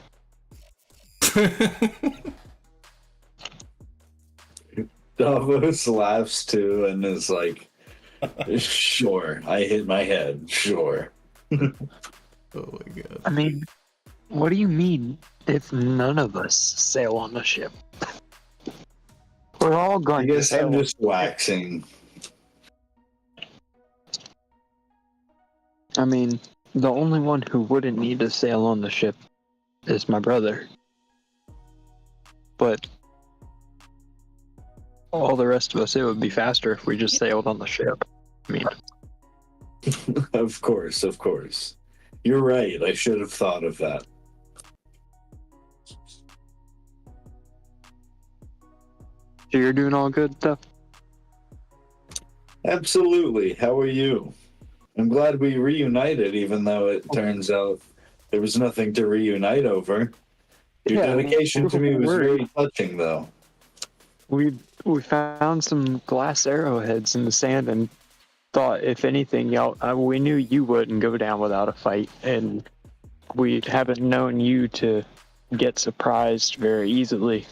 Davos laughs too and is like, sure, I hit my head, sure. Oh my god. I mean, what do you mean if none of us sail on the ship? We're all I going to guess sail. I'm just waxing. I mean, the only one who wouldn't need to sail on the ship is my brother. But all the rest of us, it would be faster if we just sailed on the ship. I mean, Of course, of course. You're right. I should have thought of that. so you're doing all good stuff? Absolutely. How are you? I'm glad we reunited, even though it turns out there was nothing to reunite over. Your Yeah, dedication to me was worried. very touching, though. We found some glass arrowheads in the sand and thought, if anything, y'all, we knew you wouldn't go down without a fight, and we haven't known you to get surprised very easily.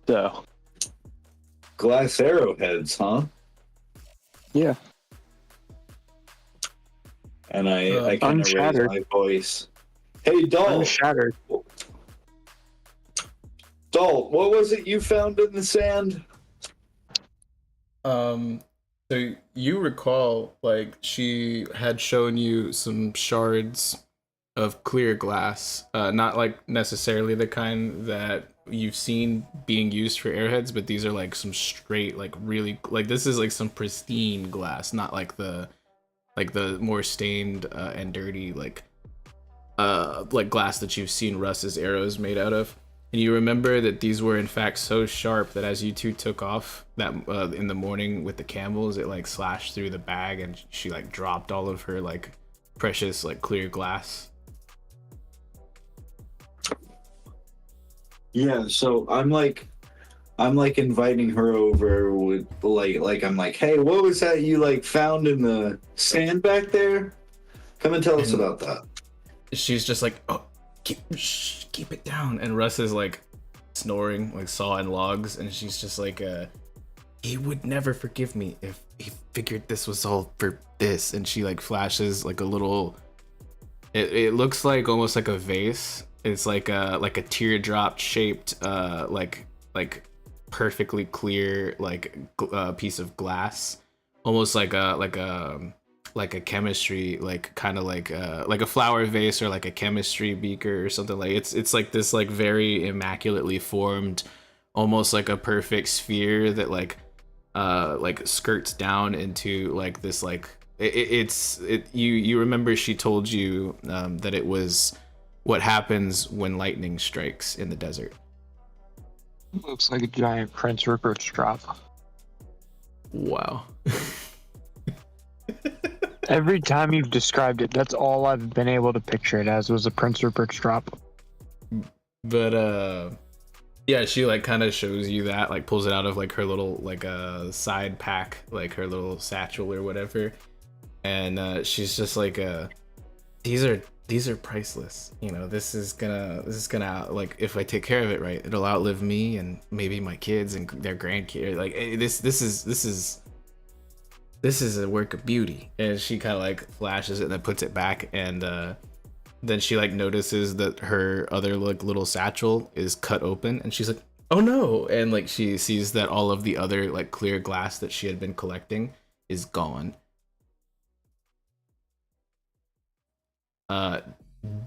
So, Glass arrowheads, huh? yeah. And I kind of raised Unshattered. my voice. Hey, Dalt! Shattered. Dalt, what was it you found in the sand? So you recall, like, she had shown you some shards of clear glass, not like necessarily the kind that you've seen being used for airheads, but these are like some straight, like really, like this is like some pristine glass, not like the more stained and dirty like glass that you've seen Russ's arrows made out of. And you remember that these were in fact so sharp that as you two took off that in the morning with the camels, it like slashed through the bag and she like dropped all of her like precious like clear glass. Yeah, so I'm like inviting her over with like I'm like, hey, what was that you like found in the sand back there? Come and tell us about that. She's just like, oh, keep it down. And Russ is like snoring, like sawing logs, and she's just like, he would never forgive me if he figured this was all for this. And she like flashes like a little. It looks like almost like a vase. It's like a teardrop shaped like perfectly clear like piece of glass, almost like a chemistry like kind of like a flower vase or like a chemistry beaker or something. Like it's like this like very immaculately formed, almost like a perfect sphere that like skirts down into like this like you remember she told you that it was what happens when lightning strikes in the desert. Looks like a giant Prince Rupert's drop. Wow. Every time you've described it, that's all I've been able to picture it as was a Prince Rupert's drop. But yeah, she like kind of shows you that, like pulls it out of like her little like side pack, like her little satchel or whatever, and she's just like these are priceless. You know, this is gonna like, if I take care of it right, it'll outlive me and maybe my kids and their grandkids. Like this is a work of beauty. And she kind of like flashes it and then puts it back, and then she like notices that her other like little satchel is cut open, and she's like, oh no. And like she sees that all of the other like clear glass that she had been collecting is gone.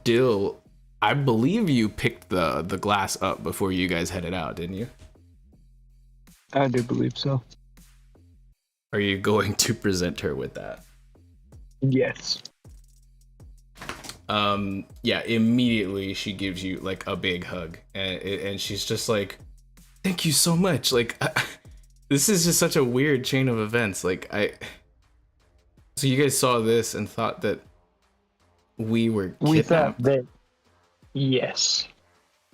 Dill, I believe you picked the glass up before you guys headed out, didn't you? I do believe so. Are you going to present her with that? Yes. Yeah, immediately she gives you like a big hug, and she's just like, thank you so much. Like, this is just such a weird chain of events. Like, so you guys saw this and thought that we were kidnapped? We thought that, yes.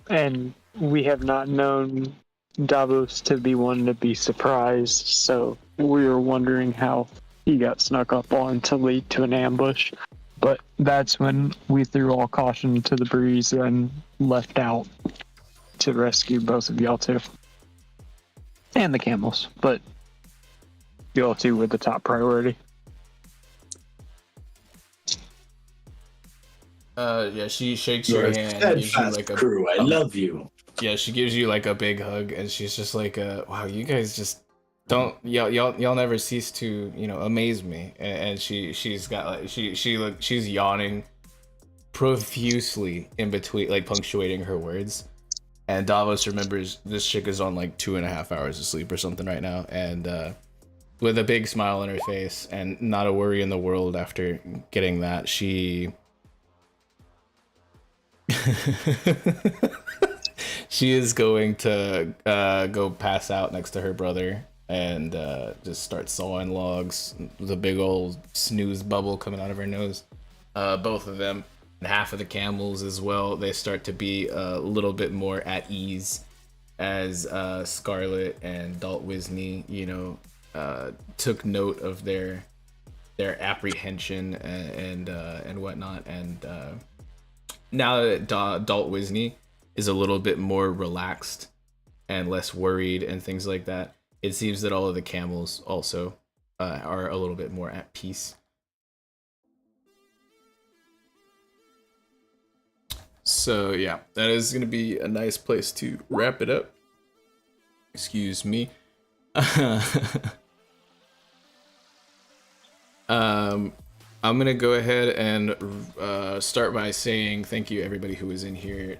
And we have not known Davos to be one to be surprised, so we were wondering how he got snuck up on to lead to an ambush. But that's when we threw all caution to the breeze and left out to rescue both of y'all too. And the camels, but y'all two were the top priority. Yeah, she shakes You're your a hand, gives you steadfast like crew. I love you. Yeah, she gives you like a big hug, and she's just like, "Wow, you guys just don't y'all never cease to amaze me." And she's got like she's yawning profusely in between, like punctuating her words. And Davos remembers this chick is on like 2.5 hours of sleep or something right now, and with a big smile on her face and not a worry in the world after getting that, she she is going to go pass out next to her brother and just start sawing logs with a big old snooze bubble coming out of her nose. Both of them, and half of the camels as well, they start to be a little bit more at ease as Scarlet and Dalt Wisney, took note of their apprehension and whatnot. And now that Dalt Wisney is a little bit more relaxed and less worried and things like that, it seems that all of the camels also are a little bit more at peace. So yeah, that is going to be a nice place to wrap it up. Excuse me. I'm gonna go ahead and start by saying thank you everybody who was in here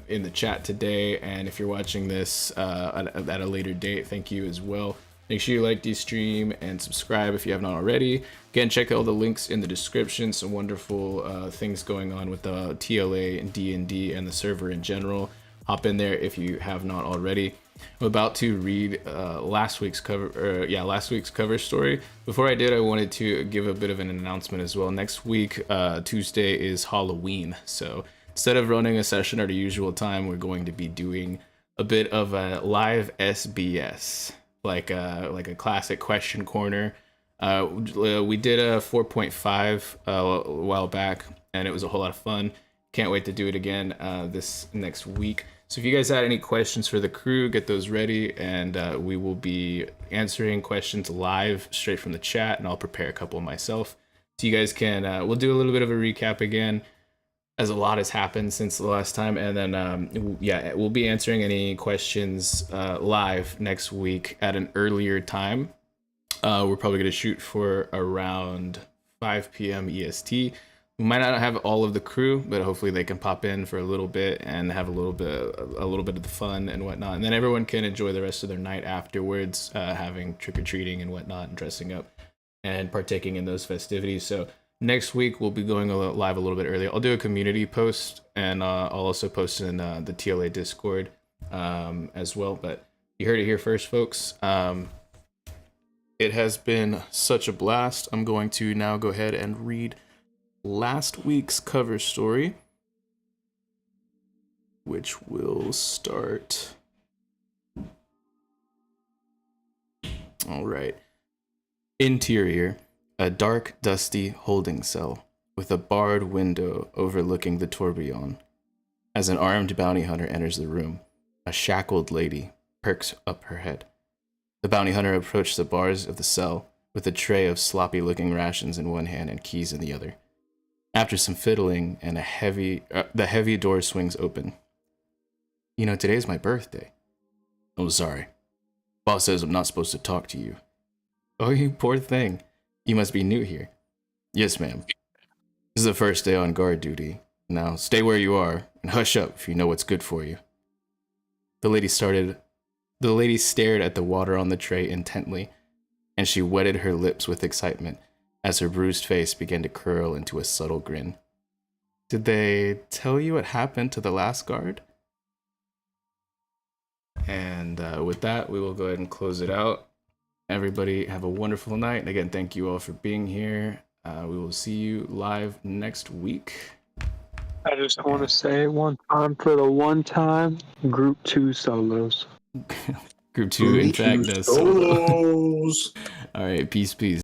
in the chat today, and if you're watching this at a later date, thank you as well. Make sure you like the stream and subscribe if you have not already. Again, check out all the links in the description. Some wonderful things going on with the TLA and D&D and the server in general. Hop in there if you have not already. I'm about to read last week's cover story. Before I did, I wanted to give a bit of an announcement as well. Next week, Tuesday, is Halloween. So instead of running a session at our usual time, we're going to be doing a bit of a live SBS, like a classic question corner. We did a 4.5 a while back, and it was a whole lot of fun. Can't wait to do it again this next week. So if you guys had any questions for the crew, get those ready, and we will be answering questions live straight from the chat, and I'll prepare a couple myself. So you guys can, we'll do a little bit of a recap again, as a lot has happened since the last time, and then we'll be answering any questions live next week at an earlier time. We're probably going to shoot for around 5 p.m. EST. We might not have all of the crew, but hopefully they can pop in for a little bit and have a little bit of the fun and whatnot. And then everyone can enjoy the rest of their night afterwards, having trick-or-treating and whatnot, and dressing up and partaking in those festivities. So next week we'll be going live a little bit earlier. I'll do a community post, and I'll also post in the TLA Discord as well. But you heard it here first, folks. It has been such a blast. I'm going to now go ahead and read last week's cover story, which will start. All right. Interior, a dark, dusty holding cell with a barred window overlooking the tourbillon. As an armed bounty hunter enters the room, a shackled lady perks up her head. The bounty hunter approached the bars of the cell with a tray of sloppy-looking rations in one hand and keys in the other. After some fiddling and the heavy door swings open. You know, today's my birthday. Oh, sorry. Boss says I'm not supposed to talk to you. Oh, you poor thing. You must be new here. Yes, ma'am. This is the first day on guard duty. Now, stay where you are and hush up if you know what's good for you. The lady stared at the water on the tray intently, and she wetted her lips with excitement as her bruised face began to curl into a subtle grin. Did they tell you what happened to the last guard? And with that, we will go ahead and close it out. Everybody have a wonderful night. And again, thank you all for being here. We will see you live next week. I just want to say one time for the one time, Group 2 solos. Group 2, in fact, does solos. All right, peace.